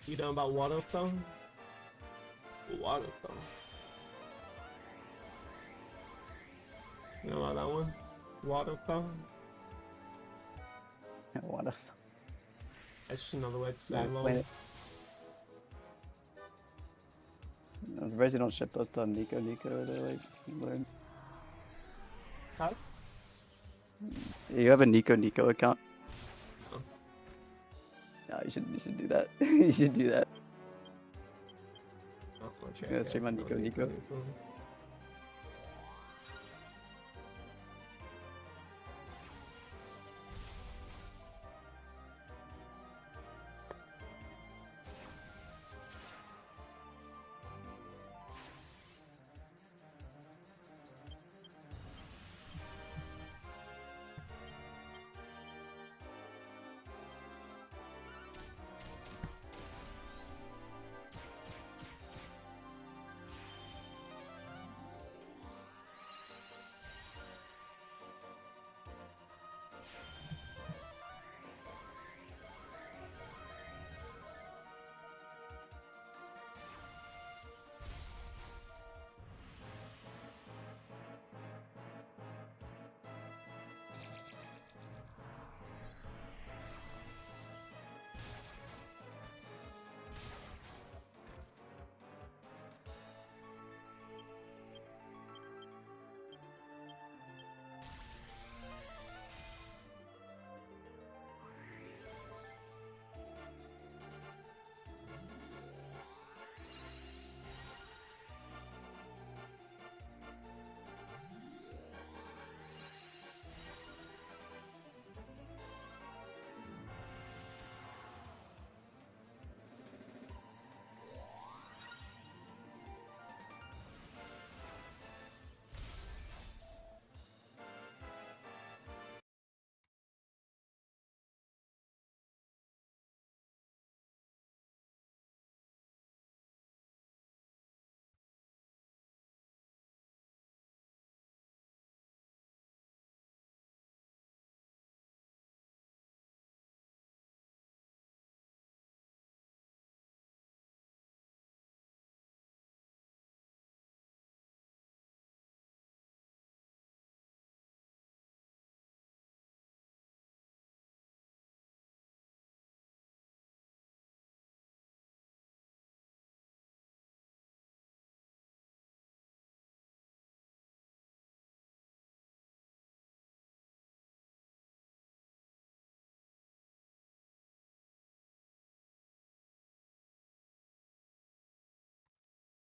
You know about Waterthon? Waterthon. You know about that one? Waterthon?
What a
That's just another way to say
Nah, explain
LOL.
it. I'm surprised you don't ship those to Nico to like learn.
How?
You have a Nico account.
Oh.
No, you should do that. You should do that.
Oh, I'll check
Yeah,
it.
stream on
It's not
Nico.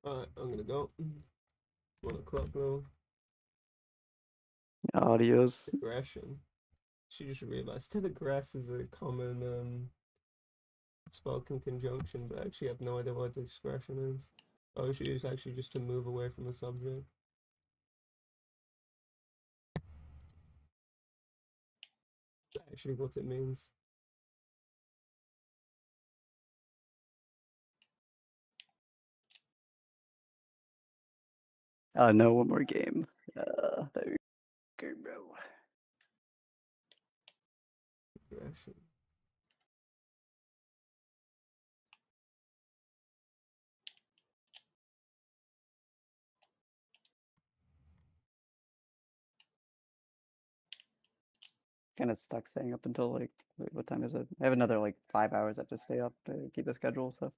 Alright, I'm gonna go. 1 o'clock now.
Audios.
Aggression. She just realized telegress is a common spoken conjunction, but I actually have no idea what discretion is. Oh, she is actually just to move away from the subject. Actually, what it means.
No, one more game. There you go, bro.
Aggression.
Kind of stuck staying up until like, wait, what time is it? I have another like 5 hours I have to stay up to keep the schedule, so.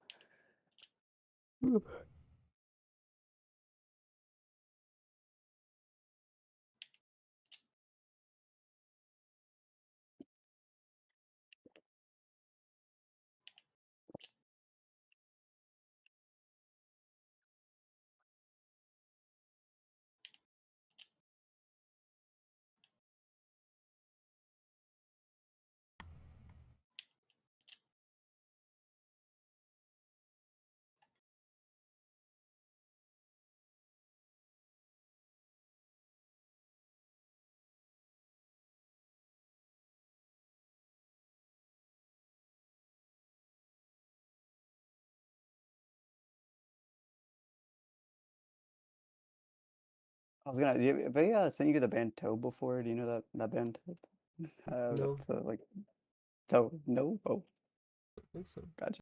I was gonna, have they sent you the band Toe before? Do you know that band?
No.
That's like Toe. No? Oh,
I think so.
gotcha.